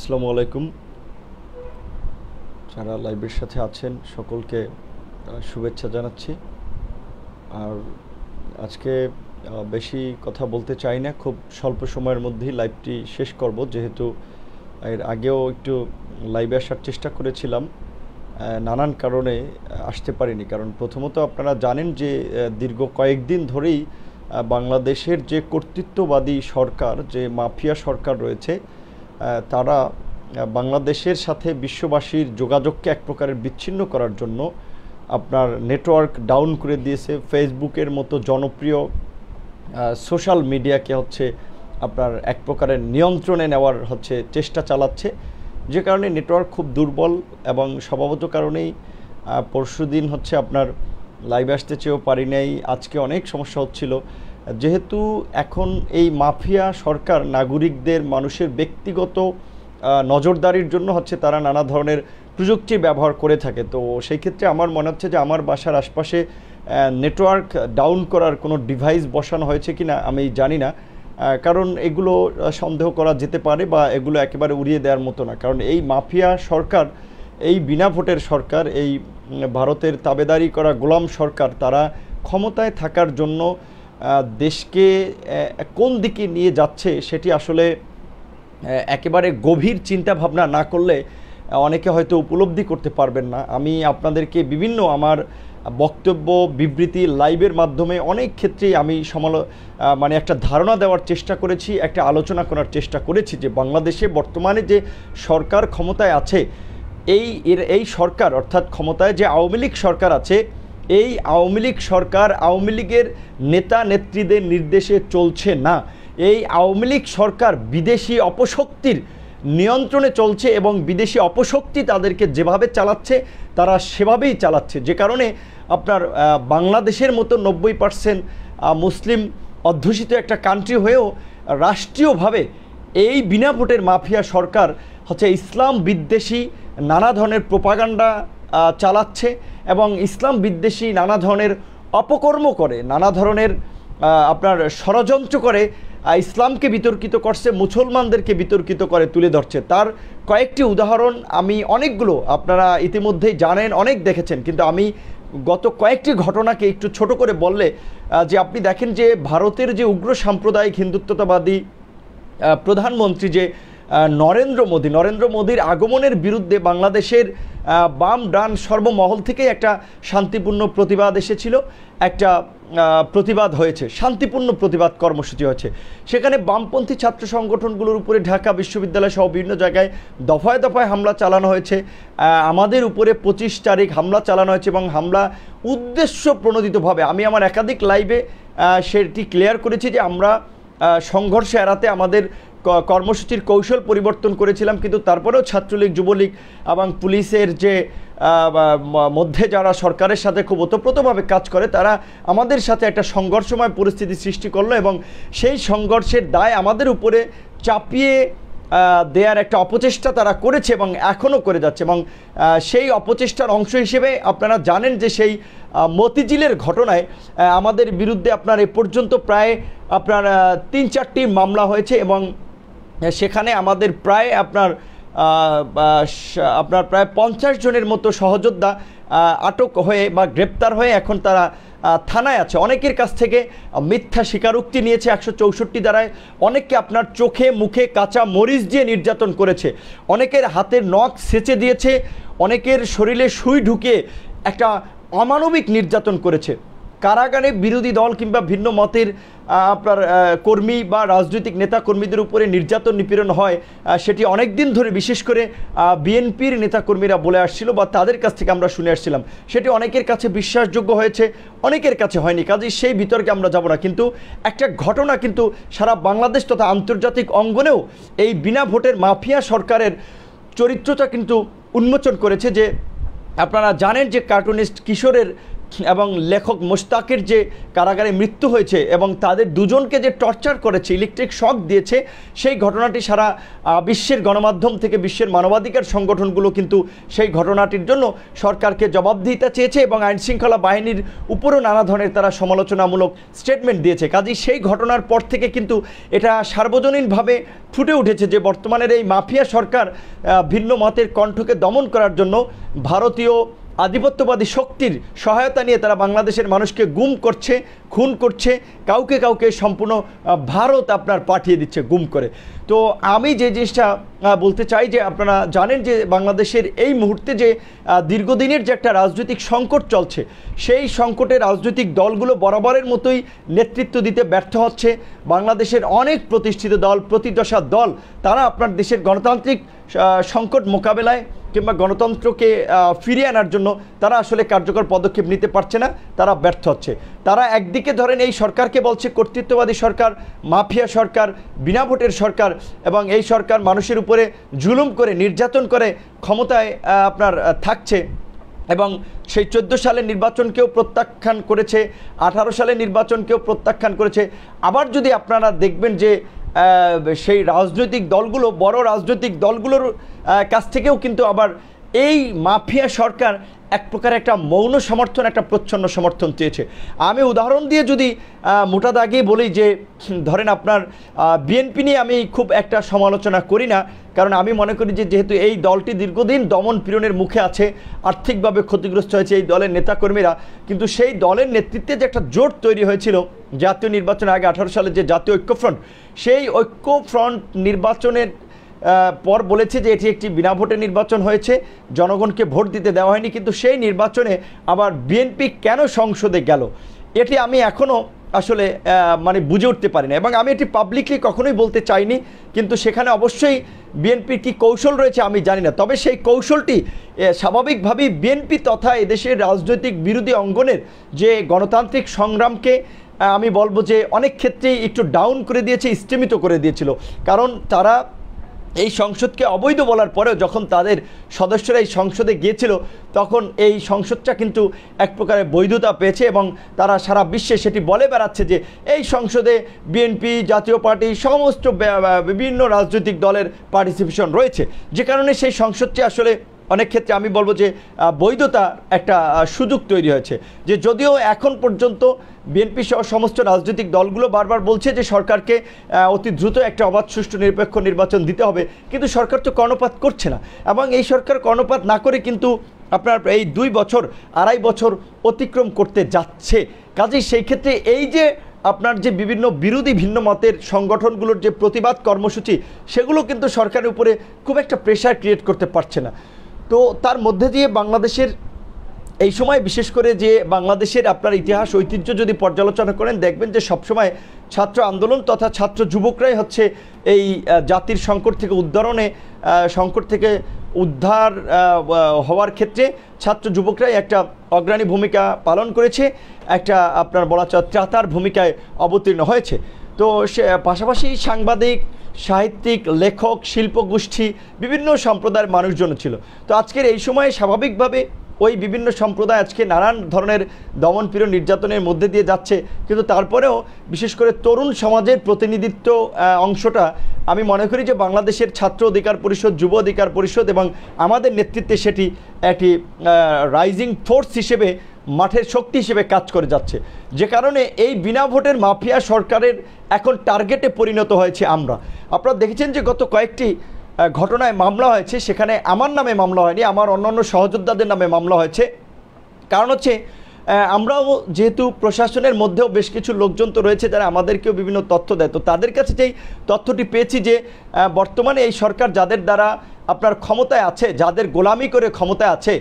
আসসালামু আলাইকুম। যারা লাইভের সাথে আছেন সকলকে শুভেচ্ছা জানাচ্ছি। আর আজকে বেশি কথা বলতে চাই না, খুব স্বল্প সময়ের মধ্যেই লাইভটি শেষ করব, যেহেতু এর আগেও একটু লাইভে আসার চেষ্টা করেছিলাম, নানান কারণে আসতে পারিনি। কারণ প্রথমত আপনারা জানেন যে দীর্ঘ কয়েকদিন ধরেই বাংলাদেশের যে কর্তৃত্ববাদী সরকার, যে মাফিয়া সরকার রয়েছে, তারা বাংলাদেশের সাথে বিশ্ববাসীর যোগাযোগকে এক প্রকারের বিচ্ছিন্ন করার জন্য আপনার নেটওয়ার্ক ডাউন করে দিয়েছে। ফেসবুকের মতো জনপ্রিয় সোশ্যাল মিডিয়াকে আপনার এক প্রকারের নিয়ন্ত্রণে নেওয়ার চেষ্টা চালাচ্ছে, যে কারণে নেটওয়ার্ক খুব দুর্বল। এবং স্বভাবত কারণেই পরশুদিন আপনার লাইভে আসতে চেয়েও পারি নাই, আজকে অনেক সমস্যা হচ্ছিল। যেহেতু এখন এই মাফিয়া সরকার নাগরিকদের, মানুষের ব্যক্তিগত নজরদারির জন্য তারা নানা ধরনের প্রযুক্তি ব্যবহার করে থাকে। তো সেই ক্ষেত্রে আমার মনে হচ্ছে যে আমার বাসার আশপাশে নেটওয়ার্ক ডাউন করার কোনো ডিভাইস বসানো হয়েছে কিনা আমি জানি না, কারণ এগুলো সন্দেহ করা যেতে পারে বা এগুলো একেবারে উড়িয়ে দেওয়ার মতো না। কারণ এই মাফিয়া সরকার, এই বিনা ভোটের সরকার, এই ভারতের তাবেদারি করা গোলাম সরকার, তারা ক্ষমতায় থাকার জন্য দেশকে কোন দিকে নিয়ে যাচ্ছে সেটি আসলে একেবারে গভীর চিন্তা ভাবনা না করলে অনেকে হয়তো উপলব্ধি করতে পারবেন না। আমি আপনাদেরকে বিভিন্ন আমার বক্তব্য, বিবৃতি, লাইভের মাধ্যমে অনেক ক্ষেত্রেই আমি একটা ধারণা দেওয়ার চেষ্টা করেছি, একটা আলোচনা করার চেষ্টা করেছি যে বাংলাদেশে বর্তমানে যে সরকার ক্ষমতায় আছে, এই সরকার অর্থাৎ ক্ষমতায় যে আওয়ামী লীগ সরকার আছে, এই আওয়ামী লীগ সরকার আওয়ামী লীগের নেতা নেত্রীদের নির্দেশে চলছে না। এই আওয়ামী লীগ সরকার বিদেশি অপশক্তির নিয়ন্ত্রণে চলছে এবং বিদেশি অপশক্তি তাদেরকে যেভাবে চালাচ্ছে তারা সেভাবেই চালাচ্ছে। যে কারণে আপনার বাংলাদেশের মতো 90% মুসলিম অধ্যুষিত একটা কান্ট্রি হয়েও রাষ্ট্রীয়ভাবে এই বিনা ভোটের মাফিয়া সরকার ইসলাম বিদ্বেষী নানা ধরনের প্রোপাগান্ডা চালাচ্ছে এবং ইসলাম বিদ্বেষী নানা ধরনের অপকর্ম করে, নানা ধরনের আপনার ষড়যন্ত্র করে ইসলামকে বিতর্কিত করছে, মুসলমানদেরকে বিতর্কিত করে তুলে ধরছে। তার কয়েকটি উদাহরণ আমি অনেকগুলো আপনারা ইতিমধ্যেই জানেন, অনেক দেখেছেন, কিন্তু আমি গত কয়েকটি ঘটনাকে একটু ছোট করে বললে যে আপনি দেখেন যে ভারতের যে উগ্র সাম্প্রদায়িক হিন্দুত্ববাদী প্রধানমন্ত্রী যে নরেন্দ্র মোদীর আগমনের বিরুদ্ধে বাংলাদেশের বাম ডান সর্বমহল থেকেই একটা শান্তিপূর্ণ প্রতিবাদ এসেছিল, একটা প্রতিবাদ হয়েছে, শান্তিপূর্ণ প্রতিবাদ কর্মসূচি হয়েছে। সেখানে বামপন্থী ছাত্র সংগঠনগুলোর উপরে ঢাকা বিশ্ববিদ্যালয় সহ বিভিন্ন জায়গায় দফায় দফায় হামলা চালানো হয়েছে। আমাদের উপরে 25 তারিখ হামলা চালানো হয়েছে এবং হামলা উদ্দেশ্য প্রণোদিতভাবে, আমি আমার একাধিক লাইভে সেটি ক্লিয়ার করেছি যে আমরা সংঘর্ষ এড়াতে আমাদের কর্মসূচির কৌশল পরিবর্তন করেছিলাম, কিন্তু তারপরেও ছাত্রলীগ, যুবলীগ এবং পুলিশের যে মধ্যে যারা সরকারের সাথে খুব ওতপ্রোতভাবে কাজ করে, তারা আমাদের সাথে একটা সংঘর্ষময় পরিস্থিতি সৃষ্টি করলো এবং সেই সংঘর্ষের দায় আমাদের উপরে চাপিয়ে দেয়ার একটা অপচেষ্টা তারা করেছে এবং এখনও করে যাচ্ছে। এবং সেই অপচেষ্টার অংশ হিসেবে আপনারা জানেন যে সেই মতিঝিলের ঘটনায় আমাদের বিরুদ্ধে আপনার এ পর্যন্ত প্রায় আপনার 3-4টি মামলা হয়েছে এবং সেখানে আমাদের প্রায় আপনার প্রায় 50 জনের মতো সহযোদ্ধা আটক হয়ে বা গ্রেপ্তার হয়ে এখন তারা থানায় আছে। অনেকের কাছ থেকে মিথ্যা স্বীকারোক্তি নিয়েছে 164 ধারায়, অনেককে আপনার চোখে মুখে কাঁচা মরিচ দিয়ে নির্যাতন করেছে, অনেকের হাতের নখ সেচে দিয়েছে, অনেকের শরীরে সুই ঢুকিয়ে একটা অমানবিক নির্যাতন করেছে। কারাগারে বিরোধী দল কিংবা ভিন্ন মতের আপনার কর্মী বা রাজনৈতিক নেতা কর্মীদের উপরে নির্যাতন নিপীড়ন হয়, সেটি অনেক দিন ধরে বিশেষ করে বিএনপির নেতাকর্মীরা বলে আসছিল বা তাদের কাছ থেকে আমরা শুনে আসছিলাম। সেটি অনেকের কাছে বিশ্বাসযোগ্য হয়েছে, অনেকের কাছে হয়নি, কাজেই সেই বিতর্কে আমরা যাব না। কিন্তু একটা ঘটনা কিন্তু সারা বাংলাদেশ তথা আন্তর্জাতিক অঙ্গনেও এই বিনা ভোটের মাফিয়া সরকারের চরিত্রটা কিন্তু উন্মোচন করেছে। যে আপনারা জানেন যে কার্টুনিস্ট কিশোরের এবং লেখক মোশতাকের যে কারাগারে মৃত্যু হয়েছে এবং তাদের দুজনকে যে টর্চার করেছে, ইলেকট্রিক শক দিয়েছে, সেই ঘটনাটি সারা বিশ্বের গণমাধ্যম থেকে বিশ্বের মানবাধিকার সংগঠনগুলো কিন্তু সেই ঘটনাটির জন্য সরকারকে জবাবদিহিতা চেয়েছে এবং আইনশৃঙ্খলা বাহিনীর উপরও নানা ধরনের তারা সমালোচনামূলক স্টেটমেন্ট দিয়েছে। কাজেই সেই ঘটনার পর থেকে কিন্তু এটা সার্বজনীনভাবে ফুটে উঠেছে যে বর্তমানের এই মাফিয়া সরকার ভিন্ন মতের কণ্ঠকে দমন করার জন্য ভারতীয় আধিপত্যবাদী শক্তির সহায়তা নিয়ে তারা বাংলাদেশের মানুষকে গুম করছে, খুন করছে, কাউকে কাউকে সম্পূর্ণ ভারত আপনার পাঠিয়ে দিচ্ছে গুম করে। তো আমি যে জিনিসটা বলতে চাই যে আপনারা জানেন যে বাংলাদেশের এই মুহূর্তে যে দীর্ঘদিনের যে একটা রাজনৈতিক সংকট চলছে, সেই সংকটে রাজনৈতিক দলগুলো বরাবরের মতোই নেতৃত্ব দিতে ব্যর্থ হচ্ছে। বাংলাদেশের অনেক প্রতিষ্ঠিত দল, প্রতিদশা দল, তারা আপনার দেশের গণতান্ত্রিক সংকট মোকাবেলায় কিংবা গণতন্ত্রকে ফিরিয়ে আনার জন্য তারা আসলে কার্যকর পদক্ষেপ নিতে পারছে না, তারা ব্যর্থ হচ্ছে। তারা একদিকে ধরেন এই সরকারকে বলছে কর্তৃত্ববাদী সরকার, মাফিয়া সরকার, বিনা ভোটের সরকার, এবং এই সরকার মানুষের উপরে জুলুম করে, নির্যাতন করে ক্ষমতায় আপনার থাকছে এবং সেই 14 সালের নির্বাচনকেও প্রত্যাখ্যান করেছে, 18 সালের নির্বাচনকেও প্রত্যাখ্যান করেছে। আবার যদি আপনারা দেখবেন যে সেই রাজনৈতিক দলগুলো, বড় রাজনৈতিক দলগুলোর কাছ থেকেও কিন্তু আবার এই মাফিয়া সরকার এক প্রকার একটা মৌন সমর্থন, একটা প্রচ্ছন্ন সমর্থন চেয়েছে। আমি উদাহরণ দিয়ে যদি মোটা দাগে বলি যে ধরেন আপনার বিএনপি নিয়ে আমি খুব একটা সমালোচনা করি না, কারণ আমি মনে করি যে যেহেতু এই দলটি দীর্ঘদিন দমন পীড়নের মুখে আছে, আর্থিকভাবে ক্ষতিগ্রস্ত হয়েছে এই দলের নেতাকর্মীরা, কিন্তু সেই দলের নেতৃত্বে যে একটা জোট তৈরি হয়েছিল জাতীয় নির্বাচনের আগে 18 সালে যে জাতীয় ঐক্যফ্রন্ট, সেই ঐক্যফ্রন্ট নির্বাচনের পর বলেছে যে এটি একটি বিনা ভোটে নির্বাচন হয়েছে, জনগণকে ভোট দিতে দেওয়া হয়নি, কিন্তু সেই নির্বাচনে আবার বিএনপি কেন সংসদে গেল, এটি আমি এখনও আসলে মানে বুঝে উঠতে পারি না। এবং আমি এটি পাবলিকলি কখনোই বলতে চাইনি, কিন্তু সেখানে অবশ্যই বিএনপির কী কৌশল রয়েছে আমি জানি না। তবে সেই কৌশলটি স্বাভাবিকভাবেই বিএনপি তথা এদেশের রাজনৈতিক বিরোধী অঙ্গনের যে গণতান্ত্রিক সংগ্রামকে আমি বলবো যে অনেক ক্ষেত্রেই একটু ডাউন করে দিয়েছে, স্টেমিত করে দিয়েছিল। কারণ তারা এই সংসদকে অবৈধ বলার পরেও যখন তাদের সদস্যরা এই সংসদে গিয়েছিল, তখন এই সংসদটা কিন্তু এক প্রকারের বৈধতা পেয়েছে এবং তারা সারা বিশ্বে সেটি বলে বেড়াচ্ছে যে এই সংসদে বিএনপি, জাতীয় পার্টি, সমস্ত বিভিন্ন রাজনৈতিক দলের পার্টিসিপেশন রয়েছে, যে কারণে সেই সংসদটি আসলে অনেক ক্ষেত্রে আমি বলবো যে বৈধতা একটা সুযোগ তৈরি হয়েছে। যে যদিও এখন পর্যন্ত বিএনপি সহ সমস্ত রাজনৈতিক দলগুলো বারবার বলছে যে সরকারকে অতি দ্রুত একটা অবাধ, সুষ্ঠু, নিরপেক্ষ নির্বাচন দিতে হবে, কিন্তু সরকার তো কর্ণপাত করছে না। এবং এই সরকার কর্ণপাত না করে কিন্তু আপনার এই 2 বছর, 2.5 বছর অতিক্রম করতে যাচ্ছে। কাজেই সেই ক্ষেত্রে এই যে আপনার যে বিভিন্ন বিরোধী ভিন্ন মতের সংগঠনগুলোর যে প্রতিবাদ কর্মসূচি, সেগুলো কিন্তু সরকারের উপরে খুব একটা প্রেশার ক্রিয়েট করতে পারছে না। তো তার মধ্যে দিয়ে বাংলাদেশের এই সময় বিশেষ করে যে বাংলাদেশের আপনার ইতিহাস ঐতিহ্য যদি পর্যালোচনা করেন, দেখবেন যে সবসময় ছাত্র আন্দোলন তথা ছাত্র যুবকরাই হচ্ছে এই জাতির সংকট থেকে উদ্ধার হওয়ার ক্ষেত্রে ছাত্র যুবকরাই একটা অগ্রণী ভূমিকা পালন করেছে, একটা আপনার বলা চলে ত্রাতার ভূমিকায় অবতীর্ণ হয়েছে। তো সে পাশাপাশি সাংবাদিক, সাহিত্যিক, লেখক, শিল্পগোষ্ঠী, বিভিন্ন সম্প্রদায়ের মানুষজন ছিল। তো আজকের এই সময়ে স্বাভাবিকভাবে ওই বিভিন্ন সম্প্রদায় আজকে নানান ধরনের দমন পীড়ন, নির্যাতনের মধ্যে দিয়ে যাচ্ছে, কিন্তু তারপরেও বিশেষ করে তরুণ সমাজের প্রতিনিধিত্ব অংশটা আমি মনে করি যে বাংলাদেশের ছাত্র অধিকার পরিষদ, যুব অধিকার পরিষদ এবং আমাদের নেতৃত্বে সেটি একটি রাইজিং ফোর্স হিসেবে, মাঠের শক্তি হিসেবে কাজ করে যাচ্ছে। যে কারণে এই বিনা ভোটের মাফিয়া সরকারের এখন টার্গেটে পরিণত হয়েছে আমরা। আপনারা দেখেছেন যে গত কয়েকটি ঘটনায় মামলা হয়েছে, সেখানে আমার নামে মামলা হয়নি, আমার অন্যান্য সহযোদ্ধাদের নামে মামলা হয়েছে। কারণ হচ্ছে আমরাও যেহেতু প্রশাসনের মধ্যেও বেশ কিছু লোকজন তো রয়েছে যারা আমাদেরকেও বিভিন্ন তথ্য দেয়, তো তাদের কাছে যেই তথ্যটি পেয়েছি যে বর্তমানে এই সরকার যাদের দ্বারা আপনার ক্ষমতায় আছে, যাদের গোলামি করে ক্ষমতায় আছে,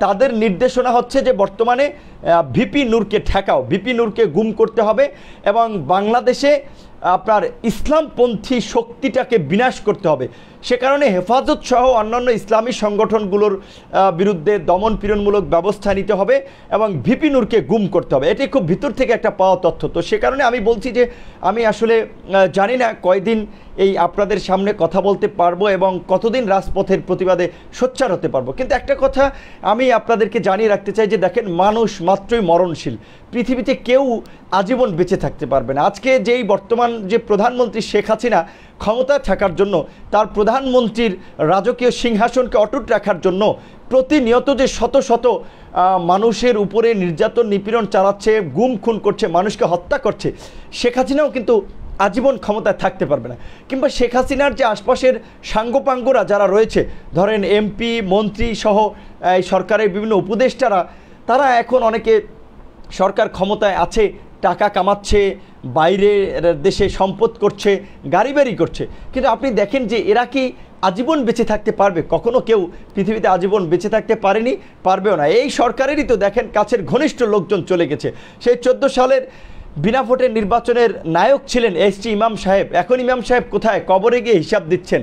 তাদের নির্দেশনা হচ্ছে যে বর্তমানে ভিপি নূরকে ঠেকাও, ভিপি নূরকে গুম করতে হবে এবং বাংলাদেশে আপনার ইসলামপন্থী শক্তিটাকে বিনাশ করতে হবে। সে কারণে হেফাজত সহ অন্যান্য ইসলামী সংগঠনগুলোর বিরুদ্ধে দমন পীড়নমূলক ব্যবস্থা নিতে হবে এবং ভিপি নূরকে গুম করতে হবে। এটি খুব ভিতর থেকে একটা পাওয়া তথ্য। তো সে কারণে আমি বলছি যে আমি আসলে জানি না কয়দিন এই আপনাদের সামনে কথা বলতে পারবো এবং কতদিন রাজপথের প্রতিবাদে সোচ্চার হতে পারবো, কিন্তু একটা কথা আমি আপনাদেরকে জানিয়ে রাখতে চাই যে দেখেন, মানুষ মাত্রই মরণশীল। পৃথিবীতে কেউ আজীবন বেঁচে থাকতে পারবে না। আজকে যেই বর্তমান যে প্রধানমন্ত্রী শেখ হাসিনা ক্ষমতায় থাকার জন্য, তার প্রধানমন্ত্রীর রাজকীয় সিংহাসনকে অটুট রাখার জন্য প্রতিনিয়ত যে শত শত মানুষের উপরে নির্যাতন নিপীড়ন চালাচ্ছে, গুম খুন করছে, মানুষকে হত্যা করছে, শেখ হাসিনাও কিন্তু আজীবন ক্ষমতায় থাকতে পারবে না। কিংবা শেখ হাসিনার যে আশপাশের সাঙ্গপাঙ্গরা যারা রয়েছে, ধরেন এমপি মন্ত্রী সহ এই সরকারের বিভিন্ন উপদেষ্টারা, তারা এখন অনেকে সরকার ক্ষমতায় আছে, টাকা কামাচ্ছে, বাইরের দেশে সম্পদ করছে, গাড়ি বাড়ি করছে, কিন্তু আপনি দেখেন যে এরা কি আজীবন বেঁচে থাকতে পারবে? কখনো কেউ পৃথিবীতে আজীবন বেঁচে থাকতে পারেনি, পারবেও না। এই সরকারেরই তো দেখেন কাছের ঘনিষ্ঠ লোকজন চলে গেছে। সেই 14 সালের বিনা ভোটের নির্বাচনের নায়ক ছিলেন এসটি ইমাম সাহেব। এখন ইমাম সাহেব কোথায়? কবরে গিয়ে হিসাব দিচ্ছেন।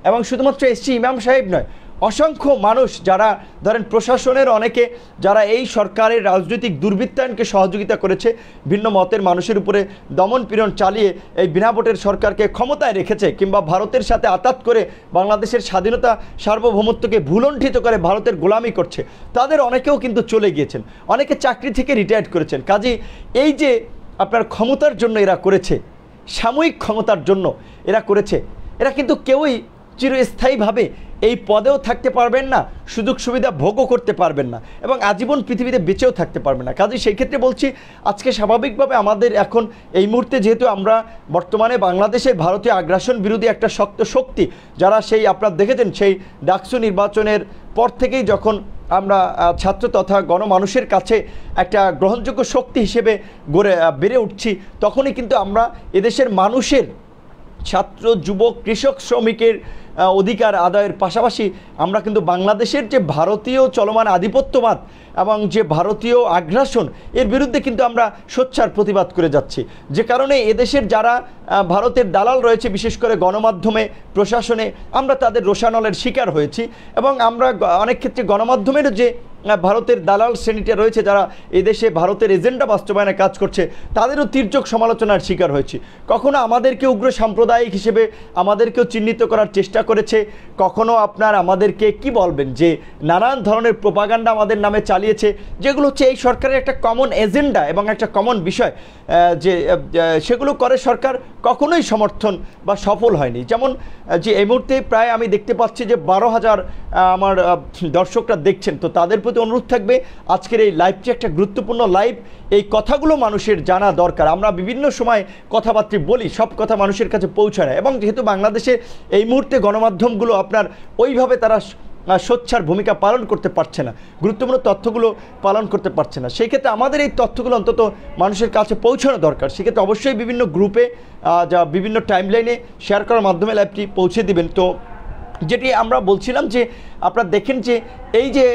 এবং শুধুমাত্র এসটি ইমাম সাহেব নয়, অসংখ্য মানুষ যারা ধরেন প্রশাসনের অনেকে যারা এই সরকারের রাজনৈতিক দুর্বৃত্তায়নকে সহযোগিতা করেছে, ভিন্ন মতের মানুষের উপরে দমন পীড়ন চালিয়ে এই বিনা ভোটের সরকারকে ক্ষমতায় রেখেছে, কিংবা ভারতের সাথে আতাত করে বাংলাদেশের স্বাধীনতা সার্বভৌমত্বকে ভুলণ্ঠিত করে ভারতের গোলামি করছে, তাদের অনেকেও কিন্তু চলে গিয়েছেন, অনেকে চাকরি থেকে রিটায়ার্ড করেছেন। কাজেই এই যে আপনার ক্ষমতার জন্য এরা করেছে, সাময়িক ক্ষমতার জন্য এরা করেছে, এরা কিন্তু কেউই চিরস্থায়ীভাবে এই পদেও থাকতে পারবেন না, সুযোগ সুবিধা ভোগও করতে পারবেন না, এবং আজীবন পৃথিবীতে বেঁচেও থাকতে পারবেন না। কাজে সেই ক্ষেত্রে বলছি, আজকে স্বাভাবিকভাবে আমাদের এখন এই মুহূর্তে যেহেতু আমরা বর্তমানে বাংলাদেশের ভারতীয় আগ্রাসন বিরোধী একটা শক্ত শক্তি, যারা সেই আপনারা দেখেছেন সেই ডাকসু নির্বাচনের পর থেকেই যখন আমরা ছাত্র তথা গণমানুষের কাছে একটা গ্রহণযোগ্য শক্তি হিসেবে বেড়ে উঠছি, তখনই কিন্তু আমরা এদেশের মানুষের, ছাত্র যুবক কৃষক শ্রমিকের অধিকার আদায়ের পাশাপাশি আমরা কিন্তু বাংলাদেশের যে ভারতীয় চলমান আধিপত্যবাদ এবং যে ভারতীয় আগ্রাসন, এর বিরুদ্ধে কিন্তু আমরা সোচ্চার প্রতিবাদ করে যাচ্ছি। যে কারণে এদেশের যারা ভারতের দালাল রয়েছে, বিশেষ করে গণমাধ্যমে, প্রশাসনে, আমরা তাদের রোষানলের শিকার হয়েছি, এবং আমরা অনেক ক্ষেত্রে গণমাধ্যমের যে ভারতের দালাল শ্রেণীটা রয়েছে, যারা এদেশে ভারতের এজেন্ডা বাস্তবায়নে কাজ করছে, তাদেরও তীর্যক সমালোচনার শিকার হয়েছি। কখনো আমাদেরকে উগ্র সাম্প্রদায়িক হিসেবে আমাদেরকেও চিহ্নিত করার চেষ্টা করেছে, কখনো আপনার আমাদেরকে কি বলবেন যে নানান ধরনের প্রোপাগান্ডা আমাদের নামে চালিয়েছে, যেগুলো হচ্ছে এই সরকারের একটা কমন এজেন্ডা এবং একটা কমন বিষয়, যে সেগুলো করে সরকার কখনোই সমর্থন বা সফল হয়নি। যেমন যে এই মুহূর্তে প্রায় আমি দেখতে পাচ্ছি যে 12,000 আমার দর্শকরা দেখছেন, তো তাদের প্রতি অনুরোধ থাকবে, আজকের এই লাইভটি একটা গুরুত্বপূর্ণ লাইভ, এই কথাগুলো মানুষের জানা দরকার। আমরা বিভিন্ন সময় কথাবার্তা বলি, সব কথা মানুষের কাছে পৌঁছায় না, এবং যেহেতু বাংলাদেশে এই মুহূর্তে গণমাধ্যমগুলো আপনার ওইভাবে তারা সোচ্চার ভূমিকা পালন করতে পারছে না, গুরুত্বপূর্ণ তথ্যগুলো পালন করতে পারছে না, সেই ক্ষেত্রে আমাদের এই তথ্যগুলো অন্তত মানুষের কাছে পৌঁছানো দরকার। সেক্ষেত্রে অবশ্যই বিভিন্ন গ্রুপে যা বিভিন্ন টাইমলাইনে শেয়ার করার মাধ্যমে লাইভটি পৌঁছে দিবেন। তো যেটি আমরা বলছিলাম যে আপনারা দেখেন যে এই যে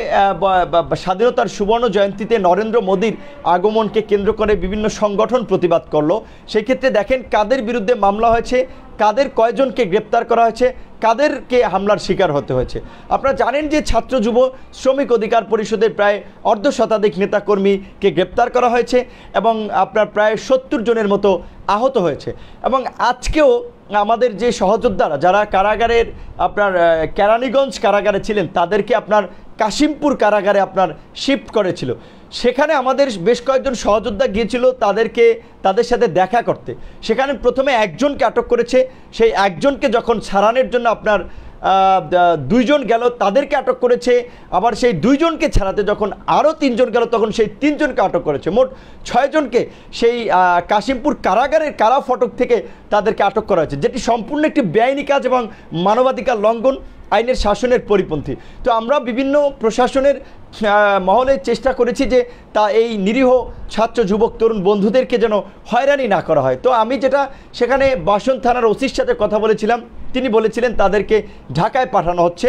স্বাধীনতার সুবর্ণ জয়ন্তীতে নরেন্দ্র মোদীর আগমনকে কেন্দ্র করে বিভিন্ন সংগঠন প্রতিবাদ করলো, সেই ক্ষেত্রে দেখেন কাদের বিরুদ্ধে মামলা হয়েছে, কাদের কয়জনকে গ্রেপ্তার করা হয়েছে, কাদেরকে হামলার শিকার হতে হয়েছে। আপনারা জানেন যে ছাত্র যুব শ্রমিক অধিকার পরিষদের প্রায় অর্ধশতাধিক নেতাকর্মীকে গ্রেপ্তার করা হয়েছে, এবং আপনার প্রায় 70 জনের মতো আহত হয়েছে। এবং আজকেও আমাদের যে সহযোদ্ধারা যারা কারাগারের আপনার কেরানীগঞ্জ কারাগারে ছিলেন, তাদেরকে আপনার কাশিমপুর কারাগারে আপনার শিফট করেছিল। সেখানে আমাদের বেশ কয়েকজন সহযোদ্ধা গিয়েছিল তাদের সাথে দেখা করতে। সেখানে প্রথমে একজনকে আটক করেছে, সেই একজনকে যখন ছাড়ানোর জন্য আপনার 2 জন গেল, তাদেরকে আটক করেছে। আবার সেই 2 জনকে ছাড়াতে যখন আরও 3 জন গেল, তখন সেই 3 জনকে আটক করেছে। মোট 6 জনকে সেই কাশিমপুর কারাগারের কারা ফটক থেকে তাদেরকে আটক করা হয়েছে, যেটি সম্পূর্ণ একটি বেআইনি কাজ এবং মানবাধিকার লঙ্ঘন, আইনের শাসনের পরিপন্থী। তো আমরা বিভিন্ন প্রশাসনের মহলে চেষ্টা করেছি যে এই নিরীহ ছাত্র যুবক তরুণ বন্ধুদেরকে যেন হয়রানি না করা হয়। তো আমি যেটা সেখানে বাসন থানার ওসির সাথে কথা বলেছিলাম, তিনি বলেছিলেন তাদেরকে ঢাকায় পাঠানো হচ্ছে।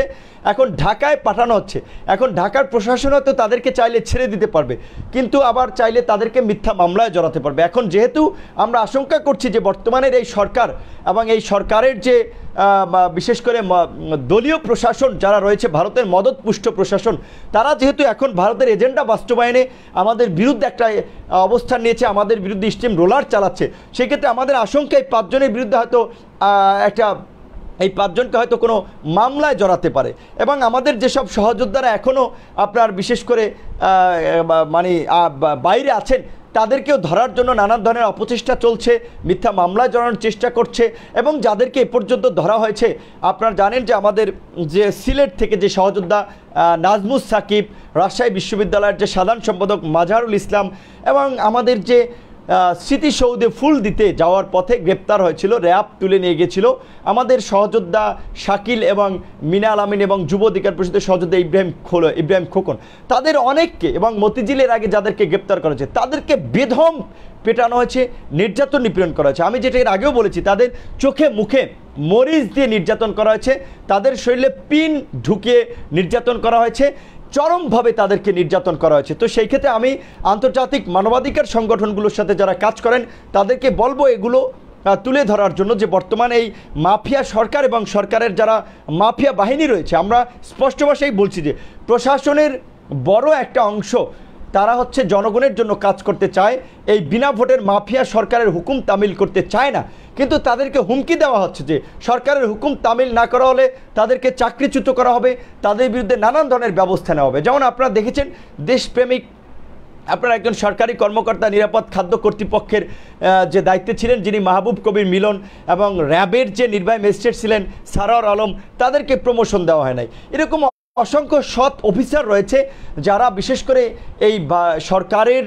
এখন ঢাকায় পাঠানো হচ্ছে, এখন ঢাকার প্রশাসন হয়তো তাদেরকে চাইলে ছেড়ে দিতে পারবে, কিন্তু আবার চাইলে তাদেরকে মিথ্যা মামলায় জড়াতে পারবে। এখন যেহেতু আমরা আশঙ্কা করছি যে বর্তমানের এই সরকার এবং এই সরকারের যে বিশেষ করে দলীয় প্রশাসন যারা রয়েছে, ভারতের মদতপুষ্ট প্রশাসন, তারা যেহেতু এখন ভারতের এজেন্ডা বাস্তবায়নে আমাদের বিরুদ্ধে একটা অবস্থান নিয়েছে, আমাদের বিরুদ্ধে স্টিম রোলার চালাচ্ছে, সেক্ষেত্রে আমাদের আশঙ্কা এই 5 জনের বিরুদ্ধে হয়তো এই 5 জনকে হয়তো কোনো মামলায় জড়াতে পারে। এবং আমাদের যেসব সহযোদ্ধারা এখনও আপনার বিশেষ করে মানে বাইরে আছেন, তাদেরকেও ধরার জন্য নানান ধরনের অপচেষ্টা চলছে, মিথ্যা মামলায় জড়ানোর চেষ্টা করছে। এবং যাদেরকে এ পর্যন্ত ধরা হয়েছে, আপনারা জানেন যে আমাদের যে সিলেট থেকে যে সহযোদ্ধা নাজমুস সাকিব, রাজশাহী বিশ্ববিদ্যালয়ের যে সাধারণ সম্পাদক মাজহারুল ইসলাম, এবং আমাদের যে স্মৃতিসৌধে ফুল দিতে যাওয়ার পথে গ্রেপ্তার হয়েছিল, র্যাব তুলে নিয়ে গিয়েছিল আমাদের সহযোদ্ধা শাকিল এবং মিনাল আমিন এবং যুব অধিকার পরিষদের সহযোদ্ধা ইব্রাহিম খোকন, তাদের অনেককে, এবং মতিঝিলের আগে যাদেরকে গ্রেপ্তার করা হয়েছে তাদেরকে বেধম পেটানো হয়েছে, নির্যাতন নিপীড়ন করা হয়েছে। আমি যেটা এর আগেও বলেছি, তাদের চোখে মুখে মরিচ দিয়ে নির্যাতন করা হয়েছে, তাদের শরীরে পিন ঢুকিয়ে নির্যাতন করা হয়েছে, চরমভাবে তাদেরকে নির্যাতন করা হয়েছে। তো সেই ক্ষেত্রে আমি আন্তর্জাতিক মানবাধিকার সংগঠনগুলোর সাথে যারা কাজ করেন তাদেরকে বলবো এগুলো তুলে ধরার জন্য, যে বর্তমানে এই মাফিয়া সরকার এবং সরকারের যারা মাফিয়া বাহিনী রয়েছে, আমরা স্পষ্ট ভাষায় বলছি যে প্রশাসনের বড় একটা অংশ তারা হচ্ছে জনগণের জন্য কাজ করতে চায়, এই বিনা ভোটের মাফিয়া সরকারের হুকুম তামিল করতে চায় না, কিন্তু তাদেরকে হুমকি দেওয়া হচ্ছে যে সরকারের হুকুম তামিল না করা হলে তাদেরকে চাকরিচ্যুত করা হবে, তাদের বিরুদ্ধে নানান ধরনের ব্যবস্থা নেওয়া হবে। যেমন আপনারা দেখেছেন দেশপ্রেমিক আপনার একজন সরকারি কর্মকর্তা নিরাপদ খাদ্য কর্তৃপক্ষের যে দায়িত্বে ছিলেন, যিনি মাহবুব কবির মিলন, এবং র্যাবের যে নির্বাহী ম্যাজিস্ট্রেট ছিলেন সারোয়ার আলম, তাদেরকে প্রমোশন দেওয়া হয় নাই। এরকম অসংখ্য সৎ অফিসার রয়েছে যারা বিশেষ করে এই সরকারের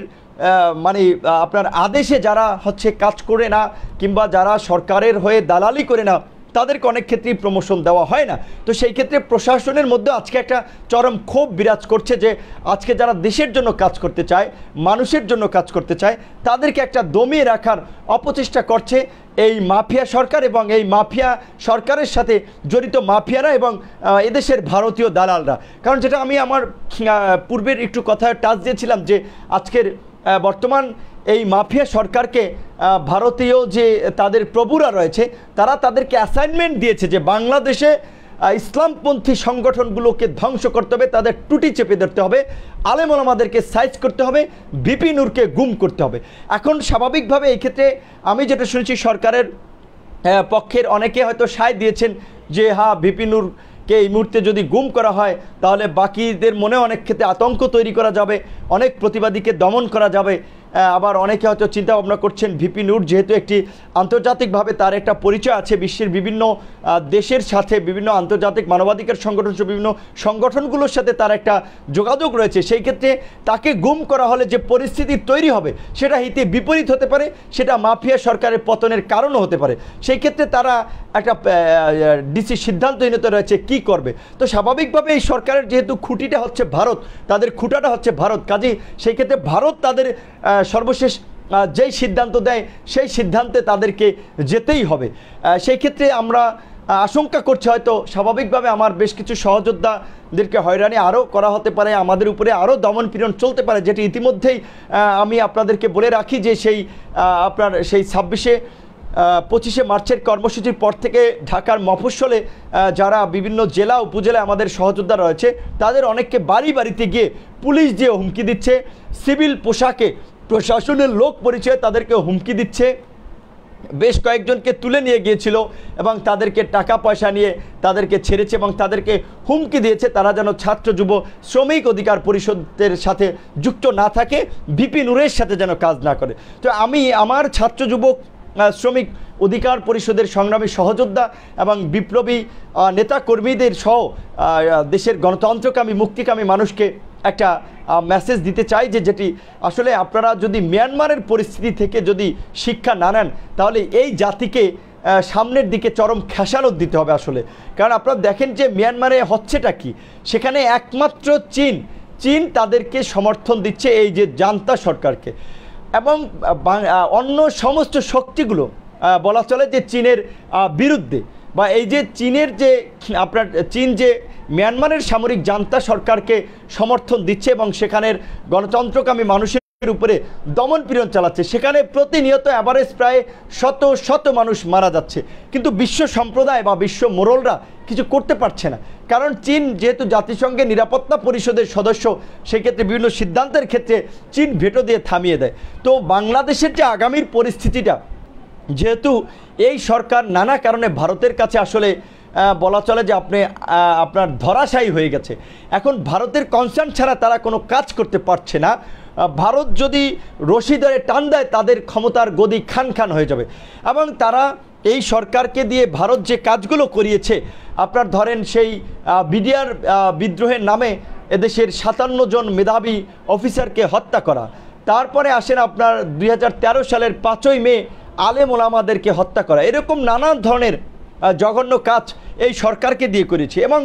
মানে আপনার আদেশে যারা হচ্ছে কাজ করে না, কিংবা যারা সরকারের হয়ে দালালি করে না, তাদেরকে অনেক ক্ষেত্রেই প্রমোশন দেওয়া হয় না। তো সেই ক্ষেত্রে প্রশাসনের মধ্যে আজকে একটা চরম ক্ষোভ বিরাজ করছে যে আজকে যারা দেশের জন্য কাজ করতে চায়, মানুষের জন্য কাজ করতে চায়, তাদেরকে একটা দমিয়ে রাখার অপচেষ্টা করছে এই মাফিয়া সরকার এবং এই মাফিয়া সরকারের সাথে জড়িত মাফিয়ারা এবং এদেশের ভারতীয় দালালরা। কারণ যেটা আমি আমার পূর্বের একটু কথা টাচ দিয়েছিলাম যে আজকের বর্তমান এই মাফিয়া সরকারকে ভারতীয় যে তাদের প্রভুরা রয়েছে, তারা তাদেরকে অ্যাসাইনমেন্ট দিয়েছে যে বাংলাদেশে ইসলামপন্থী সংগঠনগুলোকে ধ্বংস করতে হবে, তাদের টুটি চেপে ধরতে হবে, আলেম ওলামাদেরকে সাইজ করতে হবে, ভিপি নূরকে গুম করতে হবে। এখন স্বাভাবিকভাবে এই ক্ষেত্রে আমি যেটা শুনেছি, সরকারের পক্ষের অনেকে হয়তো সায় দিয়েছেন যে হ্যাঁ, ভিপি নূরকে এই মুহূর্তে যদি গুম করা হয় তাহলে বাকিদের মনে অনেক ক্ষেত্রে আতঙ্ক তৈরি করা যাবে, অনেক প্রতিবাদীকে দমন করা যাবে। আবার অনেকে হয়তো চিন্তা ভাবনা করছেন ভিপি নূর যেহেতু একটি আন্তর্জাতিকভাবে তার একটা পরিচয় আছে, বিশ্বের বিভিন্ন দেশের সাথে, বিভিন্ন আন্তর্জাতিক মানবাধিকার সংগঠন সহ বিভিন্ন সংগঠনগুলোর সাথে তার একটা যোগাযোগ রয়েছে, সেই ক্ষেত্রে তাকে গুম করা হলে যে পরিস্থিতি তৈরি হবে সেটা হিতে বিপরীত হতে পারে, সেটা মাফিয়া সরকারের পতনের কারণও হতে পারে। সেই ক্ষেত্রে তারা একটা সিদ্ধান্তহীনতা রয়েছে কি করবে। তো স্বাভাবিকভাবে এই সরকারের যেহেতু খুঁটিটা হচ্ছে ভারত, তাদের খুঁটাটা হচ্ছে ভারত, কাজেই সেই ক্ষেত্রে ভারত তাদের সর্বশেষ যেই সিদ্ধান্ত দেয় সেই সিদ্ধান্তে তাদেরকে যেতেই হবে। সেই ক্ষেত্রে আমরা আশঙ্কা করছি হয়তো স্বাভাবিকভাবে আমার বেশ কিছু সহযোদ্ধাদেরকে হয়রানি আরও করা হতে পারে, আমাদের উপরে আরও দমনপীড়ন চলতে পারে, যেটি ইতিমধ্যেই আমি আপনাদেরকে বলে রাখি যে সেই আপনার সেই 25শে মার্চের কর্মসূচির পর থেকে ঢাকার মফস্বলে যারা বিভিন্ন জেলা উপজেলায় আমাদের সহযোদ্ধা রয়েছে, তাদের অনেককে বাড়ি বাড়িতে গিয়ে পুলিশ দিয়ে হুমকি দিচ্ছে, সিভিল পোশাকে প্রশাসনের লোক পরিচয়ে তাদেরকে হুমকি দিচ্ছে। বেশ কয়েকজনকে তুলে নিয়ে গিয়েছিল এবং তাদেরকে টাকা পয়সা নিয়ে তাদেরকে ছেড়েছে এবং তাদেরকে হুমকি দিয়েছে তারা যেন ছাত্র যুব শ্রমিক অধিকার পরিষদের সাথে যুক্ত না থাকে, ভিপি নূরের সাথে যেন কাজ না করে। তো আমি আমার ছাত্র যুবক শ্রমিক অধিকার পরিষদের সংগ্রামী সহযোদ্ধা এবং বিপ্লবী নেতাকর্মীদের সহ দেশের গণতন্ত্রকামী মুক্তিকামী মানুষকে একটা মেসেজ দিতে চাই যে যেটি আসলে আপনারা যদি মিয়ানমারের পরিস্থিতি থেকে যদি শিক্ষা না নেন তাহলে এই জাতিকে সামনের দিকে চরম খেসারত দিতে হবে আসলে। কারণ আপনারা দেখেন যে মিয়ানমারে হচ্ছেটা কি, সেখানে একমাত্র চীন তাদেরকে সমর্থন দিচ্ছে, এই যে জান্তা সরকারকে, এবং অন্য সমস্ত শক্তিগুলো বলা চলে যে চীনের বিরুদ্ধে। বা এই যে চীনের যে আপনার চীন যে মিয়ানমারের সামরিক জান্তা সরকারকে সমর্থন দিচ্ছে এবং সেখানের গণতন্ত্রকামী মানুষের উপরে দমন পীড়ন চালাচ্ছে, সেখানে প্রতিনিয়ত অ্যাভারেজ প্রায় শত শত মানুষ মারা যাচ্ছে, কিন্তু বিশ্ব সম্প্রদায় বা বিশ্ব মোড়লরা কিছু করতে পারছে না। কারণ চীন যেহেতু জাতিসংঘের নিরাপত্তা পরিষদের সদস্য, সেক্ষেত্রে বিভিন্ন সিদ্ধান্তের ক্ষেত্রে চীন ভেটো দিয়ে থামিয়ে দেয়। তো বাংলাদেশের যে আগামীর পরিস্থিতিটা, যেহেতু এই সরকার নানা কারণে ভারতের কাছে আসলে বলা চলে যে আপনার ধরাশায়ী হয়ে গেছে, এখন ভারতের কনসার্ন ছাড়া তারা কোনো কাজ করতে পারছে না। ভারত যদি রশি ধরে টান দেয় তাদের ক্ষমতার গদি খান খান হয়ে যাবে। এবং তারা এই সরকারকে দিয়ে ভারত যে কাজগুলো করিয়েছে, আপনার ধরেন সেই বিডিআর বিদ্রোহের নামে এদেশের 57 জন মেধাবী অফিসারকে হত্যা করা, তারপরে আসেন আপনার 2013 সালের 5ই মে আলেম ওলামাদেরকে হত্যা করা, এরকম নানান ধরনের জঘন্য কাজ এই সরকারকে দিয়ে করেছে। এবং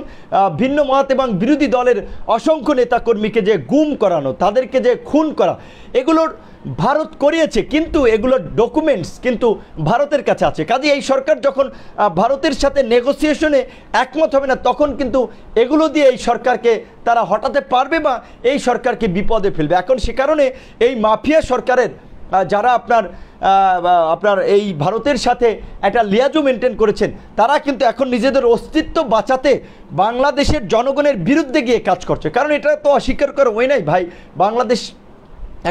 ভিন্ন মত এবং বিরোধী দলের অসংখ্য নেতাকর্মীকে যে গুম করানো, তাদেরকে যে খুন করা, এগুলোর ভারত করিয়েছে, কিন্তু এগুলোর ডকুমেন্টস কিন্তু ভারতের কাছে আছে। কাজে এই সরকার যখন ভারতের সাথে নেগোসিয়েশনে একমত হবে না, তখন কিন্তু এগুলো দিয়ে এই সরকারকে তারা হটাতে পারবে বা এই সরকারকে বিপদে ফেলবে। এখন সে কারণে এই মাফিয়া সরকারের যারা আপনার এই ভারতের সাথে একটা লিয়াজু মেনটেন করেছেন, তারা কিন্তু এখন নিজেদের অস্তিত্ব বাঁচাতে বাংলাদেশের জনগণের বিরুদ্ধে গিয়ে কাজ করছে। কারণ এটা তো অস্বীকার করা হয় নাই ভাই, বাংলাদেশ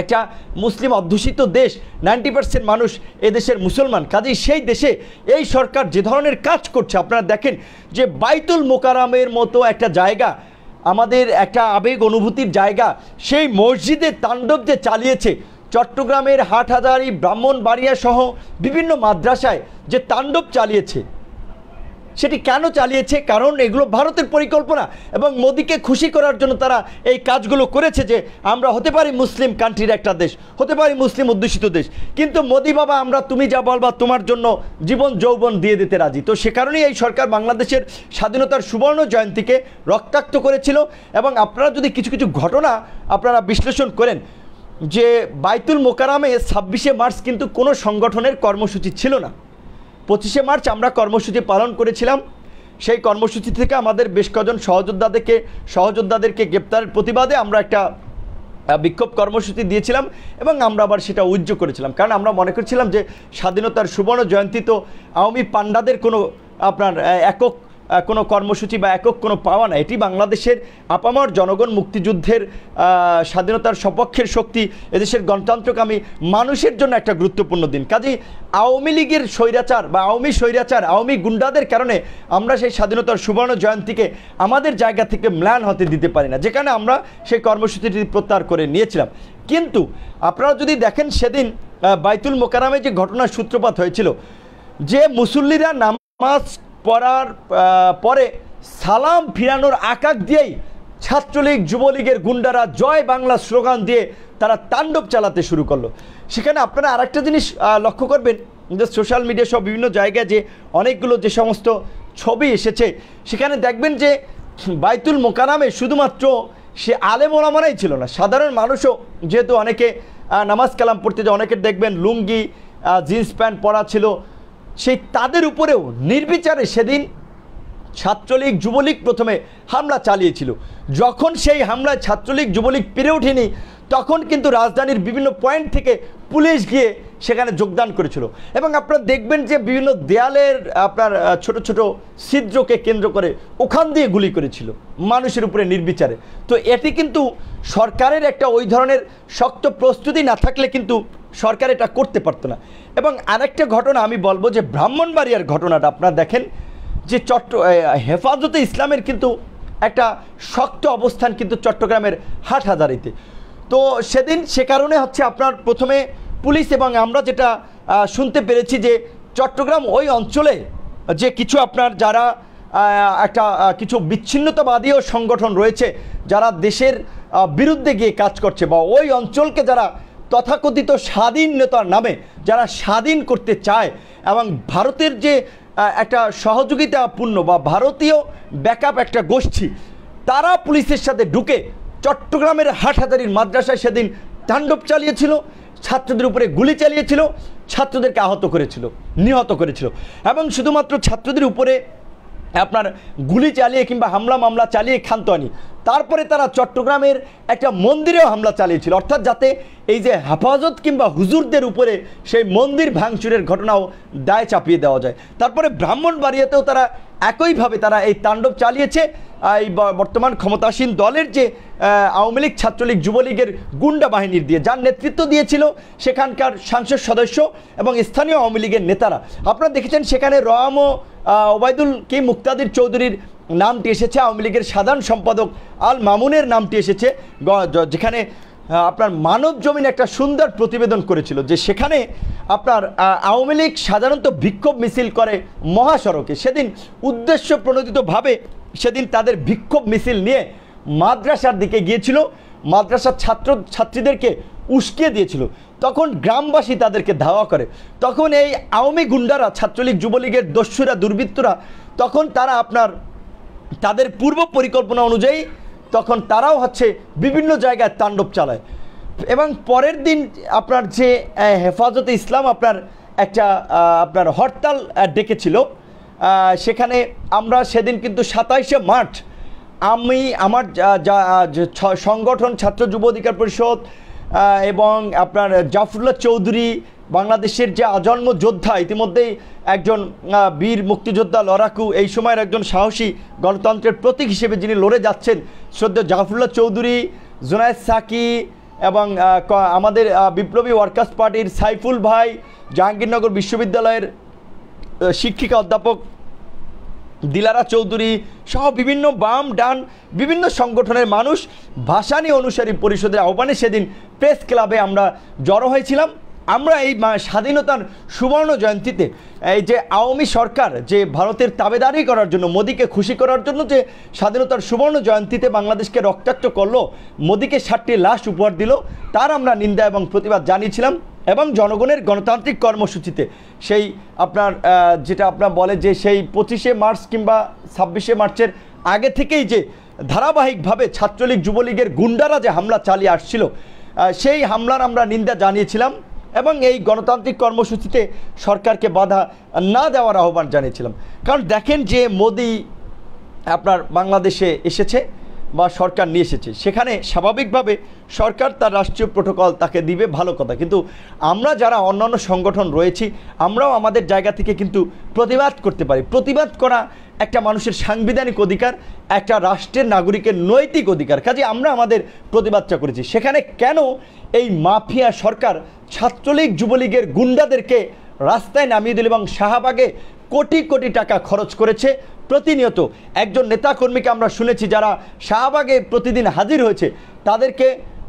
একটা মুসলিম অধ্যুষিত দেশ, 90% মানুষ এদেশের মুসলমান। কাজেই সেই দেশে এই সরকার যে ধরনের কাজ করছে, আপনারা দেখেন যে বাইতুল মোকাররমের মতো একটা জায়গা, আমাদের একটা আবেগ অনুভূতির জায়গা, সেই মসজিদে তাণ্ডব যে চালিয়েছে, চট্টগ্রামের হাটহাজারী, ব্রাহ্মণবাড়িয়া সহ বিভিন্ন মাদ্রাসায় যে তাণ্ডব চালিয়েছে, সেটি কেন চালিয়েছে? কারণ এগুলো ভারতের পরিকল্পনা এবং মোদিকে খুশি করার জন্য তারা এই কাজগুলো করেছে যে আমরা হতে পারি মুসলিম কান্ট্রির একটা দেশ, হতে পারি মুসলিম অধ্যুষিত দেশ, কিন্তু মোদি বাবা আমরা তুমি যা বলবা তোমার জন্য জীবন যৌবন দিয়ে দিতে রাজি। তো সে কারণেই এই সরকার বাংলাদেশের স্বাধীনতার সুবর্ণ জয়ন্তীকে রক্তাক্ত করেছিল। এবং আপনারা যদি কিছু কিছু ঘটনা আপনারা বিশ্লেষণ করেন, যে বাইতুল মোকাররমে 26শে মার্চ কিন্তু কোনো সংগঠনের কর্মসূচি ছিল না। 25শে মার্চ আমরা কর্মসূচি পালন করেছিলাম। সেই কর্মসূচি থেকে আমাদের বেশ কজন সহযোদ্ধাদেরকে গ্রেপ্তারের প্রতিবাদে আমরা একটা বিক্ষোভ কর্মসূচি দিয়েছিলাম এবং আমরা আবার সেটা উজ্জ্ব করেছিলাম। কারণ আমরা মনে করছিলাম যে স্বাধীনতার সুবর্ণ জয়ন্তী তো আওয়ামী পান্ডাদের কোনো আপনার একক কোনো কর্মসূচি বা একক কোনো পাওয়া না, এটি বাংলাদেশের আপামর জনগণ, মুক্তিযুদ্ধের স্বাধীনতার সপক্ষের শক্তি, এদেশের গণতন্ত্রকামী মানুষের জন্য একটা গুরুত্বপূর্ণ দিন। কাজেই আওয়ামী লীগের স্বৈরাচার বা আওয়ামী গুন্ডাদের কারণে আমরা সেই স্বাধীনতার সুবর্ণ জয়ন্তীকে আমাদের জায়গা থেকে ম্লান হতে দিতে পারি না, যেখানে আমরা সেই কর্মসূচিটি প্রত্যাহার করে নিয়েছিলাম। কিন্তু আপনারা যদি দেখেন সেদিন বাইতুল মোকাররমে যে ঘটনার সূত্রপাত হয়েছিল, যে মুসল্লিরা নামাজ পড়ার পরে সালাম ফিরানোর আকাক দিয়েই ছাত্রলীগ যুবলীগের গুন্ডারা জয় বাংলা স্লোগান দিয়ে তারা তাণ্ডব চালাতে শুরু করলো। সেখানে আপনারা আরেকটা জিনিস লক্ষ্য করবেন, যে সোশ্যাল মিডিয়া সব বিভিন্ন জায়গায় যে অনেকগুলো যে সমস্ত ছবি এসেছে, সেখানে দেখবেন যে বাইতুল মোকাররমে শুধুমাত্র সে আলেম ওলামারাই ছিল না, সাধারণ মানুষও, যেহেতু অনেকে নামাজ কালাম পড়তে যায়, অনেকের দেখবেন লুঙ্গি জিন্স প্যান্ট পরা ছিল, সেই তাদের উপরেও নির্বিচারে সেদিন ছাত্রলীগ যুবলীগ প্রথমে হামলা চালিয়েছিল। যখন সেই হামলায় ছাত্রলীগ যুবলীগ পেরে ওঠেনি, তখন কিন্তু রাজধানীর বিভিন্ন পয়েন্ট থেকে পুলিশ গিয়ে সেখানে যোগদান করেছিল। এবং আপনারা দেখবেন যে বিভিন্ন দেয়ালের আপনার ছোট ছোট ছিদ্রকে কেন্দ্র করে ওখান দিয়ে গুলি করেছিল মানুষের উপরে নির্বিচারে। তো এটি কিন্তু সরকারের একটা ওই ধরনের শক্ত প্রস্তুতি না থাকলে কিন্তু সরকার এটা করতে পারতো না। এবং আরেকটা ঘটনা আমি বলবো, যে ব্রাহ্মণবাড়িয়ার ঘটনাটা আপনারা দেখেন, যে হেফাজতে ইসলামের কিন্তু একটা শক্ত অবস্থান কিন্তু চট্টগ্রামের হাটহাজারীতে। তো সেদিন সে কারণে হচ্ছে আপনার প্রথমে পুলিশ, এবং আমরা যেটা শুনতে পেরেছি যে চট্টগ্রাম ওই অঞ্চলে যে কিছু আপনার যারা একটা কিছু বিচ্ছিন্নতাবাদীও সংগঠন রয়েছে, যারা দেশের বিরুদ্ধে গিয়ে কাজ করছে, বা ওই অঞ্চলকে যারা তথাকথিত স্বাধীনতার নামে যারা স্বাধীন করতে চায়, এবং ভারতের যে একটা সহযোগিতাপূর্ণ বা ভারতীয় ব্যাকআপ একটা গোষ্ঠী, তারা পুলিশের সাথে ঢুকে চট্টগ্রামের হাটহাজারীর মাদ্রাসায় সেদিন তাণ্ডব চালিয়েছিল, ছাত্রদের উপরে গুলি চালিয়েছিল। ছাত্রদেরকে আহত করেছিল, নিহত করেছিল, এবং শুধুমাত্র ছাত্রদের উপরে আপনার গুলি চালিয়ে কিংবা হামলা মামলা চালিয়ে ক্ষান্ত হয়নি, তারপরে তারা চট্টগ্রামের একটা মন্দিরেও হামলা চালিয়েছিল, অর্থাৎ যাতে এই যে হেফাজত কিংবা হুজুরদের উপরে সেই মন্দির ভাঙচুরের ঘটনাও দায় চাপিয়ে দেওয়া যায়। তারপরে ব্রাহ্মণবাড়িয়াতেও তারা একইভাবে তারা এই তাণ্ডব চালিয়েছে। এই বর্তমান ক্ষমতাসীন দলের যে আওয়ামী লীগ, ছাত্রলীগ, যুবলীগের গুন্ডা বাহিনীর দিয়ে, যার নেতৃত্ব দিয়েছিল সেখানকার সংসদ সদস্য এবং স্থানীয় আওয়ামী লীগের নেতারা। আপনারা দেখেছেন সেখানে রহম ওবায়দুল কি মুক্তাদির চৌধুরীর নামটি এসেছে, আওয়ামী লীগের সাধারণ সম্পাদক আল মামুনের নামটি এসেছে, যেখানে আপনার মানব জমিন একটা সুন্দর প্রতিবেদন করেছিল যে সেখানে আপনার আওয়ামী লীগ সাধারণত বিক্ষোভ মিছিল করে মহাসড়কে, সেদিন উদ্দেশ্য প্রণোদিতভাবে সেদিন তাদের বিক্ষোভ মিছিল নিয়ে মাদ্রাসার দিকে গিয়েছিল, মাদ্রাসার ছাত্রীদেরকে উস্কিয়ে দিয়েছিল। তখন গ্রামবাসী তাদেরকে ধাওয়া করে, তখন এই আওয়ামী গুন্ডারা, ছাত্রলীগ, যুবলীগের দস্যুরা, দুর্বৃত্তরা, তখন তারা আপনার তাদের পূর্ব পরিকল্পনা অনুযায়ী তখন তারাও হচ্ছে বিভিন্ন জায়গায় তাণ্ডব চালায়। এবং পরের দিন আপনার যে হেফাজতে ইসলাম আপনার একটা আপনার হরতাল ডেকেছিল, সেখানে আমরা সেদিন কিন্তু 27শে মার্চ আমি আমার সংগঠন ছাত্র যুব অধিকার পরিষদ এবং আপনার জাফরুল্লাহ চৌধুরী, বাংলাদেশের যে আজন্ম যোদ্ধা, ইতিমধ্যেই একজন বীর মুক্তিযোদ্ধা, লড়াকু, এই সময়ের একজন সাহসী গণতন্ত্রের প্রতীক হিসেবে যিনি লড়ে যাচ্ছেন, শ্রদ্ধেয় জাফরুল্লাহ চৌধুরী, জুনায়েদ সাকি, এবং আমাদের বিপ্লবী ওয়ার্কার্স পার্টির সাইফুল ভাই, জাহাঙ্গীরনগর বিশ্ববিদ্যালয়ের শিক্ষিকা অধ্যাপক দিলারা চৌধুরী সহ বিভিন্ন বাম ডান বিভিন্ন সংগঠনের মানুষ ভাসানী অনুসারী পরিষদের আহ্বানে সেদিন প্রেস ক্লাবে আমরা জড়ো হয়েছিলাম। আমরা এই স্বাধীনতার সুবর্ণ জয়ন্তীতে এই যে আওয়ামী সরকার যে ভারতের তাবেদারি করার জন্য, মোদিকে খুশি করার জন্য যে স্বাধীনতার সুবর্ণ জয়ন্তীতে বাংলাদেশকে রক্তাক্ত করলো, মোদিকে 60টি লাশ উপহার দিল, তার আমরা নিন্দা এবং প্রতিবাদ জানিয়েছিলাম। এবং জনগণের গণতান্ত্রিক কর্মসূচিতে সেই আপনার যেটা আপনার বলে যে সেই 25শে মার্চ কিংবা 26শে মার্চের আগে থেকেই যে ধারাবাহিকভাবে ছাত্রলীগ, যুবলীগের গুন্ডারা যে হামলা চালিয়ে আসছিল, সেই হামলার আমরা নিন্দা জানিয়েছিলাম এবং এই গণতান্ত্রিক কর্মসূচিতে সরকারকে বাধা না দেওয়ার আহ্বান জানিয়েছিলাম। কারণ দেখেন যে মোদি আপনার বাংলাদেশে এসেছে বা সরকার নিয়ে এসেছে, সেখানে স্বাভাবিকভাবে সরকার তার রাষ্ট্রীয় প্রোটোকল তাকে দিবে, ভালো কথা, কিন্তু আমরা যারা অন্যান্য সংগঠন রয়েছি আমরাও আমাদের জায়গা থেকে কিন্তু প্রতিবাদ করতে পারি। প্রতিবাদ করা একটা মানুষের সাংবিধানিক অধিকার, একটা রাষ্ট্রের নাগরিকের নৈতিক অধিকার। কাজে আমরা আমাদের প্রতিবাদটা করেছি। সেখানে কেন এই মাফিয়া সরকার ছাত্রলীগ, যুবলীগের গুন্ডাদেরকে রাস্তায় নামিয়ে দিল এবং শাহবাগে কোটি কোটি টাকা খরচ করেছে? প্রতিনিয়ত একজন নেতাকর্মীকে আমরা শুনেছি যারা শাহবাগে প্রতিদিন হাজির হয়েছে, তাদেরকে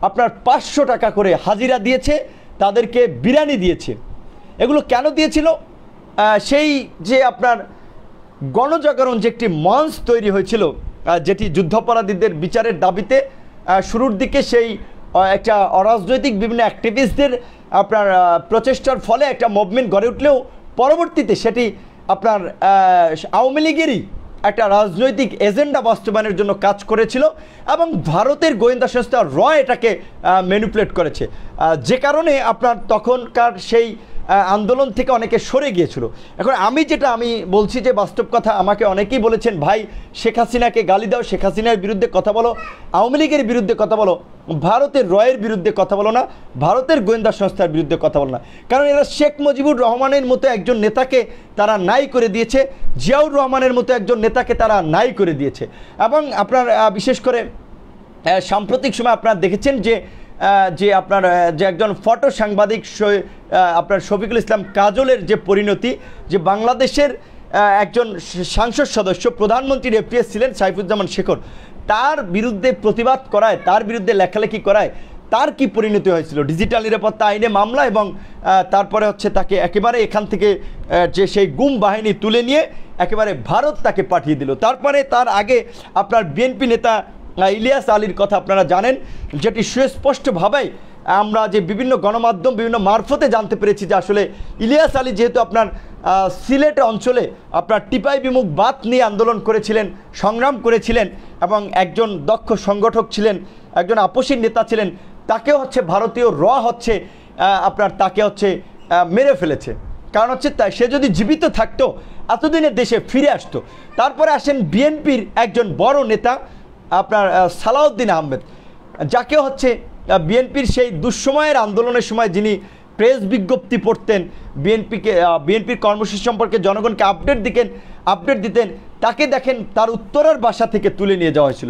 আপনার 500 টাকা করে হাজিরা দিয়েছে, তাদেরকে বিরিয়ানি দিয়েছে। এগুলো কেন দিয়েছিল? সেই যে আপনার গণজাগরণ যে একটি মঞ্চ তৈরি হয়েছিল, যেটি যুদ্ধাপরাধীদের বিচারের দাবিতে শুরুর দিকে সেই একটা অরাজনৈতিক বিভিন্ন অ্যাক্টিভিস্টদের আপনার প্রচেষ্টার ফলে একটা মুভমেন্ট গড়ে উঠলেও পরবর্তীতে সেটি আপনার আওয়ামী লীগেরই একটা রাজনৈতিক এজেন্ডা বাস্তবায়নের জন্য কাজ করেছিল এবং ভারতের গোয়েন্দা সংস্থা র এটাকে ম্যানিপুলেট করেছে, যে কারণে আপনার তখনকার সেই আন্দোলন থেকে অনেকে সরে গিয়েছিল। এখন আমি বলছি যে বাস্তব কথা, আমাকে অনেকেই বলেছেন ভাই শেখ হাসিনাকে গালি দাও, শেখ হাসিনার বিরুদ্ধে কথা বলো, আওয়ামী লীগের বিরুদ্ধে কথা বলো, ভারতের রয়ের বিরুদ্ধে কথা বলো না, ভারতের গোয়েন্দা সংস্থার বিরুদ্ধে কথা বলো না। কারণ এরা শেখ মুজিবুর রহমানের মতো একজন নেতাকে তারা নাই করে দিয়েছে, জিয়াউর রহমানের মতো একজন নেতাকে তারা নাই করে দিয়েছে। এবং আপনার বিশেষ করে সাম্প্রতিক সময় আপনারা দেখেছেন যে আপনার যে একজন ফটো সাংবাদিক আপনার শফিকুল ইসলাম কাজলের যে পরিণতি, যে বাংলাদেশের একজন সংসদ সদস্য, প্রধানমন্ত্রীর এফপিএস ছিলেন সাইফুজ্জামান শেখর, তার বিরুদ্ধে প্রতিবাদ করায়, তার বিরুদ্ধে লেখালেখি করায় তার কি পরিণতি হয়েছিল? ডিজিটাল নিরাপত্তা আইনে মামলা এবং তারপরে হচ্ছে তাকে একেবারে এখান থেকে যে সেই গুম বাহিনী তুলে নিয়ে একেবারে ভারত তাকে পাঠিয়ে দিল। তারপরে তার আগে আপনার বিএনপি নেতা ইলিয়াস আলীর কথা আপনারা জানেন, যেটি সুস্পষ্টভাবে আমরা যে বিভিন্ন গণমাধ্যম বিভিন্ন মারফতে জানতে পেরেছি যে আসলে ইলিয়াস আলী যেহেতু আপনার সিলেট অঞ্চলে আপনার টিপাই বিমুখ বাত নিয়ে আন্দোলন করেছিলেন, সংগ্রাম করেছিলেন এবং একজন দক্ষ সংগঠক ছিলেন, একজন আপসী নেতা ছিলেন, তাকেও হচ্ছে ভারতীয় র হচ্ছে আপনার তাকে হচ্ছে মেরে ফেলেছে। কারণ হচ্ছে তাই সে যদি জীবিত থাকতো এতদিনে দেশে ফিরে আসতো। তারপরে আসেন বিএনপির একজন বড় নেতা আপনার সালাউদ্দিন আহমেদ, যাকে হচ্ছে বিএনপির সেই দুঃসময়ের আন্দোলনের সময় যিনি প্রেস বিজ্ঞপ্তি পড়তেন, বিএনপির কর্মসূচি সম্পর্কে জনগণকে আপডেট দিতেন, তাকে দেখেন তার উত্তরার বাসা থেকে তুলে নিয়ে যাওয়া হয়েছিল।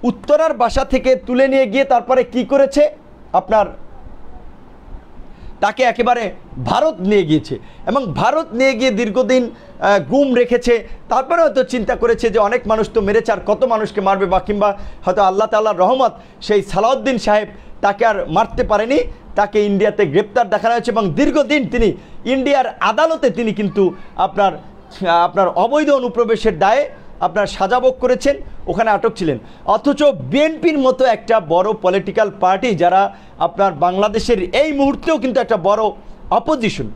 উত্তরার বাসা থেকে তুলে নিয়ে গিয়ে তারপরে কি করেছে, আপনার তাকে একেবারে ভারত নিয়ে গিয়েছে এবং ভারত নিয়ে গিয়ে দীর্ঘদিন গুম রেখেছে। তারপরে হয়তো চিন্তা করেছে যে অনেক মানুষ তো মেরেছে, আর কত মানুষকে মারবে, বা কিংবা হয়তো আল্লাহ তাআলার রহমত সেই সালাউদ্দিন সাহেব তাকে আর মারতে পারেনি, তাকে ইন্ডিয়াতে গ্রেপ্তার দেখানো হয়েছে এবং দীর্ঘদিন তিনি ইন্ডিয়ার আদালতে তিনি কিন্তু আপনার অবৈধ অনুপ্রবেশের দায়ে আপনার সাজা ভোগ করেছেন, ওখানে আটক ছিলেন। অথচ বিএনপির মতো একটা বড় পলিটিক্যাল পার্টি, যারা আপনার বাংলাদেশের এই মুহূর্তেও কিন্তু একটা বড় অপোজিশন,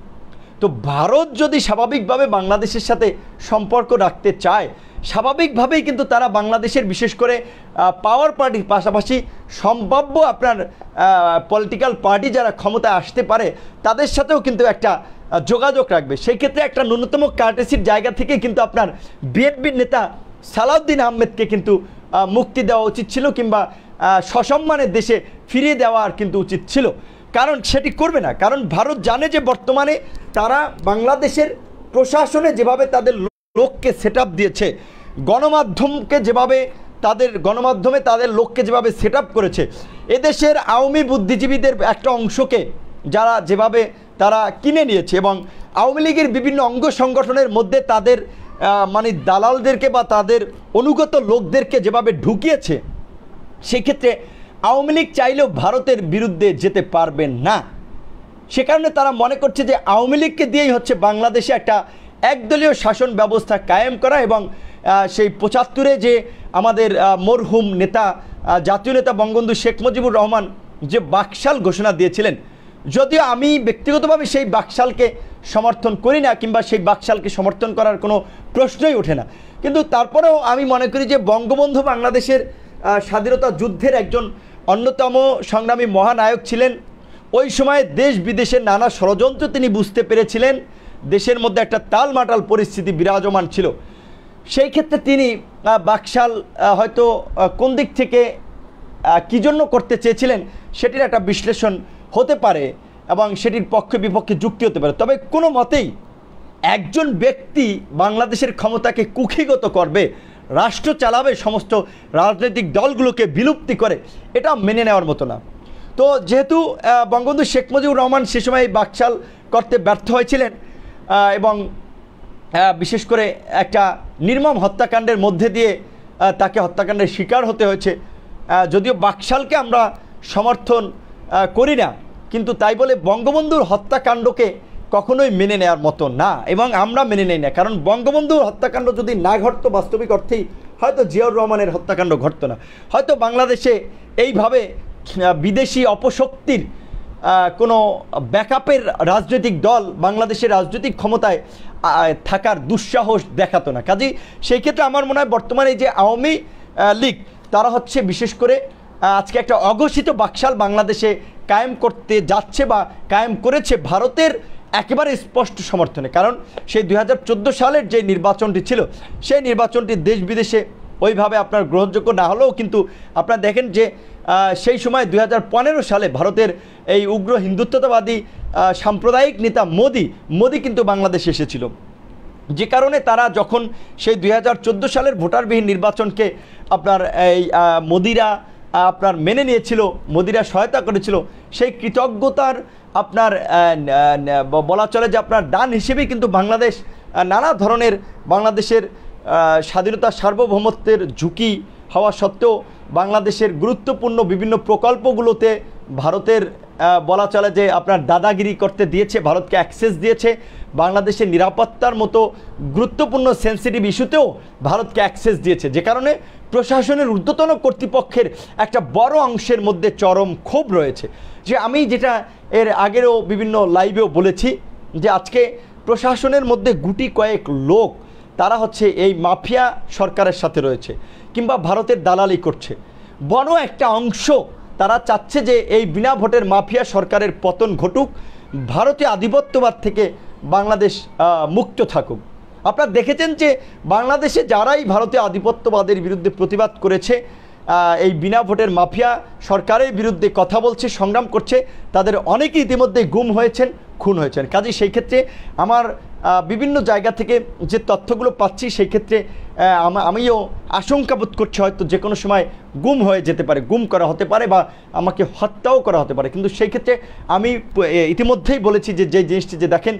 তো ভারত যদি স্বাভাবিকভাবে বাংলাদেশের সাথে সম্পর্ক রাখতে চায়, স্বাভাবিকভাবেই কিন্তু তারা বাংলাদেশের বিশেষ করে পাওয়ার পার্টির পাশাপাশি সম্ভাব্য আপনার পলিটিক্যাল পার্টি যারা ক্ষমতায় আসতে পারে তাদের সাথেও কিন্তু একটা যোগাযোগ রাখবে। সেই ক্ষেত্রে একটা ন্যূনতম কার্টেসির জায়গা থেকে কিন্তু আপনার বিএনপির নেতা সালাউদ্দিন আহমেদকে কিন্তু মুক্তি দেওয়া উচিত ছিল, কিংবা সসম্মানে দেশে ফিরিয়ে দেওয়া আর কিন্তু উচিত ছিল। কারণ সেটি করবে না, কারণ ভারত জানে যে বর্তমানে তারা বাংলাদেশের প্রশাসনে যেভাবে তাদের লোককে সেট আপ দিয়েছে, গণমাধ্যমে তাদের লোককে যেভাবে সেট আপ করেছে, এদেশের আওয়ামী বুদ্ধিজীবীদের একটা অংশকে যেভাবে তারা কিনে নিয়েছে এবং আওয়ামী লীগের বিভিন্ন অঙ্গ সংগঠনের মধ্যে তাদের মানে দালালদেরকে বা তাদের অনুগত লোকদেরকে যেভাবে ঢুকিয়েছে, সেক্ষেত্রে আওয়ামী লীগ চাইলেও ভারতের বিরুদ্ধে যেতে পারবেন না। সে কারণে তারা মনে করছে যে আওয়ামী লীগকে দিয়েই হচ্ছে বাংলাদেশে একটা একদলীয় শাসন ব্যবস্থা কায়েম করা এবং সেই ৭৫-এ যে আমাদের মরহুম নেতা, জাতীয় নেতা বঙ্গবন্ধু শেখ মুজিবুর রহমান যে বাকশাল ঘোষণা দিয়েছিলেন, যদিও আমি ব্যক্তিগতভাবে সেই বাকশালকে সমর্থন করি না, কিংবা সেই বাকশালকে সমর্থন করার কোনো প্রশ্নই ওঠে না, কিন্তু তারপরেও আমি মনে করি যে বঙ্গবন্ধু বাংলাদেশের স্বাধীনতা যুদ্ধের একজন অন্যতম সংগ্রামী মহানায়ক ছিলেন। ওই সময় দেশ বিদেশের নানা ষড়যন্ত্র তিনি বুঝতে পেরেছিলেন, দেশের মধ্যে একটা টালমাটাল পরিস্থিতি বিরাজমান ছিল। সেই ক্ষেত্রে তিনি বাকশাল হয়তো কোন দিক থেকে কী জন্য করতে চেয়েছিলেন সেটির একটা বিশ্লেষণ হতে পারে এবং সেটির পক্ষে বিপক্ষে যুক্তি হতে পারে। তবে কোনো মতেই একজন ব্যক্তি বাংলাদেশের ক্ষমতাকে কুক্ষিগত করবে, রাষ্ট্র চালাবে, সমস্ত রাজনৈতিক দলগুলোকে বিলুপ্তি করে, এটা মেনে নেওয়ার মতো না। তো যেহেতু বঙ্গবন্ধু শেখ মুজিবুর রহমান সে সময় বাকশাল করতে ব্যর্থ হয়েছিলেন এবং বিশেষ করে একটা নির্মম হত্যাকাণ্ডের মধ্যে দিয়ে তাকে হত্যাকাণ্ডের শিকার হতে হয়েছে, যদিও বাকশালকে আমরা সমর্থন করি না, কিন্তু তাই বলে বঙ্গবন্ধুর হত্যাকাণ্ডকে কখনোই মেনে নেওয়ার মতো না এবং আমরা মেনে নেই না। কারণ বঙ্গবন্ধুর হত্যাকাণ্ড যদি না ঘটতো, বাস্তবিক অর্থেই হয়তো জিয়াউর রহমানের হত্যাকাণ্ড ঘটতো না, হয়তো বাংলাদেশে এইভাবে বিদেশি অপশক্তির কোনো ব্যাকআপের রাজনৈতিক দল বাংলাদেশের রাজনৈতিক ক্ষমতায় থাকার দুঃসাহস দেখাতো না। কাজেই সেই ক্ষেত্রে আমার মনে হয় বর্তমানে যে আওয়ামী লীগ, তারা হচ্ছে বিশেষ করে আজকে একটা অঘোষিত বাকশাল বাংলাদেশে কায়েম করতে যাচ্ছে বা কায়েম করেছে ভারতের একেবারে স্পষ্ট সমর্থনে। কারণ সেই ২০১৪ সালের যে নির্বাচনটি ছিল, সেই নির্বাচনটি দেশ বিদেশে ওইভাবে আপনার গ্রহণযোগ্য না হলেও কিন্তু আপনারা দেখেন যে সেই সময় ২০১৫ সালে ভারতের এই উগ্র হিন্দুত্ববাদী সাম্প্রদায়িক নেতা মোদি কিন্তু বাংলাদেশে এসেছিল, যে কারণে তারা যখন সেই ২০১৪ সালের ভোটারবিহীন নির্বাচনকে আপনার এই মোদিরা আপনার মেনে নিয়েছিল, মোদিরা সহায়তা করেছিল, সেই কৃতজ্ঞতার আপনার বলা চলে যে আপনার দান হিসেবেই কিন্তু বাংলাদেশ নানা ধরনের বাংলাদেশের স্বাধীনতা সার্বভৌমত্বের ঝুঁকি হওয়া সত্ত্বেও বাংলাদেশের গুরুত্বপূর্ণ বিভিন্ন প্রকল্পগুলোতে ভারতের বলা চলে যে আপনার দাদাগিরি করতে দিয়েছে, ভারতকে অ্যাক্সেস দিয়েছে, বাংলাদেশের নিরাপত্তার মতো গুরুত্বপূর্ণ সেন্সিটিভ ইস্যুতেও ভারতকে অ্যাক্সেস দিয়েছে, যে কারণে প্রশাসনের ঊর্ধ্বতন কর্তৃপক্ষের একটা বড় অংশের মধ্যে চরম ক্ষোভ রয়েছে। যে আমি যেটা এর আগেরও বিভিন্ন লাইভেও বলেছি যে আজকে প্রশাসনের মধ্যে গুটি কয়েক লোক তারা হচ্ছে এই মাফিয়া সরকারের সাথে রয়েছে কিংবা ভারতের দালালি করছে। বড় একটা অংশ তারা চাচ্ছে যে এই বিনা ভোটের মাফিয়া সরকারের পতন ঘটুক, ভারতীয় আধিপত্যবাদ থেকে বাংলাদেশ মুক্ত থাকুক। আপনারা দেখেছেন যে বাংলাদেশে যারাই ভারতীয় আধিপত্যবাদের বিরুদ্ধে প্রতিবাদ করেছে, এই বিনা ভোটের মাফিয়া সরকারের বিরুদ্ধে কথা বলছে, সংগ্রাম করছে, তাদের অনেকেই ইতিমধ্যে গুম হয়েছেন, খুন হয়েছেন। কাজেই সেই ক্ষেত্রে আমার বিভিন্ন জায়গা থেকে যে তথ্যগুলো পাচ্ছি, সেই ক্ষেত্রে আমিও আশঙ্কা বোধ করছি হয়তো যে কোনো সময় গুম হয়ে যেতে পারে, গুম করা হতে পারে বা আমাকে হত্যাও করা হতে পারে। কিন্তু সেই ক্ষেত্রে আমি ইতিমধ্যেই বলেছি যে জিনিসটি যে দেখেন,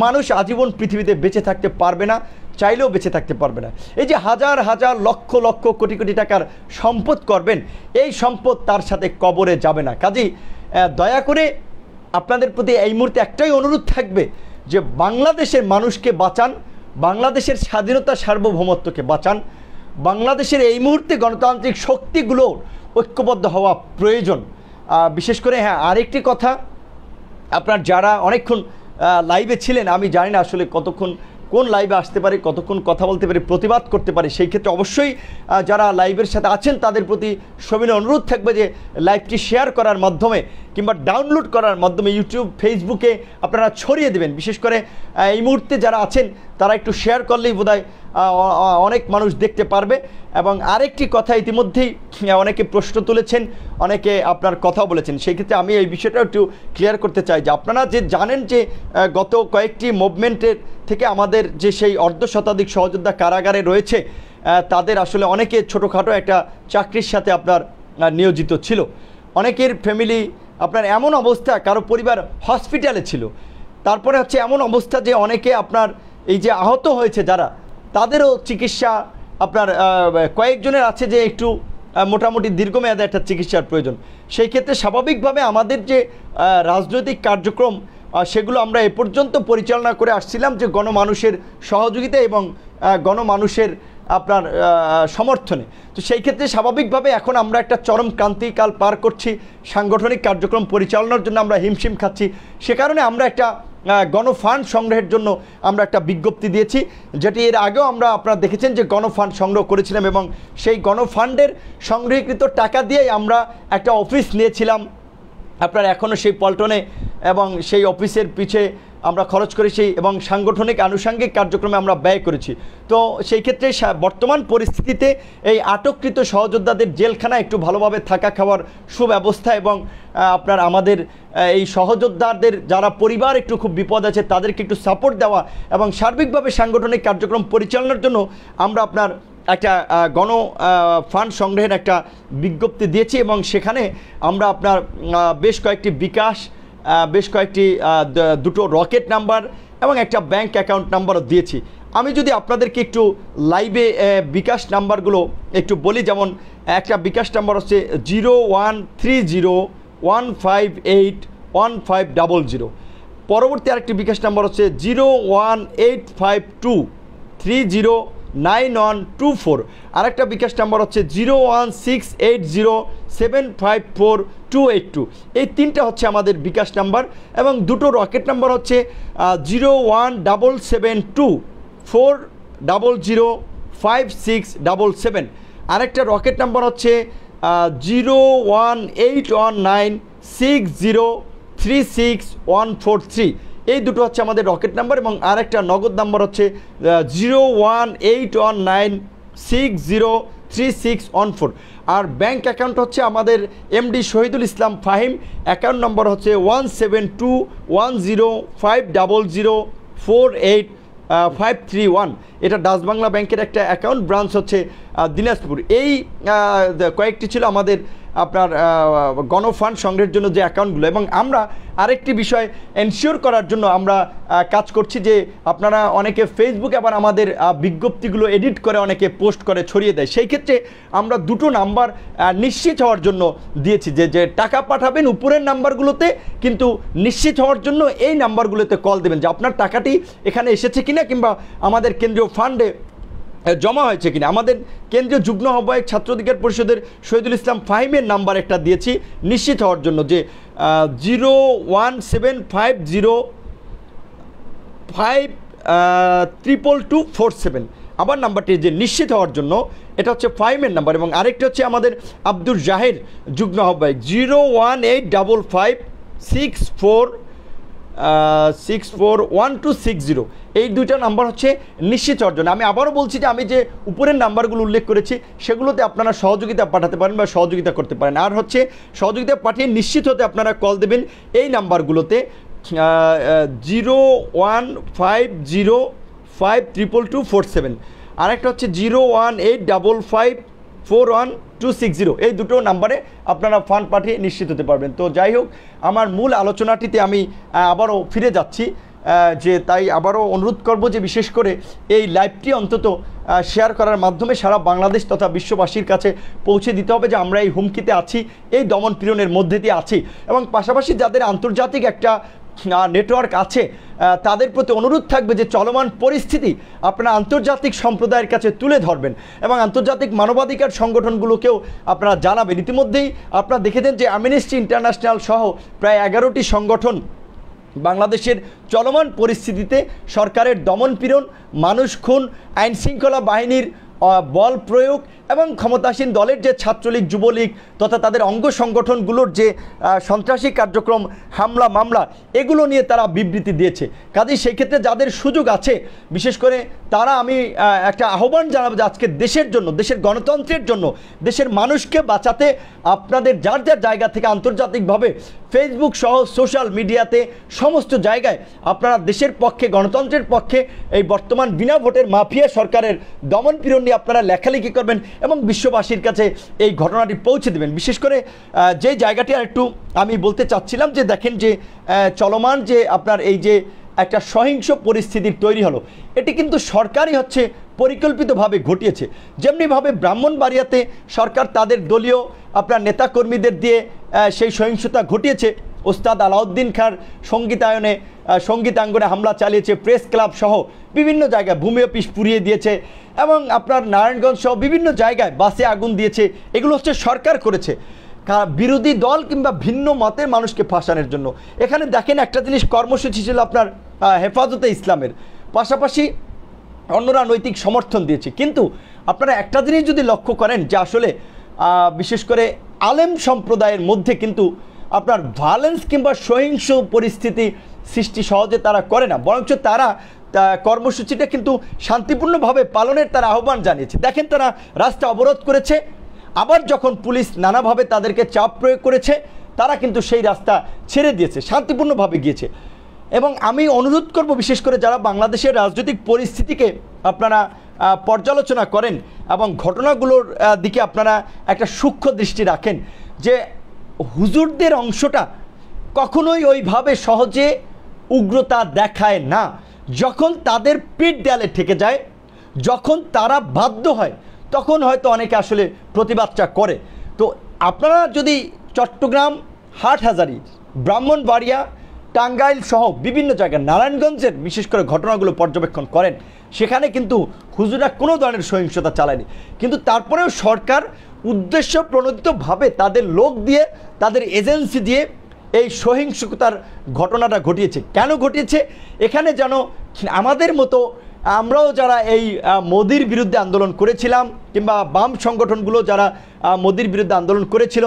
মানুষ আজীবন পৃথিবীতে বেঁচে থাকতে পারবে না, চাইলেও বেঁচে থাকতে পারবে না। এই যে হাজার হাজার লক্ষ লক্ষ কোটি কোটি টাকার সম্পদ করবেন, এই সম্পদ তার সাথে কবরে যাবে না। কাজেই দয়া করে আপনাদের প্রতি এই মুহূর্তে একটাই অনুরোধ থাকবে যে বাংলাদেশের মানুষকে বাঁচান, বাংলাদেশের স্বাধীনতা সার্বভৌমত্বকে বাঁচান। বাংলাদেশের এই মুহূর্তে গণতান্ত্রিক শক্তিগুলোর ঐক্যবদ্ধ হওয়া প্রয়োজন। বিশেষ করে হ্যাঁ, আরেকটি কথা, আপনার যারা অনেকক্ষণ লাইভে ছিলেন, আমি জানি না আসলে কতক্ষণ কোন লাইভে আসতে পারে, কতক্ষণ কথা বলতে পারে, প্রতিবাদ করতে পারে, সেই ক্ষেত্রে অবশ্যই যারা লাইভের সাথে আছেন তাদের প্রতি সবিনয় অনুরোধ থাকবে যে লাইভটি শেয়ার করার মাধ্যমে কিংবা ডাউনলোড করার মাধ্যমে ইউটিউব, ফেসবুকে আপনারা ছড়িয়ে দেবেন। বিশেষ করে এই মুহূর্তে যারা আছেন তারা একটু শেয়ার করলেই বোধহয় অনেক মানুষ দেখতে পারবে। এবং আরেকটি কথা, ইতিমধ্যেই অনেকে প্রশ্ন তুলেছেন, অনেকে আপনার কথাও বলেছেন, সেই ক্ষেত্রে আমি এই বিষয়টা একটু ক্লিয়ার করতে চাই যে আপনারা যে জানেন যে গত কয়েকটি মুভমেন্টের থেকে আমাদের যে সেই অর্ধশতাধিক সহযোদ্ধা কারাগারে রয়েছে, তাদের আসলে অনেকে ছোটোখাটো একটা চাকরির সাথে আপনার নিয়োজিত ছিল। অনেকের ফ্যামিলি আপনার এমন অবস্থা, কারো পরিবার হসপিটালে ছিল, তারপরে হচ্ছে এমন অবস্থা যে অনেকে আপনার এই যে আহত হয়েছে যারা, তাদেরও চিকিৎসা আপনার কয়েকজনের আছে যে একটু মোটামুটি দীর্ঘমেয়াদে একটা চিকিৎসার প্রয়োজন। সেই ক্ষেত্রে স্বাভাবিকভাবে আমাদের যে রাজনৈতিক কার্যক্রম সেগুলো আমরা এ পর্যন্ত পরিচালনা করে আসছিলাম যে গণমানুষের সহযোগিতা এবং গণমানুষের আপনার সমর্থনে। তো সেই ক্ষেত্রে স্বাভাবিকভাবে এখন আমরা একটা চরম ক্রান্তিকাল পার করছি, সাংগঠনিক কার্যক্রম পরিচালনার জন্য আমরা হিমশিম খাচ্ছি। সে কারণে আমরা একটা গণফান্ড সংগ্রহের জন্য আমরা একটা বিজ্ঞপ্তি দিয়েছি, যেটি এর আগেও আমরা আপনারা দেখেছেন যে গণফান্ড সংগ্রহ করেছিলাম এবং সেই গণফান্ডের সংগৃহীত টাকা দিয়েই আমরা একটা অফিস নিয়েছিলাম আপনার এখনও সেই পল্টনে, এবং সেই অফিসের পিছে আমরা খরচ করেছি এবং সাংগঠনিক আনুষঙ্গিক কার্যক্রমে আমরা ব্যয় করেছি। তো সেই ক্ষেত্রে বর্তমান পরিস্থিতিতে এই আটককৃত সহযোদ্ধাদের জেলখানায় একটু ভালোভাবে থাকা খাওয়ার সুব্যবস্থা এবং আপনার আমাদের এই সহযোদ্ধাদের যারা পরিবার একটু খুব বিপদ আছে তাদেরকে একটু সাপোর্ট দেওয়া এবং সার্বিকভাবে সাংগঠনিক কার্যক্রম পরিচালনার জন্য আমরা আপনার একটা গণ ফান্ড সংগ্রহের একটা বিজ্ঞপ্তি দিয়েছি এবং সেখানে আমরা আপনার বেশ কয়েকটি বিকাশ, বেশ কয়েকটি দুটো রকেট নাম্বার এবং একটা ব্যাংক অ্যাকাউন্ট নাম্বারও দিয়েছি। আমি যদি আপনাদেরকে একটু লাইভে বিকাশ নাম্বারগুলো একটু বলি, যেমন একটা বিকাশ নাম্বার হচ্ছে 013015815000। পরবর্তী আরেকটি বিকাশ নাম্বার হচ্ছে 01852309124। আরেকটা বিকাশ নাম্বার হচ্ছে 01680754282। এই তিনটা হচ্ছে আমাদের বিকাশ নাম্বার এবং দুটো রকেট নাম্বার হচ্ছে 01724005677। আরেকটা রকেট নাম্বার হচ্ছে 0181960361143। এই দুটো হচ্ছে আমাদের রকেট নাম্বার এবং আরেকটা নগদ নাম্বার হচ্ছে 01819603614। আর ব্যাংক অ্যাকাউন্ট হচ্ছে আমাদের MD Shahidul Islam Fahim, account number হচ্ছে 172105048 এটা ডাচ বাংলা ব্যাংকের একটা অ্যাকাউন্ট, ব্রাঞ্চ হচ্ছে দিনাজপুর। এই কয়েকটি ছিল আমাদের আপনার গণফান্ড সংগ্রহের জন্য যে অ্যাকাউন্টগুলো। এবং আমরা আরেকটি বিষয় এনশিওর করার জন্য আমরা কাজ করছি যে আপনারা অনেকে ফেসবুকে আবার আমাদের বিজ্ঞপ্তিগুলো এডিট করে অনেকে পোস্ট করে ছড়িয়ে দেয়, সেই ক্ষেত্রে আমরা দুটো নাম্বার নিশ্চিত হওয়ার জন্য দিয়েছি যে টাকা পাঠাবেন উপরের নাম্বারগুলোতে, কিন্তু নিশ্চিত হওয়ার জন্য এই নাম্বারগুলোতে কল দেবেন যে আপনার টাকাটি এখানে এসেছে কিনা কিংবা আমাদের কেন্দ্রীয় ফান্ডে জমা হয়েছে কিনা। আমাদের কেন্দ্রীয় যুগ্ম আহ্বায়ক ছাত্র অধিকার পরিষদের শহীদুল ইসলাম ফাহিমের নাম্বার একটা দিয়েছি নিশ্চিত হওয়ার জন্য যে 01750532247। আবার নাম্বারটি যে নিশ্চিত হওয়ার জন্য, এটা হচ্ছে ফাহিমের নাম্বার। এবং আরেকটি হচ্ছে আমাদের আব্দুর জাহের যুগ্ম আহ্বায়ক 0185564 641260, এই দুইটা নাম্বার হচ্ছে নিশ্চিত অর্জন। আমি আবারও বলছি যে আমি যে উপরের নাম্বারগুলো উল্লেখ করেছি সেগুলোতে আপনারা সহযোগিতা পাঠাতে পারেন বা সহযোগিতা করতে পারেন। আর হচ্ছে সহযোগিতা পাঠিয়ে নিশ্চিত হতে আপনারা কল দেবেন এই নাম্বারগুলোতে 015052247, আরেকটা হচ্ছে 01855412260, এই দুটো নাম্বারে আপনারা ফান্ড পাঠিয়ে নিশ্চিত হতে পারবেন। তো যাই হোক, আমার মূল আলোচনাটিতে আমি আবারও ফিরে যাচ্ছি, যে তাই আবারও অনুরোধ করব যে বিশেষ করে এই লাইভটি অন্তত শেয়ার করার মাধ্যমে সারা বাংলাদেশ তথা বিশ্ববাসীর কাছে পৌঁছে দিতে হবে যে আমরা এই হুমকিতে আছি, এই দমন পীড়নের মধ্যে দিয়ে আছি, এবং পাশাপাশি যাদের আন্তর্জাতিক একটা নেটওয়ার্ক আছে তাদের প্রতি অনুরোধ থাকবে যে চলমান পরিস্থিতি আপনারা আন্তর্জাতিক সম্প্রদায়ের কাছে তুলে ধরবেন এবং আন্তর্জাতিক মানবাধিকার সংগঠনগুলোকেও আপনারা জানাবেন। ইতিমধ্যেই আপনারা দেখেছেন যে অ্যামনেস্টি ইন্টারন্যাশনাল সহ প্রায় 11টি সংগঠন বাংলাদেশের চলমান পরিস্থিতিতে সরকারের দমনপীড়ন, মানুষ খুন, আইনশৃঙ্খলা বাহিনীর বল প্রয়োগ এবং ক্ষমতাসীন দলের যে ছাত্রলীগ, যুবলীগ তথা তাদের অঙ্গ সংগঠনগুলোর যে সন্ত্রাসী কার্যক্রম, হামলা মামলা, এগুলো নিয়ে তারা বিবৃতি দিয়েছে। কাজেই সেই ক্ষেত্রে যাদের সুযোগ আছে বিশেষ করে তারা, আমি একটা আহ্বান জানাবো যে আজকে দেশের জন্য, দেশের গণতন্ত্রের জন্য, দেশের মানুষকে বাঁচাতে আপনাদের যার যার জায়গা থেকে আন্তর্জাতিকভাবে ফেসবুক সহ সোশ্যাল মিডিয়াতে সমস্ত জায়গায় আপনারা দেশের পক্ষে, গণতন্ত্রের পক্ষে এই বর্তমান বিনা ভোটের মাফিয়া সরকারের দমনপীড়ন নিয়ে আপনারা লেখালেখি করবেন এবং বিশ্ববাসীর কাছে এই ঘটনাটি পৌঁছে দেবেন। বিশেষ করে যে জায়গাটি আর একটু আমি বলতে চাচ্ছিলাম যে দেখেন যে চলমান যে আপনার এই যে একটা সহিংস পরিস্থিতির তৈরি হলো, এটি কিন্তু সরকারই হচ্ছে পরিকল্পিতভাবে ঘটিয়েছে। যেমনিভাবে ব্রাহ্মণবাড়িয়াতে সরকার তাদের দলীয় আপনার নেতাকর্মীদের দিয়ে সেই সহিংসতা ঘটিয়েছে, ওস্তাদ আলাউদ্দিন খাঁর সঙ্গীতায়নে সঙ্গীতাঙ্গনে হামলা চালিয়েছে, প্রেস ক্লাব সহ বিভিন্ন জায়গায় ভূমি অফিস পুড়িয়ে দিয়েছে এবং আপনার নারায়ণগঞ্জ সহ বিভিন্ন জায়গায় বাসে আগুন দিয়েছে। এগুলো হচ্ছে সরকার করেছে বিরোধী দল কিংবা ভিন্ন মতের মানুষকে ফাঁসানোর জন্য। এখানে দেখেন একটা জিনিস, কর্মসূচি ছিল আপনার হেফাজতে ইসলামের, পাশাপাশি অন্যরা নৈতিক সমর্থন দিয়েছে। কিন্তু আপনারা একটা জিনিস যদি লক্ষ্য করেন যে আসলে বিশেষ করে আলেম সম্প্রদায়ের মধ্যে কিন্তু আপনার ভায়োলেন্স কিংবা সহিংস পরিস্থিতি সৃষ্টি সহজে তারা করে না, বরঞ্চ তারা কর্মসূচিটা কিন্তু শান্তিপূর্ণভাবে পালনের তারা আহ্বান জানিয়েছে। দেখেন তারা রাস্তা অবরোধ করেছে, আবার যখন পুলিশ নানাভাবে তাদেরকে চাপ প্রয়োগ করেছে তারা কিন্তু সেই রাস্তা ছেড়ে দিয়েছে, শান্তিপূর্ণভাবে গিয়েছে। এবং আমি অনুরোধ করব বিশেষ করে যারা বাংলাদেশের রাজনৈতিক পরিস্থিতিকে আপনারা পর্যালোচনা করেন এবং ঘটনাগুলোর দিকে আপনারা একটা সূক্ষ্ম দৃষ্টি রাখেন যে হুজুরদের অংশটা কখনোই ওইভাবে সহজে উগ্রতা দেখায় না। যখন তাদের পিঠ দেয়ালে ঠেকে যায়, যখন তারা বাধ্য হয়, তখন হয়তো অনেকে আসলে প্রতিবাদটা করে। তো আপনারা যদি চট্টগ্রাম, হাটহাজারী, ব্রাহ্মণবাড়িয়া, টাঙ্গাইল সহ বিভিন্ন জায়গায়, নারায়ণগঞ্জের বিশেষ করে ঘটনাগুলো পর্যবেক্ষণ করেন, সেখানে কিন্তু হুজুরা কোনো ধরনের সহিংসতা চালায়নি। কিন্তু তারপরেও সরকার উদ্দেশ্য প্রণোদিতভাবে তাদের লোক দিয়ে, তাদের এজেন্সি দিয়ে এই সহিংসতার ঘটনাটা ঘটিয়েছে। কেন ঘটিয়েছে? এখানে যেন আমাদের মতো আমরাও যারা এই মোদির বিরুদ্ধে আন্দোলন করেছিলাম কিংবা বাম সংগঠনগুলো যারা মোদির বিরুদ্ধে আন্দোলন করেছিল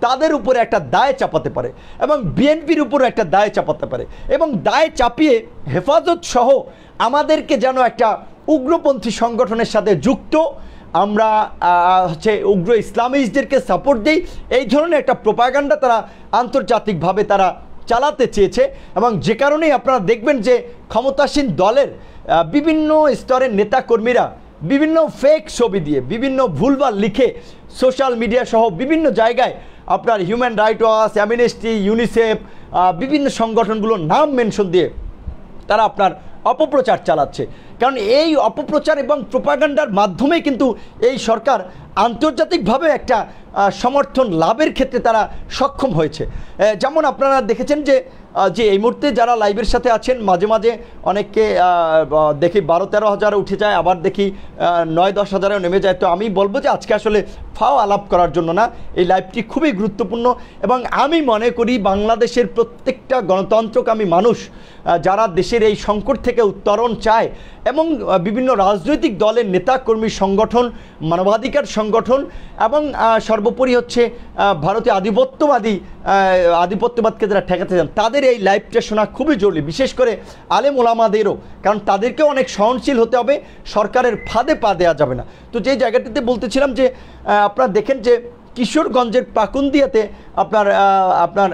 তাদের উপরে একটা দায় চাপাতে পারে এবং বিএনপির উপরে একটা দায় চাপাতে পারে এবং দায় চাপিয়ে হেফাজত সহ আমাদেরকে যেন একটা উগ্রপন্থী সংগঠনের সাথে যুক্ত, আমরা হচ্ছে উগ্র ইসলামিস্টদেরকে সাপোর্ট দিই, এই ধরনের একটা প্রোপাগান্ডা তারা আন্তর্জাতিকভাবে তারা চালাতে চেয়েছে। এবং যে কারণেই আপনারা দেখবেন যে ক্ষমতাসীন দলের বিভিন্ন স্তরের নেতাকর্মীরা বিভিন্ন ফেক ছবি দিয়ে, বিভিন্ন ভুলভাল লিখে সোশ্যাল মিডিয়া সহ বিভিন্ন জায়গায় আপনার human right watch, amnesty, UNICEF, বিভিন্ন সংগঠনগুলোর নাম মেনশন দিয়ে তারা আপনার অপপ্রচার চালাচ্ছে। কারণ এই অপপ্রচার এবং প্রোপাগান্ডার মাধ্যমেই কিন্তু এই সরকার আন্তর্জাতিকভাবে একটা সমর্থন লাভের ক্ষেত্রে তারা সক্ষম হয়েছে। যেমন আপনারা দেখেছেন যে এই মুহূর্তে যারা লাইভের সাথে আছেন, মাঝে মাঝে অনেককে দেখি 12-13 হাজারে উঠে যায়, আবার দেখি 9-10 হাজারেও নেমে যায়। তো আমি বলবো যে আজকে আসলে ফাও আলাপ করার জন্য না, এই লাইভটি খুবই গুরুত্বপূর্ণ এবং আমি মনে করি বাংলাদেশের প্রত্যেকটা গণতন্ত্রকামী মানুষ যারা দেশের এই সংকট থেকে থেকে উত্তরণ চায় এবং বিভিন্ন রাজনৈতিক দলের নেতা কর্মী সংগঠন, মানবাধিকার সংগঠন এবং সর্বোপরি হচ্ছে ভারতীয় আধিপত্যবাদকে যারা ঠেকাতে চান তাদের এই লাইভটা শোনা খুবই জরুরি, বিশেষ করে আলেম ওলামাদেরও, কারণ তাদেরকেও অনেক সহনশীল হতে হবে, সরকারের ফাঁদে পা দেওয়া যাবে না। তো যে জায়গাটিতে বলতেছিলাম যে আপনারা দেখেন যে কিশোরগঞ্জের পাকুন্দিয়াতে আপনার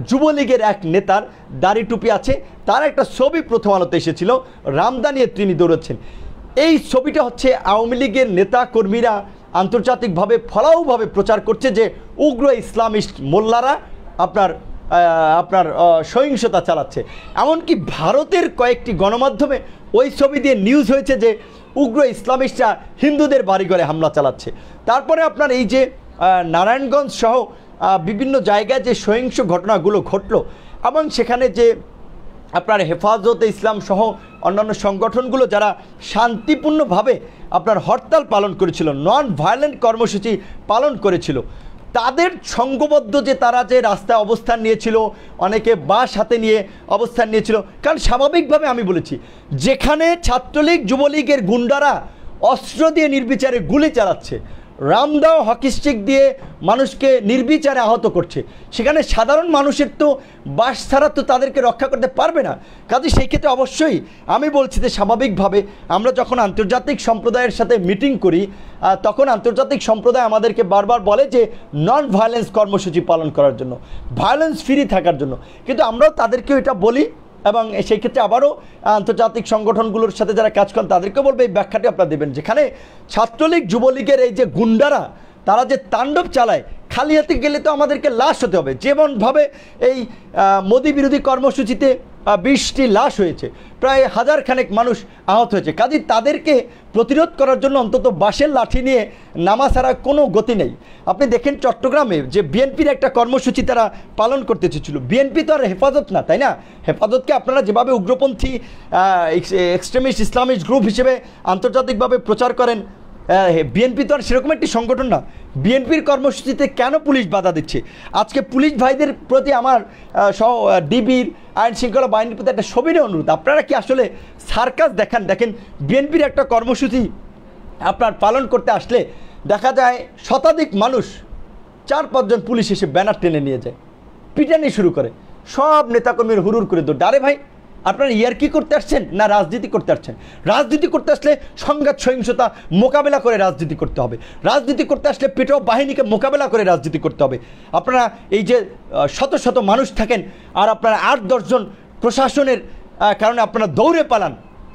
যুবলীগের এক নেতার দাড়ি টুপি আছে, তার একটা ছবি প্রথম আলোতে এসেছিল, রামদা নিয়ে তিনি দৌড়চ্ছেন। এই ছবিটা হচ্ছে আওয়ামী লীগের নেতা কর্মীরা আন্তর্জাতিকভাবে ফলাওভাবে প্রচার করছে যে উগ্র ইসলামিস্ট মোল্লারা আপনার সহিংসতা চালাচ্ছে। এমনকি ভারতের কয়েকটি গণমাধ্যমে ওই ছবি দিয়ে নিউজ হয়েছে যে উগ্র ইসলামিস্টরা হিন্দুদের বাড়িঘরে হামলা চালাচ্ছে। তারপরে আপনার এই যে নারায়ণগঞ্জ সহ বিভিন্ন জায়গায় যে সহিংস ঘটনাগুলো ঘটলো এবং সেখানে যে আপনার হেফাজতে ইসলাম সহ অন্যান্য সংগঠনগুলো যারা শান্তিপূর্ণভাবে আপনার হরতাল পালন করেছিল, নন ভায়োলেন্ট কর্মসূচি পালন করেছিল, তাদের সংঘবদ্ধ যে তারা যে রাস্তায় অবস্থান নিয়েছিল, অনেকে বাস হাতে নিয়ে অবস্থান নিয়েছিল, কারণ স্বাভাবিকভাবে আমি বলেছি যেখানে ছাত্রলীগ যুবলীগের গুন্ডারা অস্ত্র দিয়ে নির্বিচারে গুলি চালাচ্ছে, রামদাও হকি স্টিক দিয়ে মানুষকে নির্বিচারে আহত করছে, সেখানে সাধারণ মানুষের তো বাস ছাড়া তো তাদেরকে রক্ষা করতে পারবে না। কাজে সেই ক্ষেত্রে অবশ্যই আমি বলছি যে স্বাভাবিকভাবে আমরা যখন আন্তর্জাতিক সম্প্রদায়ের সাথে মিটিং করি তখন আন্তর্জাতিক সম্প্রদায় আমাদেরকে বারবার বলে যে নন ভায়োলেন্স কর্মসূচি পালন করার জন্য, ভায়োলেন্স ফ্রি থাকার জন্য, কিন্তু আমরাও তাদেরকেও এটা বলি এবং সেই ক্ষেত্রে আবারও আন্তর্জাতিক সংগঠনগুলোর সাথে যারা কাজ করেন তাদেরকে বলবে এই ব্যাখ্যাটি আপনারা দেবেন, যেখানে ছাত্রলীগ যুবলীগের এই যে গুন্ডারা তারা যে তাণ্ডব চালায়, খালি হাতে গেলে তো আমাদেরকে লাশ হতে হবে। যেমনভাবে এই মোদি বিরোধী কর্মসূচিতে 20টি লাশ হয়েছে, প্রায় 1000 খানেক মানুষ আহত হয়েছে, কাজে তাদেরকে প্রতিরোধ করার জন্য অন্তত বাঁশের লাঠি নিয়ে নামা ছাড়া কোনো গতি নেই। আপনি দেখেন চট্টগ্রামে যে বিএনপির একটা কর্মসূচি তারা পালন করতে চেয়েছিল, বিএনপি তো আর হেফাজত না, তাই না? হেফাজতকে আপনারা যেভাবে উগ্রপন্থী এক্সট্রিমিস্ট ইসলামিস্ট গ্রুপ হিসেবে আন্তর্জাতিকভাবে প্রচার করেন, বিএনপি তো আর সেরকম একটি সংগঠন না। বিএনপির কর্মসূচিতে কেন পুলিশ বাধা দিচ্ছে? আজকে পুলিশ ভাইদের প্রতি আমার ডিবির আইন শৃঙ্খলা বাহিনীর প্রতি একটা সবিনয় অনুরোধ, আপনারা কি আসলে সার্কাস দেখেন বিএনপির একটা কর্মসূচি আপনার পালন করতে আসলে দেখা যায় শতাধিক মানুষ, 4-5 জন পুলিশ এসে ব্যানার টেনে নিয়ে যায়, পিটানি শুরু করে, সব নেতাকর্মীর হুড়ুর করে দৌড়। আরে ভাই, আপনারা ইয়ার্কি করতে আসছেন না রাজনীতি করতে আসছেন? রাজনীতি করতে আসলে সংঘাত সহিংসতা মোকাবেলা করে রাজনীতি করতে হবে, রাজনীতি করতে আসলে পেটোয়া বাহিনীকে মোকাবেলা করে রাজনীতি করতে হবে। আপনারা এই যে শত শত মানুষ থাকেন আর আপনারা 8-10 জন প্রশাসনের কারণে আপনারা দৌড়ে পালান,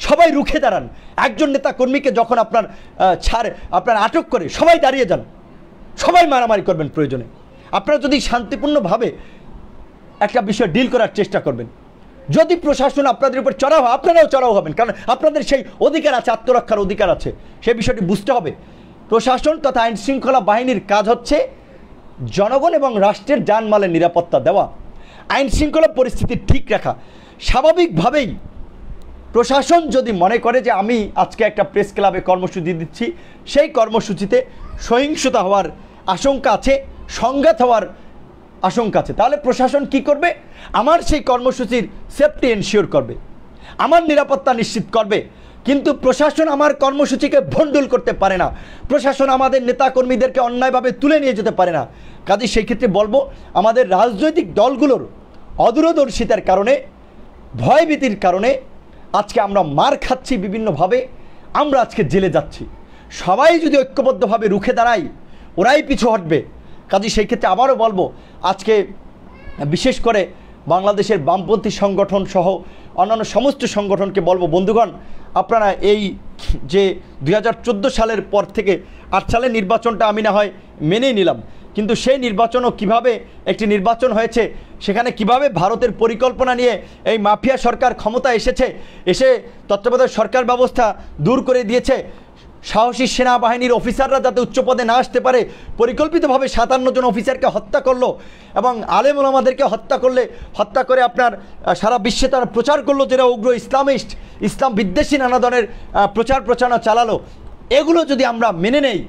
সবাই রুখে দাঁড়ান, একজন নেতা কর্মীকে যখন আপনার আটক করে সবাই দাঁড়িয়ে যান, সবাই মারামারি করবেন প্রয়োজনে। আপনারা যদি শান্তিপূর্ণভাবে একটা বিষয় ডিল করার চেষ্টা করবেন, যদি প্রশাসন আপনাদের উপর চড়াও হয় আপনারাও চড়াও হবেন, কারণ আপনাদের সেই অধিকার আছে, আত্মরক্ষার অধিকার আছে, সেই বিষয়টি বুঝতে হবে। প্রশাসন তথা আইন শৃঙ্খলা বাহিনীর কাজ হচ্ছে জনগণ এবং রাষ্ট্রের জানমালের নিরাপত্তা দেওয়া, আইন শৃঙ্খলা পরিস্থিতি ঠিক রাখা। স্বাভাবিকভাবেই প্রশাসন যদি মনে করে যে আমি আজকে একটা প্রেস ক্লাবে কর্মসূচি দিচ্ছি, সেই কর্মসূচিতে সহিংসতা হওয়ার আশঙ্কা আছে, সংঘাত হওয়ার আশঙ্কা আছে, তাহলে প্রশাসন কি করবে? আমার সেই কর্মসূচির সেফটি এনশিওর করবে, আমার নিরাপত্তা নিশ্চিত করবে। কিন্তু প্রশাসন আমার কর্মসূচিকে ভণ্ডুল করতে পারে না, প্রশাসন আমাদের নেতাকর্মীদেরকে অন্যায়ভাবে তুলে নিয়ে যেতে পারে না। কাজে সেই ক্ষেত্রে বলবো, আমাদের রাজনৈতিক দলগুলোর অদূরদর্শিতার কারণে, ভয়ভীতির কারণে আজকে আমরা মার খাচ্ছি বিভিন্নভাবে, আমরা আজকে জেলে যাচ্ছি। সবাই যদি ঐক্যবদ্ধভাবে রুখে দাঁড়াই, ওরাই পিছু হটবে। কাজে সেই ক্ষেত্রে আবারও বলবো, আজকে বিশেষ করে বাংলাদেশের বামপন্থী সংগঠন সহ অন্যান্য সমস্ত সংগঠনকে বলবো, বন্ধুগণ, আপনারা এই যে 2014 সালের পর থেকে 8 সালের নির্বাচনটা আমি না হয় মেনেই নিলাম, কিন্তু সেই নির্বাচনও কিভাবে একটি নির্বাচন হয়েছে, সেখানে কিভাবে ভারতের পরিকল্পনা নিয়ে এই মাফিয়া সরকার ক্ষমতা এসে তত্ত্বাবধায়ক সরকার ব্যবস্থা দূর করে দিয়েছে, সাহসী সেনাবাহিনীর অফিসাররা যাতে উচ্চ পদে না আসতে পারে পরিকল্পিতভাবে 57 জন অফিসারকে হত্যা করলো এবং আলেম ওলামাদেরকে হত্যা করে আপনার সারা বিশ্বে তারা প্রচার করলো যেটা উগ্র ইসলামিস্ট, ইসলাম বিদ্বেষী নানা ধরনের প্রচারণা চালালো। এগুলো যদি আমরা মেনে নেই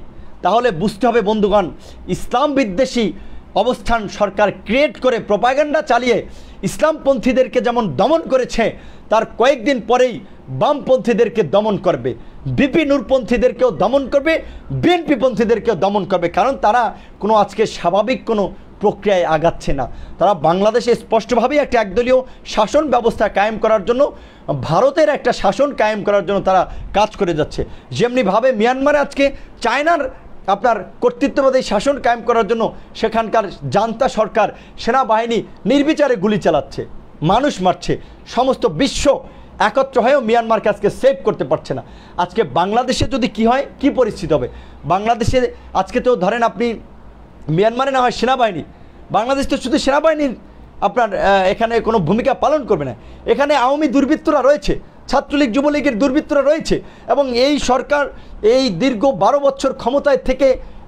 তাহলে বুঝতে হবে বন্ধুগণ, ইসলাম বিদ্বেষী অবস্থান সরকার ক্রিয়েট করে প্রপাগান্ডা চালিয়ে ইসলামপন্থীদেরকে যেমন দমন করেছে, তার কয়েকদিন পরেই বামপন্থীদেরকে দমন করবে, বিপি নূরপন্থীদেরকেও দমন করবে, বিএনপি পন্থীদেরকেও দমন করবে। কারণ তারা কোনো আজকে স্বাভাবিক কোনো প্রক্রিয়ায় আগাচ্ছে না। তারা বাংলাদেশে স্পষ্টভাবেই একটা একদলীয় শাসন ব্যবস্থা কায়েম করার জন্য, ভারতের একটা শাসন কায়েম করার জন্য তারা কাজ করে যাচ্ছে। যেমনিভাবে মিয়ানমারে আজকে চায়নার আপনার কর্তৃত্ববাদী শাসন কায়েম করার জন্য সেখানকার জান্তা সরকার, সেনাবাহিনী নির্বিচারে গুলি চালাচ্ছে, মানুষ মারছে, সমস্ত বিশ্ব একত্র হয়েও মিয়ানমারকে আজকে সেভ করতে পারছে না। আজকে বাংলাদেশে যদি কি হয়, কি পরিস্থিতি হবে বাংলাদেশে? আজকে তো ধরেন আপনি মিয়ানমারে না হয় সেনাবাহিনী, বাংলাদেশ তো শুধু সেনাবাহিনীর আপনার এখানে কোনো ভূমিকা পালন করবে না। এখানে আওয়ামী দুর্বৃত্তরা রয়েছে, ছাত্রলীগ যুবলীগের দুর্বৃত্তরা রয়েছে, এবং এই সরকার এই দীর্ঘ 12 বছর ক্ষমতায় থেকে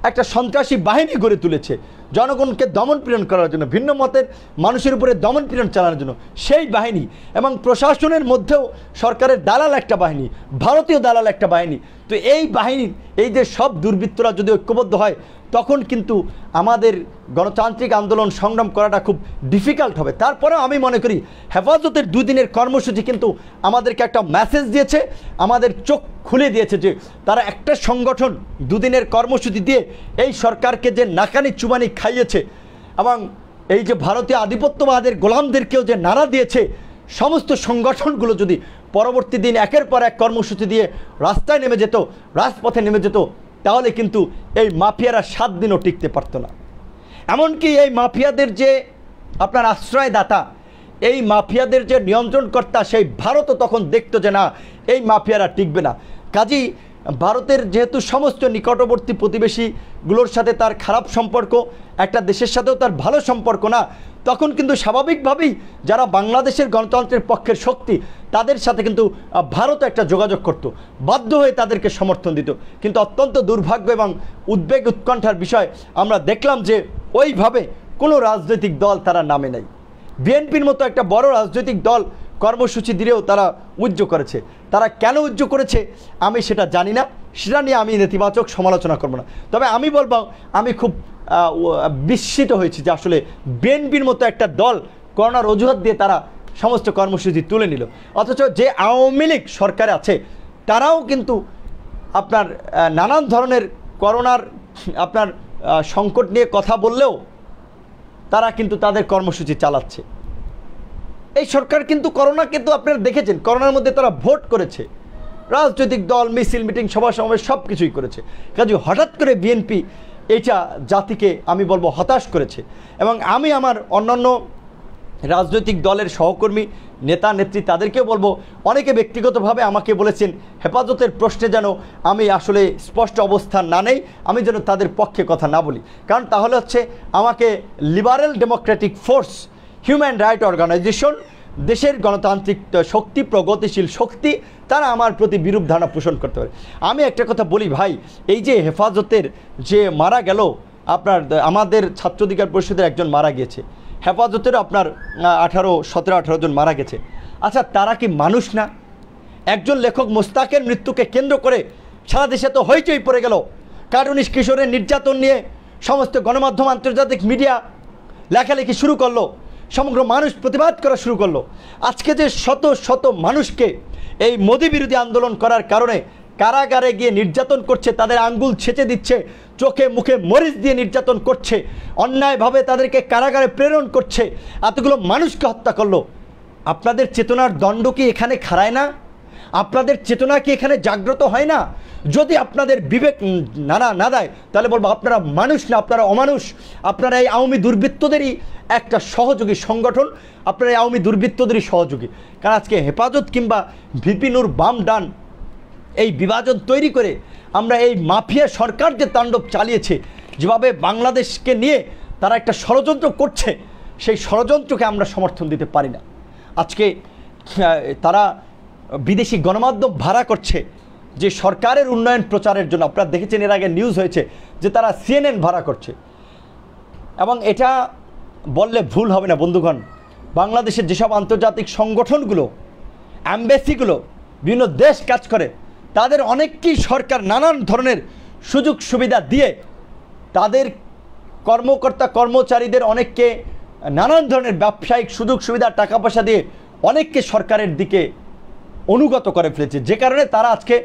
একটা সন্ত্রাসী বাহিনী গড়ে তুলেছে জনগণকে দমন পীড়ন করার জন্য, ভিন্ন মতের মানুষের উপরে দমন পীড়ন চালানোর জন্য সেই বাহিনী। এবং প্রশাসনের মধ্যেও সরকারের দালাল একটা বাহিনী, ভারতীয় দালাল একটা বাহিনী। তো এই বাহিনীর এই যে সব দুর্বৃত্তরা যদি ঐক্যবদ্ধ হয়, তখন কিন্তু আমাদের গণতান্ত্রিক আন্দোলন সংগ্রাম করাটা খুব ডিফিকাল্ট হবে। তারপরেও আমি মনে করি হেফাজতের 2 দিনের কর্মসূচি কিন্তু আমাদেরকে একটা মেসেজ দিয়েছে, আমাদের চোখ খুলে দিয়েছে যে তারা একটা সংগঠন 2 দিনের কর্মসূচি দিয়ে এই সরকারকে যে নাকানি চুবানি খাইয়েছে, এবং এই যে ভারতীয় আধিপত্যবাদের গোলামদেরকেও যে নাড়া দিয়েছে, সমস্ত সংগঠনগুলো যদি পরবর্তী দিন একের পর এক কর্মসূচি দিয়ে রাস্তায় নেমে যেত, রাজপথে নেমে যেত, তাহলে কিন্তু এই মাফিয়ারা 7 দিনও টিকতে পারতো না। এমনকি এই মাফিয়াদের যে আপনার আশ্রয়দাতা, এই মাফিয়াদের যে নিয়ন্ত্রণকর্তা, সেই ভারতও তখন দেখতো যে না, এই মাফিয়ারা টিকবে না। কাজেই ভারতের যেহেতু সমস্ত নিকটবর্তী প্রতিবেশীগুলোর সাথে তার খারাপ সম্পর্ক, একটা দেশের সাথেও তার ভালো সম্পর্ক না, তখন কিন্তু স্বাভাবিকভাবেই যারা বাংলাদেশের গণতন্ত্রের পক্ষের শক্তি, তাদের সাথে কিন্তু ভারত একটা যোগাযোগ করত, বাধ্য হয়ে তাদেরকে সমর্থন দিত। কিন্তু অত্যন্ত দুর্ভাগ্য এবং উদ্বেগ উৎকণ্ঠার বিষয়, আমরা দেখলাম যে ওইভাবে কোনো রাজনৈতিক দল তারা নামে নাই। বিএনপির মতো একটা বড় রাজনৈতিক দল কর্মসূচি দিলেও তারা উজ্জ্ব করেছে। তারা কেন উজ্জ্ব করেছে আমি সেটা জানি না, সেটা নিয়ে আমি নেতিবাচক সমালোচনা করব না। তবে আমি বলবো, আমি খুব বিস্মিত হয়েছি যে আসলে বিএনপির মতো একটা দল করোনার অজুহাত দিয়ে তারা সমস্ত কর্মসূচি তুলে নিল, অথচ যে আওয়ামী লীগ সরকারে আছে তারাও কিন্তু আপনার নানান ধরনের করোনার আপনার সংকট নিয়ে কথা বললেও তারা কিন্তু তাদের কর্মসূচি চালাচ্ছে। এই সরকার কিন্তু করোনা, কিন্তু আপনারা দেখেছেন করোনার মধ্যে তারা ভোট করেছে, রাজনৈতিক দল মিছিল মিটিং সভা সমাবেশ সব কিছুই করেছে। কাজে হঠাৎ করে বিএনপি এটা জাতিকে আমি বলবো হতাশ করেছে। এবং আমি আমার অন্যান্য রাজনৈতিক দলের সহকর্মী নেতা নেত্রী তাদেরকেও বলবো, অনেকে ব্যক্তিগতভাবে আমাকে বলেছেন হেফাজতের প্রশ্নে যেন আমি আসলে স্পষ্ট অবস্থান না নেই, আমি যেন তাদের পক্ষে কথা না বলি, কারণ তাহলে হচ্ছে আমাকে liberal democratic force, human right organisation, দেশের গণতান্ত্রিক শক্তি, প্রগতিশীল শক্তি, তারা আমার প্রতি বিরূপ ধারণা পোষণ করতে পারে। আমি একটা কথা বলি ভাই, এই যে হেফাজতের যে মারা গেল, আপনার আমাদের ছাত্র অধিকার পরিষদের একজন মারা গিয়েছে, হেফাজতের আপনার 17-18 জন মারা গেছে। আচ্ছা, তারা কি মানুষ না? একজন লেখক মোস্তাকের মৃত্যুকে কেন্দ্র করে সারা দেশে তো হইচই পড়ে গেল, কার্টুনিস্ট কিশোরের নির্যাতন নিয়ে সমস্ত গণমাধ্যম, আন্তর্জাতিক মিডিয়া লেখালেখি শুরু করলো, সমগ্র মানুষ প্রতিবাদ করা শুরু করলো। আজকে যে শত শত মানুষকে এই মোদি বিরোধী আন্দোলন করার কারণে কারাগারে গিয়ে নির্যাতন করছে, তাদের আঙ্গুল ছেঁচে দিচ্ছে, চোখে মুখে মরিচ দিয়ে নির্যাতন করছে, অন্যায়ভাবে তাদেরকে কারাগারে প্রেরণ করছে, এতগুলো মানুষকে হত্যা করলো। আপনাদের চেতনার দণ্ড কি এখানে খাড়ায় না? আপনাদের চেতনা কি এখানে জাগ্রত হয় না? যদি আপনাদের বিবেক না দেয়, তাহলে বলবো আপনারা মানুষ না, আপনারা অমানুষ। আপনারা এই আওয়ামী দুর্বৃত্তদেরই একটা সহযোগী সংগঠন, আপনারা এই আওয়ামী দুর্বৃত্তদেরই সহযোগী। কারণ আজকে হেফাজত কিংবা ভিপি নূর বাম ডান এই বিভাজন তৈরি করে আমরা এই মাফিয়া সরকার যে তাণ্ডব চালিয়েছে, যেভাবে বাংলাদেশকে নিয়ে তারা একটা ষড়যন্ত্র করছে, সেই ষড়যন্ত্রকে আমরা সমর্থন দিতে পারি না। আজকে তারা বিদেশি গণমাধ্যম ভাড়া করছে যে সরকারের উন্নয়ন প্রচারের জন্য। আপনারা দেখেছেন এর আগে নিউজ হয়েছে যে তারা CNN ভাড়া করছে, এবং এটা বললে ভুল হবে না বন্ধুগণ, বাংলাদেশের যেসব আন্তর্জাতিক সংগঠনগুলো, অ্যাম্বাসিগুলো বিভিন্ন দেশ কাজ করে, তাদের অনেককেই সরকার নানান ধরনের সুযোগ সুবিধা দিয়ে তাদের কর্মকর্তা কর্মচারীদের অনেককে নানান ধরনের ব্যবসায়িক সুযোগ সুবিধা টাকা পয়সা দিয়ে অনেককে সরকারের দিকে অনুগত করে ফেলেছে, যে কারণে তারা আজকে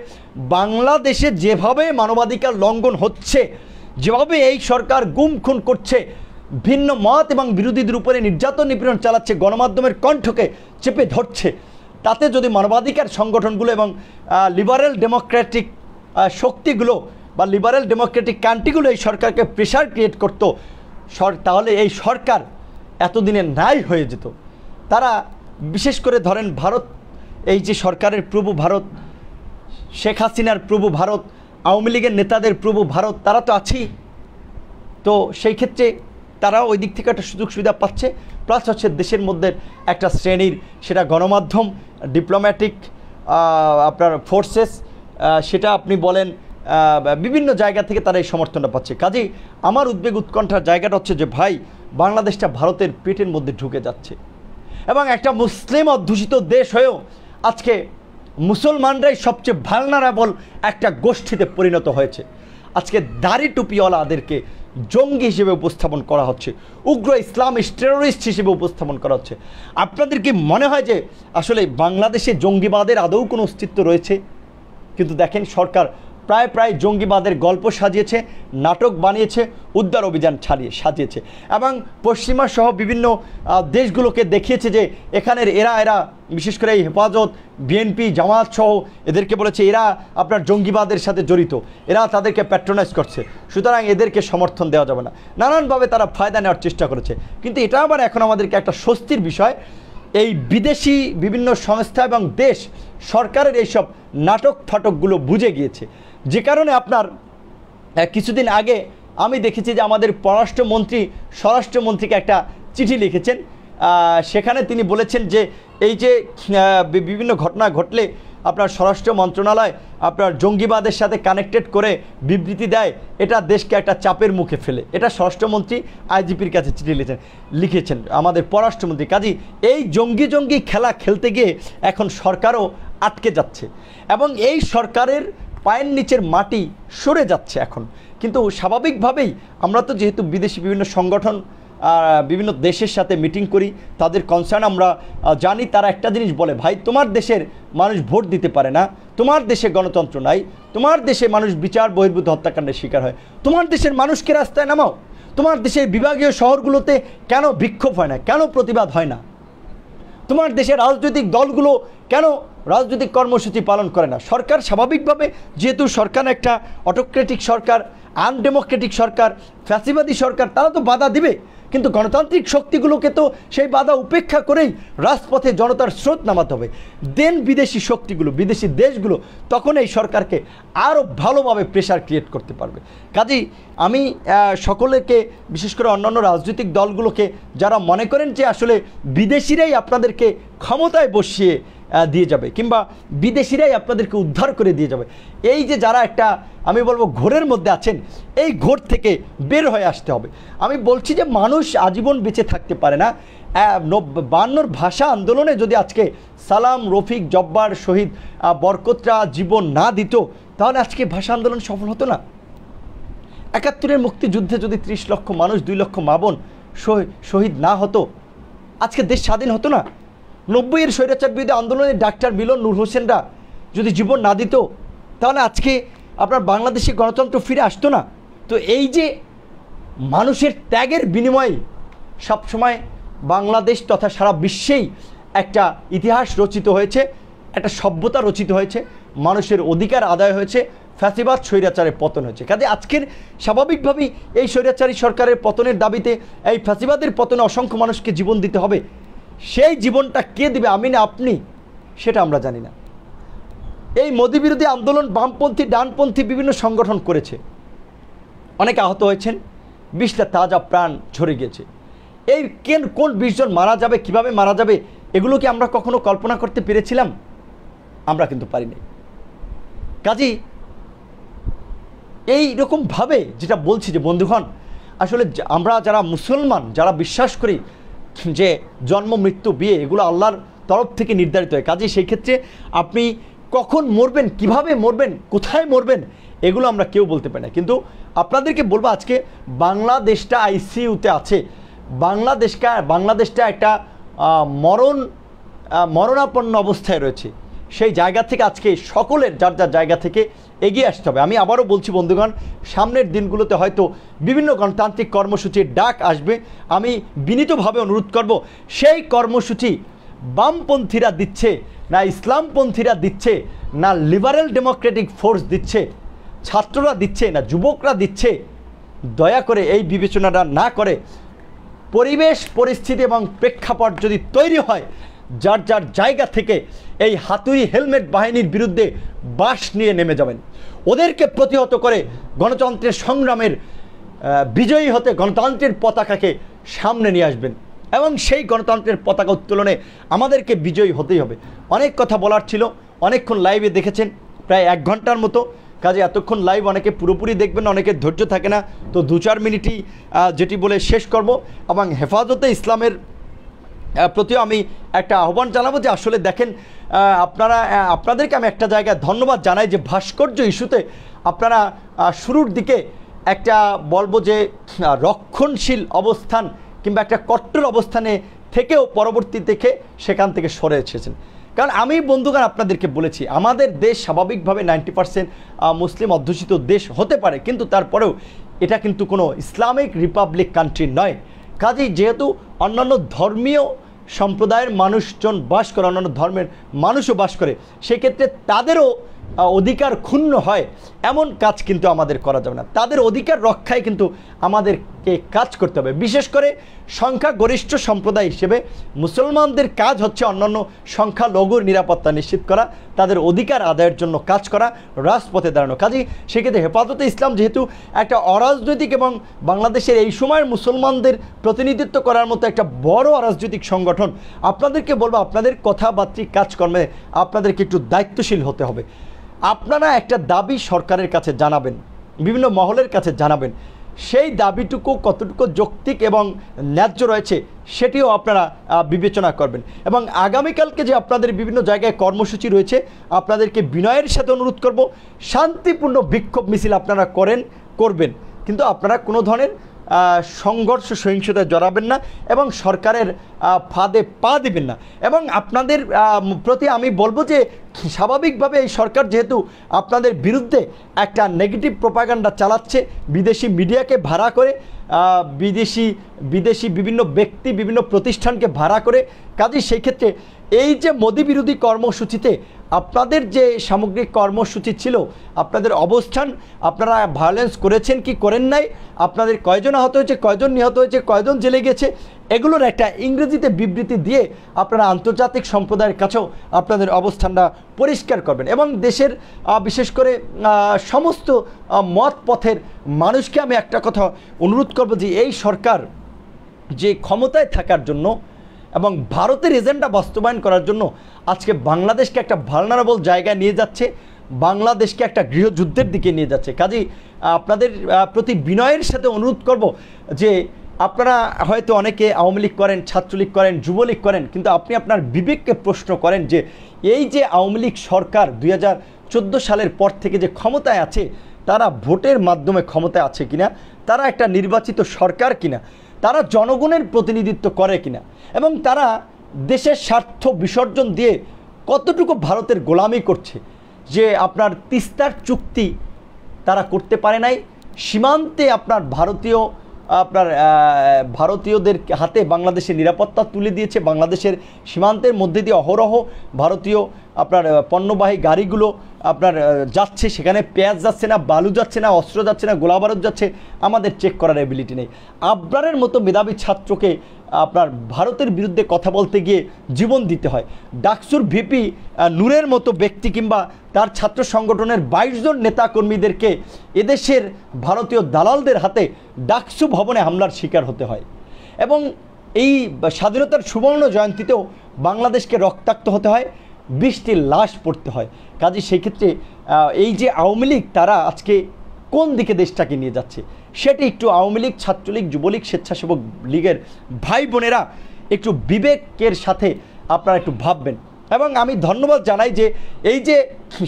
বাংলাদেশে যেভাবে মানবাধিকার লঙ্ঘন হচ্ছে, যেভাবে এই সরকার গুম খুন করছে, ভিন্ন মত এবং বিরোধীদের উপরে নির্যাতন নিপীড়ন চালাচ্ছে, গণমাধ্যমের কণ্ঠকে চেপে ধরছে, তাতে যদি মানবাধিকার সংগঠনগুলো এবং লিবারেল ডেমোক্রেটিক শক্তিগুলো বা লিবারেল ডেমোক্রেটিক কান্ট্রিগুলো এই সরকারকে প্রেশার ক্রিয়েট করতো, তাহলে এই সরকার এতদিনে নাই হয়ে যেত। তারা বিশেষ করে ধরেন ভারত, এই যে সরকারের প্রভু ভারত, শেখ হাসিনার প্রভু ভারত, আওয়ামী লীগের নেতাদের প্রভু ভারত, তারা তো আছেই। তো সেই ক্ষেত্রে তারা ওই দিক থেকে একটা সুযোগ সুবিধা পাচ্ছে, প্লাস হচ্ছে দেশের মধ্যে একটা শ্রেণীর, সেটা গণমাধ্যম, ডিপ্লোম্যাটিক আপনার ফোর্সেস, সেটা আপনি বলেন বিভিন্ন জায়গা থেকে তারা এই সমর্থনটা পাচ্ছে। কাজেই আমার উদ্বেগ উৎকণ্ঠার জায়গাটা হচ্ছে যে ভাই, বাংলাদেশটা ভারতের পেটের মধ্যে ঢুকে যাচ্ছে এবং একটা মুসলিম অধ্যুষিত দেশ হয়েও আজকে মুসলমানরাই সবচেয়ে ভালনারেবল একটা গোষ্ঠীতে পরিণত হয়েছে। আজকে দাড়ি টুপিওয়ালাদেরকে জঙ্গি হিসেবে উপস্থাপন করা হচ্ছে, উগ্র ইসলামিস্ট টেরোরিস্ট হিসেবে উপস্থাপন করা হচ্ছে। আপনাদের কি মনে হয় যে আসলে বাংলাদেশে জঙ্গিবাদের আদৌ কোনো অস্তিত্ব রয়েছে? কিন্তু দেখেন, সরকার প্রায় জঙ্গিবাদের গল্প সাজিয়েছে, নাটক বানিয়েছে, উদ্ধার অভিযান সাজিয়েছে এবং পশ্চিমা সহ বিভিন্ন দেশগুলোকে দেখিয়েছে যে এখানের এরা বিশেষ করে এই হেফাজত, বিএনপি, জামাত সহ এদেরকে বলেছে এরা আপনার জঙ্গিবাদের সাথে জড়িত, এরা তাদেরকে প্যাট্রোনাইজ করছে, সুতরাং এদেরকে সমর্থন দেওয়া যাবে না। নানানভাবে তারা ফায়দা নেওয়ার চেষ্টা করেছে। কিন্তু এটা আবার এখন আমাদেরকে একটা স্বস্তির বিষয়, এই বিদেশি বিভিন্ন সংস্থা এবং দেশ সরকারের এইসব নাটক ফাটকগুলো বুঝে গিয়েছে, যে কারণে আপনার কিছুদিন আগে আমি দেখেছি যে আমাদের স্বরাষ্ট্রমন্ত্রীকে একটা চিঠি লিখেছেন। সেখানে তিনি বলেছেন যে এই যে বিভিন্ন ঘটনা ঘটলে আপনার স্বরাষ্ট্র মন্ত্রণালয় আপনার জঙ্গিবাদের সাথে কানেক্টেড করে বিবৃতি দেয়, এটা দেশকে একটা চাপের মুখে ফেলে। এটা স্বরাষ্ট্রমন্ত্রী আইজিপির কাছে চিঠি লিখেছেন আমাদের পররাষ্ট্রমন্ত্রী। কাজেই এই জঙ্গি খেলা খেলতে গিয়ে এখন সরকারও আটকে যাচ্ছে এবং এই সরকারের পায়ের নিচের মাটি সরে যাচ্ছে এখন। কিন্তু স্বাভাবিকভাবেই আমরা তো যেহেতু বিদেশি বিভিন্ন সংগঠন, বিভিন্ন দেশের সাথে মিটিং করি, তাদের কনসার্ন আমরা জানি। তারা একটা জিনিস বলে, ভাই তোমার দেশের মানুষ ভোট দিতে পারে না, তোমার দেশে গণতন্ত্র নাই, তোমার দেশে মানুষ বিচার বহির্ভূত হত্যাকাণ্ডের শিকার হয়, তোমার দেশের মানুষকে রাস্তায় নামাও, তোমার দেশের বিভাগীয় শহরগুলোতে কেন বিক্ষোভ হয় না, কেন প্রতিবাদ হয় না, তোমার দেশের রাজনৈতিক দলগুলো কেন রাজনৈতিক কর্মসূচি পালন করে না। সরকার স্বাভাবিকভাবে, যেহেতু সরকার একটা অটোক্রেটিক সরকার, আনডেমোক্রেটিক সরকার, ফ্যাসিবাদী সরকার, তারা তো বাধা দিবে, কিন্তু গণতান্ত্রিক শক্তিগুলোকে তো সেই বাধা উপেক্ষা করেই রাজপথে জনতার স্রোত নামাতে হবে। দেন বিদেশি শক্তিগুলো, বিদেশি দেশগুলো তখন এই সরকারকে আরও ভালোভাবে প্রেশার ক্রিয়েট করতে পারবে। কাজেই আমি সকলকে, বিশেষ করে অন্যান্য রাজনৈতিক দলগুলোকে যারা মনে করেন যে আসলে বিদেশিরাই আপনাদেরকে ক্ষমতায় বসিয়ে দিয়ে যাবে কিংবা বিদেশিরাই আপনাদেরকে উদ্ধার করে দিয়ে যাবে, এই যে যারা একটা আমি বলবো ঘোরের মধ্যে আছেন, এই ঘোর থেকে বের হয়ে আসতে হবে। আমি বলছি যে মানুষ আজীবন বেঁচে থাকতে পারে না। 52 ভাষা আন্দোলনে যদি আজকে সালাম, রফিক, জব্বার, শহীদ বরকতরা জীবন না দিত, তাহলে আজকে ভাষা আন্দোলন সফল হতো না। 71-এর মুক্তিযুদ্ধে যদি 30 লক্ষ মানুষ, 2 লক্ষ মা বোন শহীদ না হতো, আজকে দেশ স্বাধীন হতো না। 90-এর স্বৈরাচার বিরোধী আন্দোলনে ডাক্তার মিলন, নূর হোসেনরা যদি জীবন না দিত, তাহলে আজকে আপনার বাংলাদেশে গণতন্ত্র ফিরে আসতো না। তো এই যে মানুষের ত্যাগের বিনিময়ে সবসময় বাংলাদেশ তথা সারা বিশ্বেই একটা ইতিহাস রচিত হয়েছে, একটা সভ্যতা রচিত হয়েছে, মানুষের অধিকার আদায় হয়েছে, ফ্যাসিবাদ স্বৈরাচারের পতন হয়েছে। কাজে আজকের স্বাভাবিকভাবেই এই স্বৈরাচারী সরকারের পতনের দাবিতে, এই ফ্যাসিবাদের পতনে অসংখ্য মানুষকে জীবন দিতে হবে। সেই জীবনটা কে দিবে, আমি না আপনি, সেটা আমরা জানি না। এই মোদি বিরোধী আন্দোলন বামপন্থী, ডানপন্থী বিভিন্ন সংগঠন করেছে, অনেকে আহত হয়েছেন, 20টা তাজা প্রাণ ঝরে গিয়েছে। এই কোন 20 জন মারা যাবে, কিভাবে মারা যাবে, এগুলো কি আমরা কখনো কল্পনা করতে পেরেছিলাম? আমরা কিন্তু পারিনি। কাজেই এই রকমভাবে যেটা বলছি যে বন্ধুগণ, আসলে আমরা যারা মুসলমান, যারা বিশ্বাস করি যে জন্ম, মৃত্যু, বিয়ে এগুলো আল্লাহর তরফ থেকে নির্ধারিত হয়, কাজেই সেই ক্ষেত্রে আপনি কখন মরবেন, কিভাবে মরবেন, কোথায় মরবেন, এগুলো আমরা কেউ বলতে পারি না। কিন্তু আপনাদেরকে বলবো, আজকে বাংলাদেশটা আইসিইউতে আছে, বাংলাদেশটা একটা মরণাপন্ন অবস্থায় রয়েছে। সেই জায়গা থেকে আজকে সকলের যার যার জায়গা থেকে এগিয়ে আসতে হবে। আমি আবারও বলছি বন্ধুগণ, সামনের দিনগুলোতে হয়তো বিভিন্ন গণতান্ত্রিক কর্মসূচির ডাক আসবে। আমি বিনীতভাবে অনুরোধ করব, সেই কর্মসূচি বামপন্থীরা দিচ্ছে না, ইসলামপন্থীরা দিচ্ছে না, লিবারেল ডেমোক্রেটিক ফোর্স দিচ্ছে, ছাত্ররা দিচ্ছে না, যুবকরা দিচ্ছে, দয়া করে এই বিবেচনাটা না করে পরিবেশ পরিস্থিতি এবং প্রেক্ষাপট যদি তৈরি হয়, যার যার জায়গা থেকে এই হাতুড়ি হেলমেট বাহিনীর বিরুদ্ধে বাঁশ নিয়ে নেমে যাবেন, ওদেরকে প্রতিহত করে গণতন্ত্রের সংগ্রামের বিজয়ী হতে গণতন্ত্রের পতাকাকে সামনে নিয়ে আসবেন এবং সেই গণতন্ত্রের পতাকা উত্তোলনে আমাদেরকে বিজয়ী হতেই হবে। অনেক কথা বলার ছিল, অনেকক্ষণ লাইভে দেখেছেন, প্রায় 1 ঘন্টার মতো, কাজে এতক্ষণ লাইভ অনেকে পুরোপুরি দেখবেন, অনেকের ধৈর্য থাকে না, তো 2-4 মিনিটই যেটি বলে শেষ করব। এবং হেফাজতে ইসলামের প্রতিও আমি একটা আহ্বান জানাবো যে আসলে দেখেন, আপনাদেরকে আমি একটা জায়গায় ধন্যবাদ জানাই যে ভাস্কর্য ইস্যুতে আপনারা শুরুর দিকে একটা বলবো যে রক্ষণশীল অবস্থান কিংবা একটা কট্টর অবস্থানে থেকেও পরবর্তী থেকে সেখান থেকে সরে এসেছেন। কারণ আমি বন্ধুগণ আপনাদেরকে বলেছি, আমাদের দেশ স্বাভাবিকভাবে 90% মুসলিম অধ্যুষিত দেশ হতে পারে, কিন্তু তারপরেও এটা কিন্তু কোনো ইসলামিক রিপাবলিক কান্ট্রি নয়। কাজেই যেহেতু অন্যান্য ধর্মীয় সম্প্রদায়ের মানুষজন বাস করে, অন্যান্য ধর্মের মানুষও বাস করে, সেক্ষেত্রে তাদেরও অধিকার ক্ষুণ্ণ হয় এমন কাজ কিন্তু আমাদের করা যাবে না। তাদের অধিকার রক্ষায় কিন্তু আমাদেরকে কাজ করতে হবে। বিশেষ করে সংখ্যাগরিষ্ঠ সম্প্রদায় হিসেবে মুসলমানদের কাজ হচ্ছে অন্যান্য সংখ্যালঘুর নিরাপত্তা নিশ্চিত করা, তাদের অধিকার আদায়ের জন্য কাজ করা, রাজপথে দাঁড়ানো। কাজেই সেক্ষেত্রে হেফাজতে ইসলাম যেহেতু একটা অরাজনৈতিক এবং বাংলাদেশের এই সময়ের মুসলমানদের প্রতিনিধিত্ব করার মতো একটা বড় অরাজনৈতিক সংগঠন, আপনাদেরকে বলবো আপনাদের কথাবার্তা কাজকর্মে আপনাদেরকে একটু দায়িত্বশীল হতে হবে। আপনারা একটা দাবি সরকারের কাছে জানাবেন, বিভিন্ন মহলের কাছে জানাবেন, সেই দাবিটুকু কতটুকু যৌক্তিক এবং ন্যায্য রয়েছে সেটিও আপনারা বিবেচনা করবেন। এবং আগামীকালকে যে আপনাদের বিভিন্ন জায়গায় কর্মসূচি রয়েছে, আপনাদেরকে বিনয়ের সাথে অনুরোধ করব, শান্তিপূর্ণ বিক্ষোভ মিছিল আপনারা করবেন, কিন্তু আপনারা কোনো ধরনের সংঘর্ষ সহিংসতায় জড়াবেন না এবং সরকারের ফাঁদে পা দিবেন না। এবং আপনাদের প্রতি আমি বলবো যে স্বাভাবিকভাবে এই সরকার যেহেতু আপনাদের বিরুদ্ধে একটা নেগেটিভ প্রোপাগান্ডা চালাচ্ছে, বিদেশি মিডিয়াকে ভাড়া করে, বিদেশি বিভিন্ন ব্যক্তি বিভিন্ন প্রতিষ্ঠানকে ভাড়া করে, কাজেই সেই ক্ষেত্রে এই যে মোদি বিরোধী কর্মসূচিতে আপনাদের যে সামগ্রিক কর্মসূচি ছিল, আপনাদের অবস্থান, আপনারা ভায়োলেন্স করেছেন কি করেন নাই, আপনাদের কয়জন আহত হয়েছে, কয়জন নিহত হয়েছে, কয়জন জেলে গেছে, এগুলোর একটা ইংরেজিতে বিবৃতি দিয়ে আপনারা আন্তর্জাতিক সম্প্রদায়ের কাছেও আপনাদের অবস্থানটা পরিষ্কার করবেন। এবং দেশের বিশেষ করে সমস্ত মত পথের মানুষকে আমি একটা কথা অনুরোধ করব যে এই সরকার যে ক্ষমতায় থাকার জন্য এবং ভারতের এজেন্ডা বাস্তবায়ন করার জন্য আজকে বাংলাদেশকে একটা ভালনারেবল জায়গায় নিয়ে যাচ্ছে, বাংলাদেশকে একটা গৃহযুদ্ধের দিকে নিয়ে যাচ্ছে। কাজেই আপনাদের প্রতি বিনয়ের সাথে অনুরোধ করব যে আপনারা হয়তো অনেকে আওয়ামী লীগ করেন, ছাত্রলীগ করেন, যুবলীগ করেন, কিন্তু আপনি আপনার বিবেককে প্রশ্ন করেন যে এই যে আওয়ামী লীগ সরকার 2014 সালের পর থেকে যে ক্ষমতায় আছে, তারা ভোটের মাধ্যমে ক্ষমতায় আছে কিনা, তারা একটা নির্বাচিত সরকার কিনা, তারা জনগণের প্রতিনিধিত্ব করে কিনা, এবং তারা দেশের স্বার্থ বিসর্জন দিয়ে কতটুকু ভারতের গোলামি করছে। যে আপনার তিস্তার চুক্তি তারা করতে পারে নাই, সীমান্তে আপনার ভারতীয়দের হাতে বাংলাদেশের নিরাপত্তা তুলে দিয়েছে, বাংলাদেশের সীমান্তের মধ্যে দিয়ে অহরহ ভারতীয় আপনার পণ্যবাহী গাড়িগুলো আপনার যাচ্ছে, সেখানে পেঁয়াজ যাচ্ছে না, বালু যাচ্ছে না, অস্ত্র যাচ্ছে না, গোলাবারুদ যাচ্ছে, আমাদের চেক করার এবিলিটি নেই। আবরারের মতো মেধাবী ছাত্রকে আপনার ভারতের বিরুদ্ধে কথা বলতে গিয়ে জীবন দিতে হয়। ডাকসুর ভিপি নূরের মতো ব্যক্তি কিংবা তার ছাত্র সংগঠনের 22 জন নেতাকর্মীদেরকে এদেশের ভারতীয় দালালদের হাতে ডাকসু ভবনে হামলার শিকার হতে হয়। এবং এই স্বাধীনতার সুবর্ণ জয়ন্তীতেও বাংলাদেশকে রক্তাক্ত হতে হয়, 20টি লাশ পড়তে হয়। কাজে সেই ক্ষেত্রে এই যে আওয়ামী লীগ, তারা আজকে কোন দিকে দেশটাকে নিয়ে যাচ্ছে সেটি একটু আওয়ামী লীগ, ছাত্রলীগ, যুবলীগ, স্বেচ্ছাসেবক লীগের ভাই বোনেরা একটু বিবেকের সাথে আপনারা একটু ভাববেন। এবং আমি ধন্যবাদ জানাই যে এই যে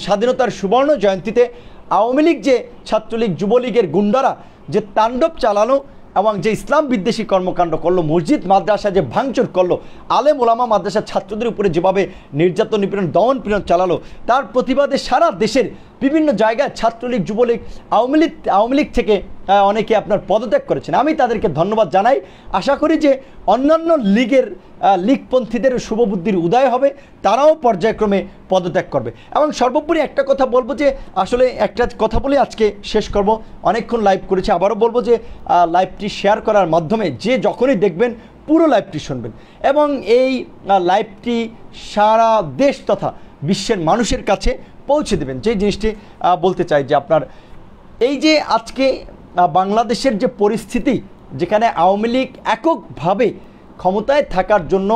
স্বাধীনতার সুবর্ণ জয়ন্তীতে আওয়ামী লীগ যে ছাত্রলীগ, যুবলীগের গুন্ডারা যে তাণ্ডব চালানো, এবং যে ইসলাম বিদ্বেষী কর্মকাণ্ড করলো, মসজিদ মাদ্রাসা যে ভাঙচুর করলো, আলেম ওলামা মাদ্রাসার ছাত্রদের উপরে যেভাবে নির্যাতন নিপীড়ন দমন পীড়ন চালালো, তার প্রতিবাদে সারা দেশের বিভিন্ন জায়গায় ছাত্রলীগ যুবলীগ আওয়ামী লীগ থেকে অনেকে আপনার পদত্যাগ করেছেন। আমি তাদেরকে ধন্যবাদ জানাই। আশা করি যে অন্যান্য লীগপন্থীদের শুভবুদ্ধির উদয় হবে, তারাও পর্যায়ক্রমে পদত্যাগ করবে। এবং সর্বোপরি একটা কথা বলবো যে আসলে একটা কথা বলে আজকে শেষ করব, অনেকক্ষণ লাইভ করেছি, আবারও বলবো যে লাইভটি শেয়ার করার মাধ্যমে যে যখনই দেখবেন পুরো লাইভটি শুনবেন এবং এই লাইভটি সারা দেশ তথা বিশ্বের মানুষের কাছে পৌঁছে দেবেন। যে জিনিসটি বলতে চাই যে আপনার এই যে আজকে বাংলাদেশের যে পরিস্থিতি, যেখানে আওয়ামী লীগ এককভাবে ক্ষমতায় থাকার জন্য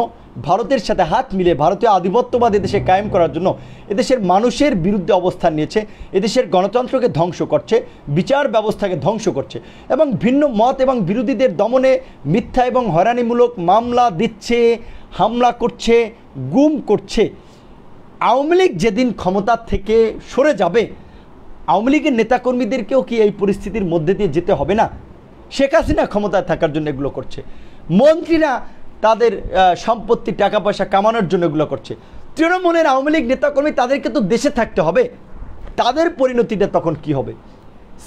ভারতের সাথে হাত মিলে ভারতীয় আধিপত্যবাদ এদেশে কায়েম করার জন্য এদেশের মানুষের বিরুদ্ধে অবস্থান নিয়েছে, এদেশের গণতন্ত্রকে ধ্বংস করছে, বিচার ব্যবস্থাকে ধ্বংস করছে এবং ভিন্ন মত এবং বিরোধীদের দমনে মিথ্যা এবং হয়রানিমূলক মামলা দিচ্ছে, হামলা করছে, গুম করছে। আওয়ামী লীগ যেদিন ক্ষমতা থেকে সরে যাবে, আওয়ামী লীগের নেতাকর্মীদেরকেও কি এই পরিস্থিতির মধ্যে দিয়ে যেতে হবে না? শেখ হাসিনা ক্ষমতায় থাকার জন্য এগুলো করছে, মন্ত্রীরা তাদের সম্পত্তি টাকা পয়সা কামানোর জন্য এগুলো করছে, তৃণমূলের আওয়ামী লীগ নেতাকর্মী তাদেরকে তো দেশে থাকতে হবে, তাদের পরিণতিটা তখন কি হবে?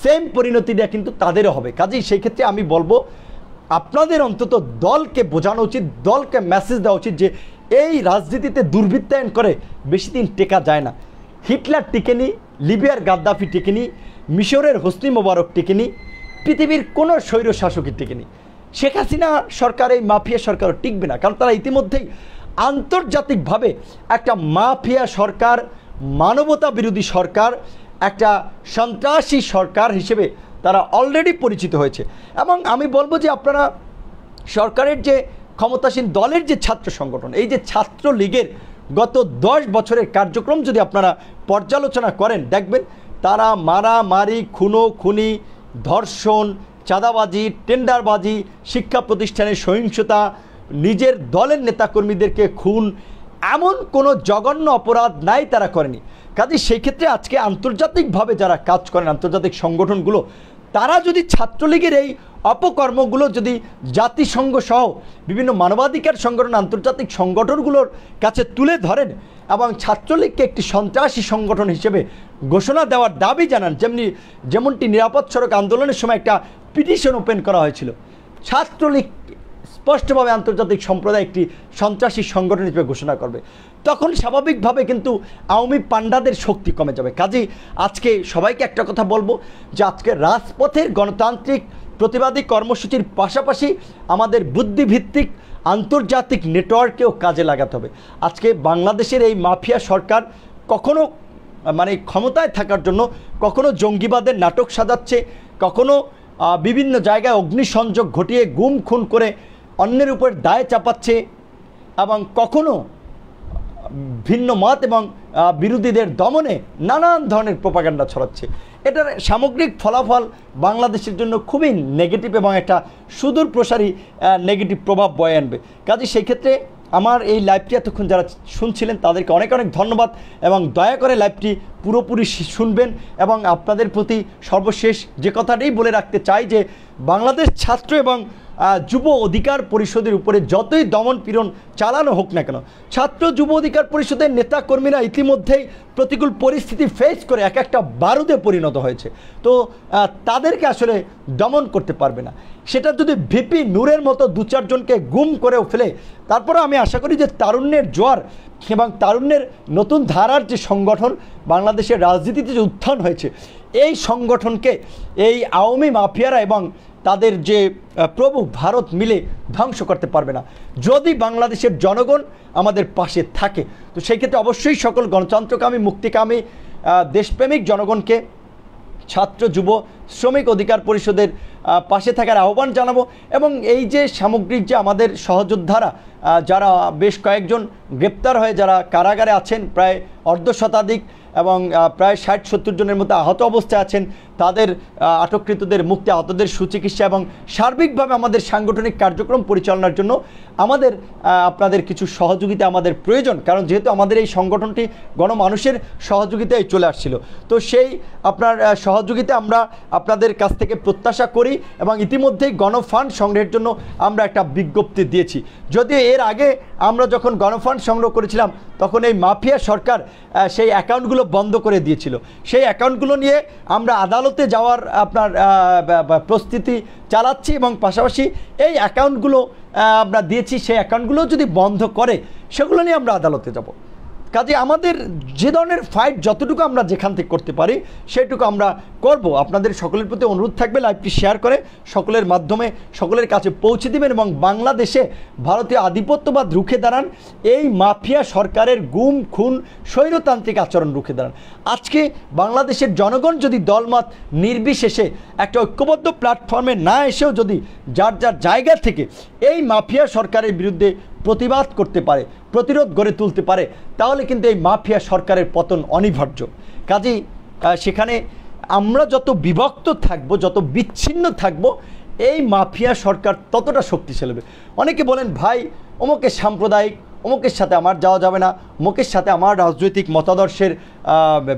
সেম পরিণতিটা কিন্তু তাদেরও হবে। কাজেই সেই ক্ষেত্রে আমি বলবো আপনাদের অন্তত দলকে বোঝানো উচিত, দলকে মেসেজ দেওয়া উচিত যে এই রাজনীতিতে দুর্বৃত্তায়ন করে বেশি দিন টেকা যায় না। হিটলার টিকেনি, লিবিয়ার গাদ্দাফি টিকেনি, মিশরের হোসনি মোবারক টিকেনি, পৃথিবীর কোনো স্বৈর শাসকই টিকেনি। শেখ হাসিনা সরকার, এই মাফিয়া সরকারও টিকবে না, কারণ তারা ইতিমধ্যেই আন্তর্জাতিকভাবে একটা মাফিয়া সরকার, মানবতা বিরোধী সরকার, একটা সন্ত্রাসী সরকার হিসেবে তারা অলরেডি পরিচিত হয়েছে। এবং আমি বলবো যে আপনারা সরকারের যে ক্ষমতাসীন দলের যে ছাত্র সংগঠন, এই যে ছাত্র লীগের গত 10 বছরের কার্যক্রম যদি আপনারা পর্যালোচনা করেন, দেখবেন তারা মারামারি, খুনোখুনি, ধর্ষণ, চাঁদাবাজি, টেন্ডারবাজি, শিক্ষা প্রতিষ্ঠানের সহিংসতা, নিজের দলের নেতাকর্মীদেরকে খুন, এমন কোনো জঘন্য অপরাধ নাই তারা করেনি। কাজে সেই ক্ষেত্রে আজকে আন্তর্জাতিকভাবে যারা কাজ করেন, আন্তর্জাতিক সংগঠনগুলো, তারা যদি ছাত্রলীগের এই অপকর্মগুলো যদি জাতিসংঘ সহ বিভিন্ন মানবাধিকার সংগঠন, আন্তর্জাতিক সংগঠনগুলোর কাছে তুলে ধরেন এবং ছাত্রলীগকে একটি সন্ত্রাসী সংগঠন হিসেবে ঘোষণা দেওয়ার দাবি জানান, যেমনটি নিরাপদ সড়ক আন্দোলনের সময় একটা পিটিশন ওপেন করা হয়েছিল, ছাত্রলীগ স্পষ্টভাবে আন্তর্জাতিক সম্প্রদায় একটি সন্ত্রাসী সংগঠন হিসেবে ঘোষণা করবে, তখন স্বাভাবিকভাবে কিন্তু আওয়ামী পান্ডাদের শক্তি কমে যাবে। কাজেই আজকে সবাইকে একটা কথা বলবো যে আজকে রাজপথের গণতান্ত্রিক প্রতিবাদী কর্মসূচির পাশাপাশি আমাদের বুদ্ধিভিত্তিক আন্তর্জাতিক নেটওয়ার্কেও কাজে লাগাতে হবে। আজকে বাংলাদেশের এই মাফিয়া সরকার কখনো ক্ষমতায় থাকার জন্য কখনো জঙ্গিবাদের নাটক সাজাচ্ছে, কখনো বিভিন্ন জায়গায় অগ্নিসংযোগ ঘটিয়ে গুম খুন করে অন্যের উপর দায় চাপাচ্ছে এবং কখনো ভিন্ন মত এবং বিরোধীদের দমনে নানান ধরনের প্রোপাগান্ডা ছড়াচ্ছে। এটার সামগ্রিক ফলাফল বাংলাদেশের জন্য খুবই নেগেটিভ এবং একটা সুদূর প্রসারী নেগেটিভ প্রভাব বয়ে আনবে। কাজে সেই ক্ষেত্রে আমার এই লাইভটি এতক্ষণ যারা শুনছিলেন তাদেরকে অনেক অনেক ধন্যবাদ এবং দয়া করে লাইভটি পুরোপুরি শুনবেন। এবং আপনাদের প্রতি সর্বশেষ যে কথাটাই বলে রাখতে চাই যে বাংলাদেশ ছাত্র এবং যুব অধিকার পরিষদের উপরে যতই দমন পীড়ন চালানো হোক না কেন, ছাত্র যুব অধিকার পরিষদের নেতাকর্মীরা ইতিমধ্যেই প্রতিকূল পরিস্থিতি ফেস করে এক একটা বারুদে পরিণত হয়েছে। তো তাদেরকে আসলে দমন করতে পারবে না। সেটা যদি ভিপি নূরের মতো 2-4 জনকে গুম করেও ফেলে, তারপরে আমি আশা করি যে তারুণ্যের জোয়ার এবং তারুণ্যের নতুন ধারার যে সংগঠন বাংলাদেশের রাজনীতিতে যে উত্থান হয়েছে, এই সংগঠনকে এই আওয়ামী মাফিয়ারা এবং তাদের যে প্রভু ভারত মিলে ধ্বংস করতে পারবে না, যদি বাংলাদেশের জনগণ আমাদের পাশে থাকে। তো সেই ক্ষেত্রে অবশ্যই সকল গণতন্ত্রকামী, মুক্তিকামী, দেশপ্রেমিক জনগণকে ছাত্র যুব শ্রমিক অধিকার পরিষদের পাশে থাকার আহ্বান জানাবো। এবং এই যে সামগ্রিক যে আমাদের সহযোদ্ধারা যারা বেশ কয়েকজন গ্রেপ্তার হয়ে যারা কারাগারে আছেন, প্রায় অর্ধশতাধিক, এবং প্রায় 60-70 জনের মতো আহত অবস্থায় আছেন, তাদের আটককৃতদের মুক্তি, আহতদের সুচিকিৎসা এবং সার্বিকভাবে আমাদের সাংগঠনিক কার্যক্রম পরিচালনার জন্য আমাদের আপনাদের কিছু সহযোগিতা আমাদের প্রয়োজন। কারণ যেহেতু আমাদের এই সংগঠনটি গণমানুষের সহযোগিতায় চলে আসছিল, তো সেই আপনার সহযোগিতা আমরা আপনাদের কাছ থেকে প্রত্যাশা করি এবং ইতিমধ্যেই গণফান্ড সংগ্রহের জন্য আমরা একটা বিজ্ঞপ্তি দিয়েছি। যদিও এর আগে আমরা যখন গণফান্ড সংগ্রহ করেছিলাম তখন এই মাফিয়া সরকার সেই অ্যাকাউন্টগুলো বন্ধ করে দিয়েছিল। সেই অ্যাকাউন্টগুলো নিয়ে আমরা আদালতে যাওয়ার আপনার প্রস্তুতি চালাচ্ছি এবং পাশাপাশি এই অ্যাকাউন্টগুলো আমরা দিয়েছি, সেই অ্যাকাউন্টগুলো যদি বন্ধ করে সেগুলো নিয়ে আমরা আদালতে যাব। কাজে আমাদের যে ধরনের ফাইট যতটুকু আমরা যেখান থেকে করতে পারি সেটুকু আমরা করব। আপনাদের সকলের প্রতি অনুরোধ থাকবে লাইভটি শেয়ার করে সকলের মাধ্যমে সকলের কাছে পৌঁছে দেবেন এবং বাংলাদেশে ভারতীয় আধিপত্যবাদ রুখে দাঁড়ান, এই মাফিয়া সরকারের গুম খুন স্বৈরতান্ত্রিক আচরণ রুখে দাঁড়ান। আজকে বাংলাদেশের জনগণ যদি দলমত নির্বিশেষে একটা ঐক্যবদ্ধ প্ল্যাটফর্মে না এসেও যদি যার যার জায়গা থেকে এই মাফিয়া সরকারের বিরুদ্ধে প্রতিবাদ করতে পারে, প্রতিরোধ গড়ে তুলতে পারে, তাহলে কিন্তু এই মাফিয়া সরকারের পতন অনিবার্য। কাজেই সেখানে আমরা যত বিভক্ত থাকব, যত বিচ্ছিন্ন থাকব, এই মাফিয়া সরকার ততটা শক্তিশালী হবে। অনেকে বলেন ভাই অমুকের সাম্প্রদায়িক, অমুকের সাথে আমার যাওয়া যাবে না, অমুকের সাথে আমার রাজনৈতিক মতাদর্শের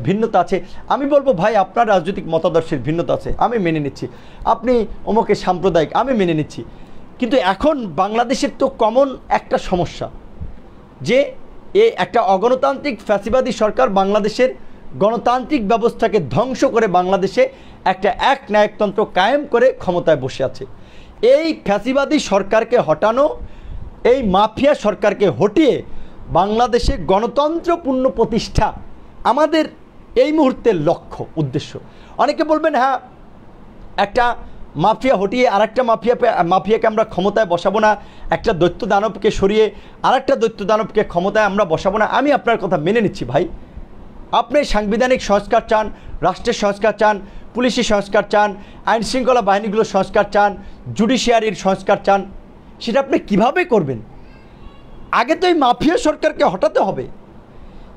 ভিন্নতা আছে। আমি বলবো ভাই আপনার রাজনৈতিক মতাদর্শের ভিন্নতা আছে, আমি মেনে নিচ্ছি। আপনি অমুকের সাম্প্রদায়িক, আমি মেনে নিচ্ছি। কিন্তু এখন বাংলাদেশের তো কমন একটা সমস্যা যে একটা অগণতান্ত্রিক ফ্যাসিবাদী সরকার বাংলাদেশের গণতান্ত্রিক ব্যবস্থাকে ধ্বংস করে বাংলাদেশে একটা একনায়কতন্ত্র কায়েম করে ক্ষমতায় বসে আছে। এই ফ্যাসিবাদী সরকারকে হটানো, এই মাফিয়া সরকারকে হটিয়ে বাংলাদেশে গণতন্ত্রপূর্ণ প্রতিষ্ঠা আমাদের এই মুহূর্তের লক্ষ্য উদ্দেশ্য। অনেকে বলবেন হ্যাঁ একটা মাফিয়া হটিয়ে আরেকটা মাফিয়াকে আমরা ক্ষমতায় বসাবো না, একটা দৈত্য দানবকে সরিয়ে আরেকটা দৈত্য দানবকে ক্ষমতায় আমরা বসাবো না। আমি আপনার কথা মেনে নিচ্ছি ভাই, আপনি সাংবিধানিক সংস্কার চান, রাষ্ট্রের সংস্কার চান, পুলিশি সংস্কার চান, আইন শৃঙ্খলা বাহিনীগুলোর সংস্কার চান, জুডিশিয়ারির সংস্কার চান, সেটা আপনি কিভাবে করবেন? আগে তো এই মাফিয়া সরকারকে হটাতে হবে।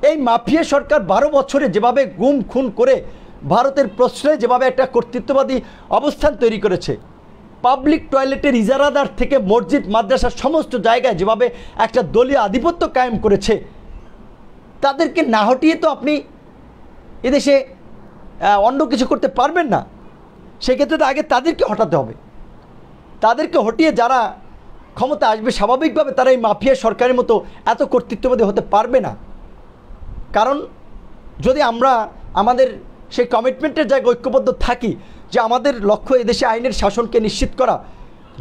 এই মাফিয়া সরকার 12 বছরে যেভাবে গুম খুন করে ভারতের প্রশ্রয়ে যেভাবে একটা কর্তৃত্ববাদী অবস্থান তৈরি করেছে, পাবলিক টয়লেটের ইজারাদার থেকে মসজিদ মাদ্রাসার সমস্ত জায়গায় যেভাবে একটা দলীয় আধিপত্য কায়েম করেছে, তাদেরকে না হটিয়ে তো আপনি এদেশে অন্য কিছু করতে পারবেন না। সেক্ষেত্রে তো আগে তাদেরকে হটাতে হবে। তাদেরকে হটিয়ে যারা ক্ষমতা আসবে স্বাভাবিকভাবে তারা এই মাফিয়া সরকারের মতো এত কর্তৃত্ববাদী হতে পারবে না। কারণ যদি আমরা আমাদের সেই কমিটমেন্টের জায়গায় ঐক্যবদ্ধ থাকি যে আমাদের লক্ষ্য এদেশে আইনের শাসনকে নিশ্চিত করা,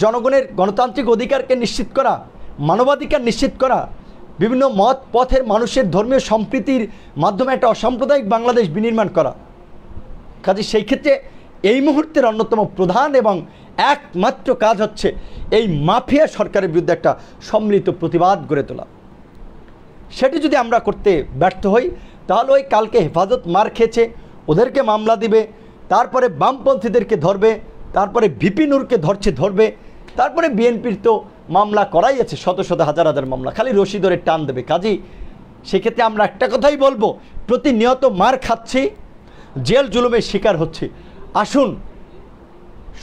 জনগণের গণতান্ত্রিক অধিকারকে নিশ্চিত করা, মানবাধিকার নিশ্চিত করা, বিভিন্ন মত পথের মানুষের ধর্মীয় সম্প্রীতির মাধ্যমে একটা অসাম্প্রদায়িক বাংলাদেশ বিনির্মাণ করা, কাজে সেই ক্ষেত্রে এই মুহূর্তের অন্যতম প্রধান এবং একমাত্র কাজ হচ্ছে এই মাফিয়া সরকারের বিরুদ্ধে একটা সম্মিলিত প্রতিবাদ গড়ে তোলা। সেটি যদি আমরা করতে ব্যর্থ হই তাহলে ওই কালকে হেফাজত মার খেয়েছে ওদেরকে মামলা দিবে, তারপরে বামপন্থীদেরকে ধরবে, তারপরে ভিপি নূরকে ধরবে, তারপরে বিএনপির তো মামলা করাই আছে, শত শত হাজার হাজার মামলা, খালি রশি ধরে টান দেবে। কাজেই সেক্ষেত্রে আমরা একটা কথাই বলবো, প্রতিনিয়ত মার খাচ্ছি, জেল জুলুমের শিকার হচ্ছে, আসুন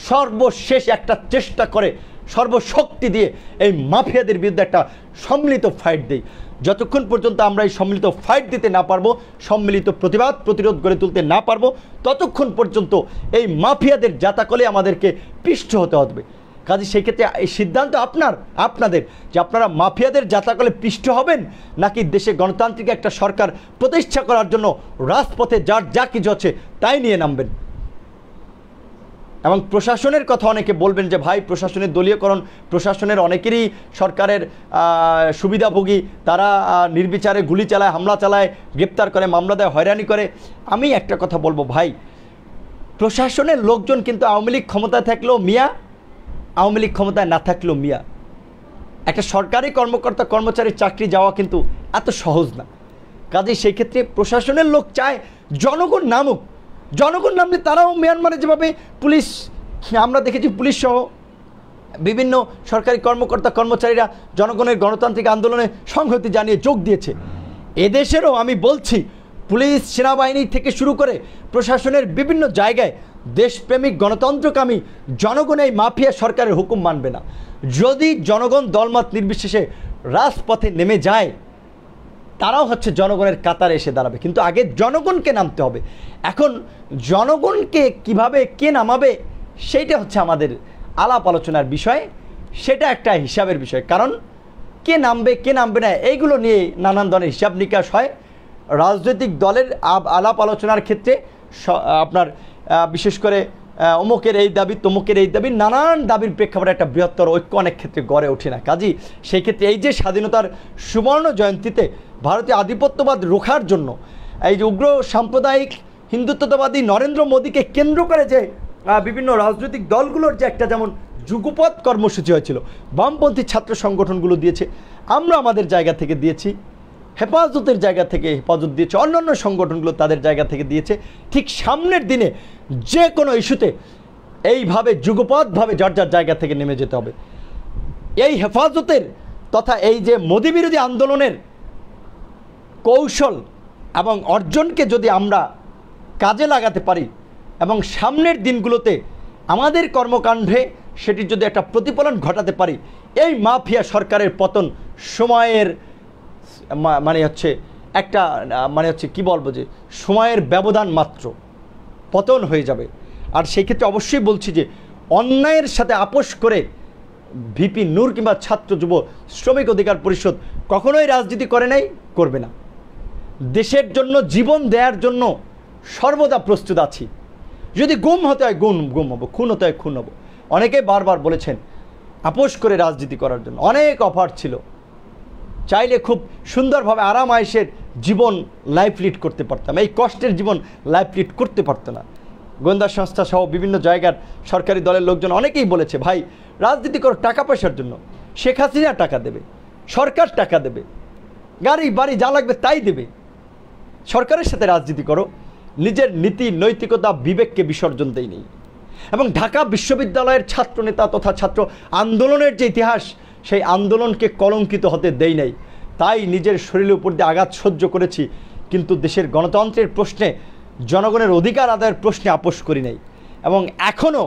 সর্বশেষ একটা চেষ্টা করে সর্বশক্তি দিয়ে এই মাফিয়াদের বিরুদ্ধে একটা সম্মিলিত ফাইট দিই। যতক্ষণ পর্যন্ত আমরা এই সম্মিলিত ফাইট দিতে না পারবো, সম্মিলিত প্রতিরোধ গড়ে তুলতে না পারবো, ততক্ষণ পর্যন্ত এই মাফিয়াদের জাতাকলে আমাদেরকে পিষ্ট হতে হবে। কাজে সেই ক্ষেত্রে এই সিদ্ধান্ত আপনাদের যে আপনারা মাফিয়াদের জাতাকলে পিষ্ট হবেন নাকি দেশে গণতান্ত্রিক একটা সরকার প্রতিষ্ঠা করার জন্য রাজপথে যার যা কিছু আছে তাই নিয়ে নামবেন। এবং প্রশাসনের কথা অনেকে বলবেন যে ভাই প্রশাসনের দলীয়করণ, প্রশাসনের অনেকেরই সরকারের সুবিধাভোগী, তারা নির্বিচারে গুলি চালায়, হামলা চালায়, গ্রেপ্তার করে, মামলা দেয়, হয়রানি করে। আমি একটা কথা বলবো ভাই, প্রশাসনের লোকজন কিন্তু আওয়ামী লীগ ক্ষমতায় থাকলেও মিয়া, আওয়ামী লীগ ক্ষমতায় না থাকলেও মিয়া। একটা সরকারি কর্মকর্তা কর্মচারীর চাকরি যাওয়া কিন্তু এত সহজ না। কাজেই সেই ক্ষেত্রে প্রশাসনের লোক চায় জনগণ নামুক, জনগণ নামলে তারাও মিয়ানমারে যেভাবে পুলিশ আমরা দেখেছি পুলিশ সহ বিভিন্ন সরকারি কর্মকর্তা কর্মচারীরা জনগণের গণতান্ত্রিক আন্দোলনে সংহতি জানিয়ে যোগ দিয়েছে। এদেশেরও আমি বলছি, পুলিশ সেনাবাহিনী থেকে শুরু করে প্রশাসনের বিভিন্ন জায়গায় দেশপ্রেমিক গণতন্ত্রকামী জনগণ এই মাফিয়া সরকারের হুকুম মানবে না। যদি জনগণ দলমত নির্বিশেষে রাজপথে নেমে যায়, তারাও হচ্ছে জনগণের কাতারে এসে দাঁড়াবে, কিন্তু আগে জনগণকে নামতে হবে। এখন জনগণকে কিভাবে কে নামাবে সেইটা হচ্ছে আমাদের আলাপ আলোচনার বিষয়, সেটা একটা হিসাবের বিষয়। কারণ কে নামবে কে নামবে না এইগুলো নিয়ে নানান ধরনের হিসাব নিকাশ হয়। রাজনৈতিক দলের আলাপ আলোচনার ক্ষেত্রে আপনার বিশেষ করে অমুকের এই দাবি তমুকের এই দাবি, নানান দাবির প্রেক্ষাপটে একটা বৃহত্তর ঐক্য অনেক ক্ষেত্রে গড়ে ওঠে না। কাজী সেই ক্ষেত্রে এই যে স্বাধীনতার সুবর্ণ জয়ন্তীতে ভারতীয় আধিপত্যবাদ রোখার জন্য এই যে উগ্র সাম্প্রদায়িক হিন্দুত্ববাদী নরেন্দ্র মোদীকে কেন্দ্র করে যে বিভিন্ন রাজনৈতিক দলগুলোর যে একটা যেমন যুগপৎ কর্মসূচি হয়েছিল, বামপন্থী ছাত্র সংগঠনগুলো দিয়েছে, আমরা আমাদের জায়গা থেকে দিয়েছি, হেফাজতের জায়গা থেকে হেফাজত দিয়েছে, অন্যান্য সংগঠনগুলো তাদের জায়গা থেকে দিয়েছে। ঠিক সামনের দিনে যে কোনো ইস্যুতে এইভাবে যুগপৎভাবে যার যার জায়গা থেকে নেমে যেতে হবে। এই হেফাজতের তথা এই যে মোদী বিরোধী আন্দোলনের কৌশল এবং অর্জনকে যদি আমরা কাজে লাগাতে পারি এবং সামনের দিনগুলোতে আমাদের কর্মকাণ্ডে সেটির যদি একটা প্রতিফলন ঘটাতে পারি, এই মাফিয়া সরকারের পতন সময়ের মানে হচ্ছে একটা মানে হচ্ছে কি বলবো যে সময়ের ব্যবধান মাত্র পতন হয়ে যাবে। আর সেই ক্ষেত্রে অবশ্যই বলছি যে অন্যায়ের সাথে আপোষ করে ভিপি নূর কিংবা ছাত্র যুব শ্রমিক অধিকার পরিষদ কখনোই রাজনীতি করে নাই, করবে না। দেশের জন্য জীবন দেওয়ার জন্য সর্বদা প্রস্তুত আছি। যদি গুম হতে হয় গুম হবো, খুন হতে হয় খুন হবো। অনেকেই বারবার বলেছেন আপোষ করে রাজনীতি করার জন্য, অনেক অফার ছিল, চাইলে খুব সুন্দরভাবে আরাম আয়েশের জীবন লাইফ লিড করতে পারতাম, এই কষ্টের জীবন লাইফ লিড করতে পারতো না। গোয়েন্দা সংস্থা সহ বিভিন্ন জায়গার সরকারি দলের লোকজন অনেকেই বলেছে ভাই রাজনীতি করো টাকা পয়সার জন্য, শেখ হাসিনা টাকা দেবে, সরকার টাকা দেবে, গাড়ি বাড়ি যা লাগবে তাই দেবে, সরকারের সাথে রাজনীতি করো, নিজের নীতি নৈতিকতা বিবেককে বিসর্জন দেই নেই। এবং ঢাকা বিশ্ববিদ্যালয়ের ছাত্র নেতা তথা ছাত্র আন্দোলনের যে ইতিহাস, সেই আন্দোলনকে কলঙ্কিত হতে দেই নাই। তাই নিজের শরীরের উপর দিয়ে আঘাত সহ্য করেছি, কিন্তু দেশের গণতন্ত্রের প্রশ্নে, জনগণের অধিকার আদায়ের প্রশ্নে আপোষ করি নাই। এবং এখনও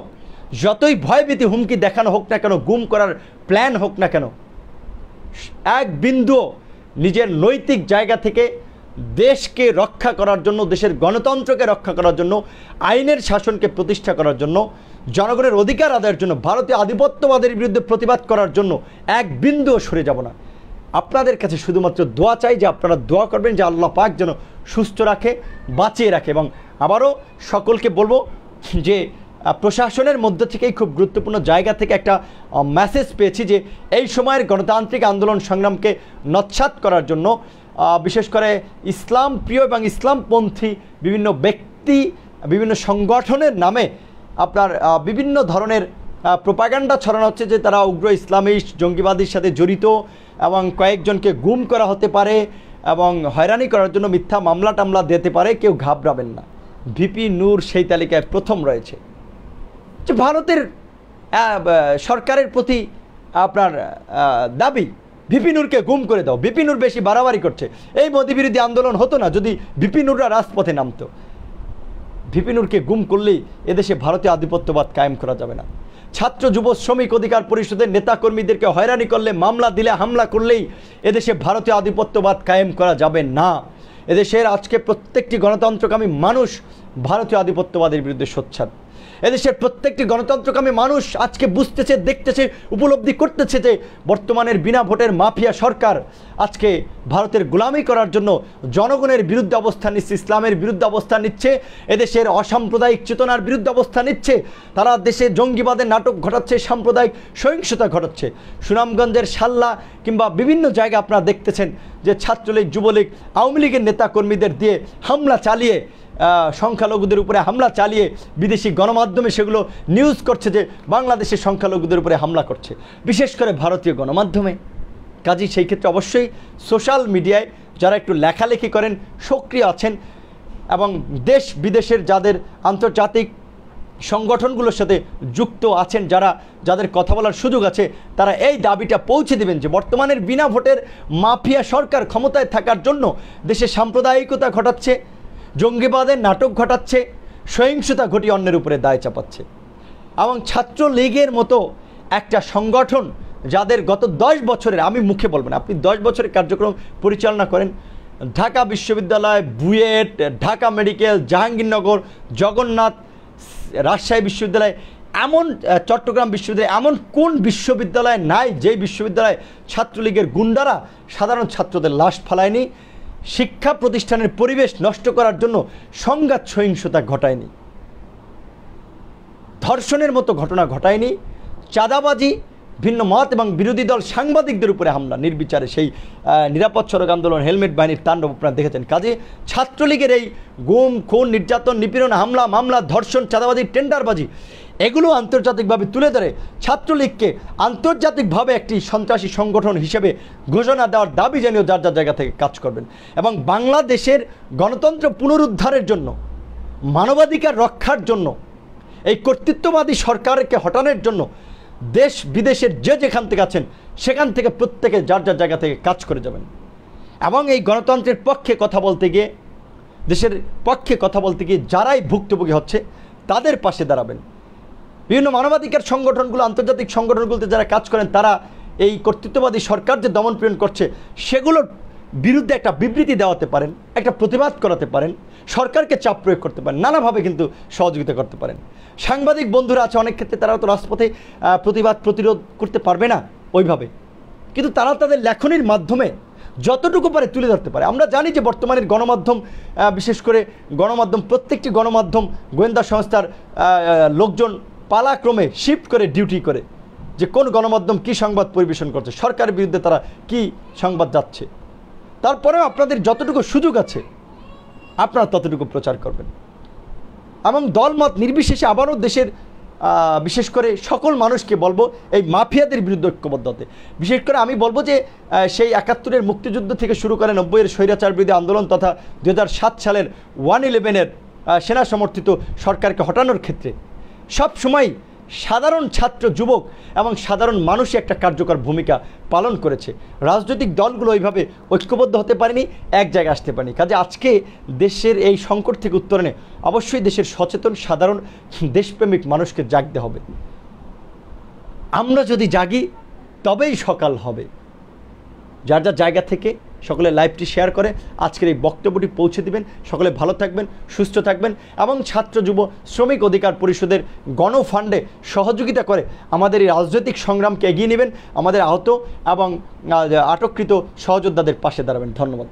যতই ভয়ভীতি হুমকি দেখানো হোক না কেন, গুম করার প্ল্যান হোক না কেন, এক বিন্দু নিজের নৈতিক জায়গা থেকে দেশকে রক্ষা করার জন্য, দেশের গণতন্ত্রকে রক্ষা করার জন্য, আইনের শাসনকে প্রতিষ্ঠা করার জন্য, জনগণের অধিকার আদায়ের জন্য, ভারতীয় আধিপত্যবাদের বিরুদ্ধে প্রতিবাদ করার জন্য এক বিন্দুও সরে যাব না। আপনাদের কাছে শুধুমাত্র দোয়া চাই যে আপনারা দোয়া করবেন যে আল্লাহ পাক যেন সুস্থ রাখে, বাঁচিয়ে রাখে। এবং আবারও সকলকে বলবো যে প্রশাসনের মধ্যে থেকেই খুব গুরুত্বপূর্ণ জায়গা থেকে একটা মেসেজ পেয়েছি যে এই সময়ের গণতান্ত্রিক আন্দোলন সংগ্রামকে নস্যাৎ করার জন্য বিশেষ করে ইসলাম প্রিয় এবং ইসলামপন্থী বিভিন্ন ব্যক্তি, বিভিন্ন সংগঠনের নামে আপনার বিভিন্ন ধরনের প্রোপাগান্ডা ছড়ানো হচ্ছে যে তারা উগ্র ইসলামিস্ট জঙ্গিবাদীর সাথে জড়িত এবং কয়েকজনকে গুম করা হতে পারে এবং হয়রানি করার জন্য মিথ্যা মামলা টামলা দিতে পারে। কেউ ঘাবড়াবেন না, ভিপি নূর সেই তালিকায় প্রথম রয়েছে। যে ভারতের সরকারের প্রতি আপনার দাবি ভিপি নূরকে গুম করে দাও, ভিপি নূর বেশি বাড়াবাড়ি করছে, এই মোদী বিরোধী আন্দোলন হতো না যদি ভিপি নূররা রাজপথে নামতো। ভিপি নূরকে গুম করলেই এদেশে ভারতীয় আধিপত্যবাদ কায়েম করা যাবে না। ছাত্র যুব শ্রমিক অধিকার পরিষদের নেতাকর্মীদেরকে হয়রানি করলে, মামলা দিলে, হামলা করলেই এদেশে ভারতীয় আধিপত্যবাদ কায়েম করা যাবে না। এদেশের আজকে প্রত্যেকটি গণতন্ত্রকামী মানুষ ভারতীয় আধিপত্যবাদের বিরুদ্ধে সোচ্চার। এদেশের প্রত্যেকটি গণতন্ত্রকামী মানুষ আজকে বুঝতেছে, দেখতেছে, উপলব্ধি করতেছে যে বর্তমানের বিনা ভোটের মাফিয়া সরকার আজকে ভারতের গোলামি করার জন্য জনগণের বিরুদ্ধে অবস্থান নিচ্ছে, ইসলামের বিরুদ্ধে অবস্থান নিচ্ছে, এদেশের অসাম্প্রদায়িক চেতনার বিরুদ্ধে অবস্থান নিচ্ছে। তারা দেশে জঙ্গিবাদের নাটক ঘটাচ্ছে, সাম্প্রদায়িক সহিংসতা ঘটাচ্ছে। সুনামগঞ্জের শাল্লা কিংবা বিভিন্ন জায়গায় আপনারা দেখতেছেন যে ছাত্রলীগ, যুবলীগ, আওয়ামী লীগের নেতাকর্মীদের দিয়ে হামলা চালিয়ে, সংখ্যালঘুদের উপরে হামলা চালিয়ে বিদেশি গণমাধ্যমে সেগুলো নিউজ করছে যে বাংলাদেশের সংখ্যালঘুদের উপরে হামলা করছে, বিশেষ করে ভারতীয় গণমাধ্যমে। কাজেই সেই ক্ষেত্রে অবশ্যই সোশ্যাল মিডিয়ায় যারা একটু লেখালেখি করেন, সক্রিয় আছেন এবং দেশ বিদেশের যাদের আন্তর্জাতিক সংগঠনগুলোর সাথে যুক্ত আছেন, যাদের কথা বলার সুযোগ আছে, তারা এই দাবিটা পৌঁছে দেবেন যে বর্তমানের বিনা ভোটের মাফিয়া সরকার ক্ষমতায় থাকার জন্য দেশে সাম্প্রদায়িকতা ঘটাচ্ছে, জঙ্গিবাদের নাটক ঘটাচ্ছে, সহিংসতা ঘটিয়ে অন্যের উপরে দায় চাপাচ্ছে। এবং ছাত্রলীগের মতো একটা সংগঠন যাদের গত 10 বছরের, আমি মুখে বলবো না, আপনি 10 বছরের কার্যক্রম পরিচালনা করেন, ঢাকা বিশ্ববিদ্যালয়, বুয়েট, ঢাকা মেডিকেল, জাহাঙ্গীরনগর, জগন্নাথ, রাজশাহী বিশ্ববিদ্যালয়, এমন চট্টগ্রাম বিশ্ববিদ্যালয়, এমন কোন বিশ্ববিদ্যালয় নাই যেই বিশ্ববিদ্যালয়ে ছাত্রলীগের গুন্ডারা সাধারণ ছাত্রদের লাশ ফালায়নি, শিক্ষা প্রতিষ্ঠানের পরিবেশ নষ্ট করার জন্য সংঘাত সহিংসতা ঘটায়নি, ধর্ষণের মতো ঘটনা ঘটায়নি, চাঁদাবাজি, ভিন্ন মত এবং বিরোধী দল সাংবাদিকদের উপরে হামলা নির্বিচারে, সেই নিরাপদ সড়ক আন্দোলন, হেলমেট বাহিনীর তাণ্ডব আপনারা দেখেছেন। কাজে ছাত্রলীগের এই গুম, খুন, নির্যাতন, নিপীড়ন, হামলা, মামলা, ধর্ষণ, চাঁদাবাজি, টেন্ডারবাজি, এগুলো আন্তর্জাতিকভাবে তুলে ধরে ছাত্রলীগকে আন্তর্জাতিকভাবে একটি সন্ত্রাসী সংগঠন হিসেবে ঘোষণা দেওয়ার দাবি জানিয়ে যার যার জায়গা থেকে কাজ করবেন এবং বাংলাদেশের গণতন্ত্র পুনরুদ্ধারের জন্য, মানবাধিকার রক্ষার জন্য, এই কর্তৃত্ববাদী সরকারকে হটানোর জন্য দেশ বিদেশের যেখান থেকে আছেন সেখান থেকে প্রত্যেকে যার যার জায়গা থেকে কাজ করে যাবেন এবং এই গণতন্ত্রের পক্ষে কথা বলতে গিয়ে, দেশের পক্ষে কথা বলতে গিয়ে যারাই ভুক্তভোগী হচ্ছে তাদের পাশে দাঁড়াবেন। বিভিন্ন মানবাধিকার সংগঠনগুলো, আন্তর্জাতিক সংগঠনগুলোতে যারা কাজ করেন, তারা এই কর্তৃত্ববাদী সরকার যে দমন পীড়ন করছে সেগুলোর বিরুদ্ধে একটা বিবৃতি দেওয়াতে পারেন, একটা প্রতিবাদ করাতে পারেন, সরকারকে চাপ প্রয়োগ করতে পারেন, নানাভাবে কিন্তু সহযোগিতা করতে পারেন। সাংবাদিক বন্ধুরা আছে, অনেক ক্ষেত্রে তারা তো রাজপথে প্রতিবাদ প্রতিরোধ করতে পারবে না ওইভাবে, কিন্তু তারা তাদের লেখনীর মাধ্যমে যতটুকু পারে তুলে ধরতে পারে। আমরা জানি যে বর্তমানের গণমাধ্যম, বিশেষ করে গণমাধ্যম, প্রত্যেকটি গণমাধ্যম গোয়েন্দা সংস্থার লোকজন পালাক্রমে শিফট করে ডিউটি করে যে কোন গণমাধ্যম কী সংবাদ পরিবেশন করছে, সরকারের বিরুদ্ধে তারা কী সংবাদ যাচ্ছে। তারপরেও আপনাদের যতটুকু সুযোগ আছে আপনারা ততটুকু প্রচার করবেন এবং দলমত নির্বিশেষে আবারও দেশের বিশেষ করে সকল মানুষকে বলবো এই মাফিয়াদের বিরুদ্ধে ঐক্যবদ্ধ হতে। বিশেষ করে আমি বলবো যে সেই 71-এর মুক্তিযুদ্ধ থেকে শুরু করে 90-এর স্বৈরাচার বিরোধী আন্দোলন তথা 2007 সালের 111-এর সেনা সমর্থিত সরকারকে হটানোর ক্ষেত্রে সব সময় সাধারণ ছাত্র, যুবক এবং সাধারণ মানুষই একটা কার্যকর ভূমিকা পালন করেছে। রাজনৈতিক দলগুলো ওইভাবে ঐক্যবদ্ধ হতে পারেনি, এক জায়গায় আসতে পারেনি। কাজে আজকে দেশের এই সংকট থেকে উত্তরণে অবশ্যই দেশের সচেতন সাধারণ দেশপ্রেমিক মানুষকে জাগতে হবে। আমরা যদি জাগি তবেই সকাল হবে। যার যার জায়গা থেকে সকলে লাইভটি শেয়ার করে আজকের এই বক্তব্যটি পৌঁছে দিবেন। সকলে ভালো থাকবেন, সুস্থ থাকবেন এবং ছাত্র, যুব, শ্রমিক অধিকার পরিষদের গণফান্ডে সহযোগিতা করে আমাদের এই রাজনৈতিক সংগ্রামকে এগিয়ে নেবেন। আমাদের আহত এবং আটককৃত সহযোদ্ধাদের পাশে দাঁড়াবেন। ধন্যবাদ।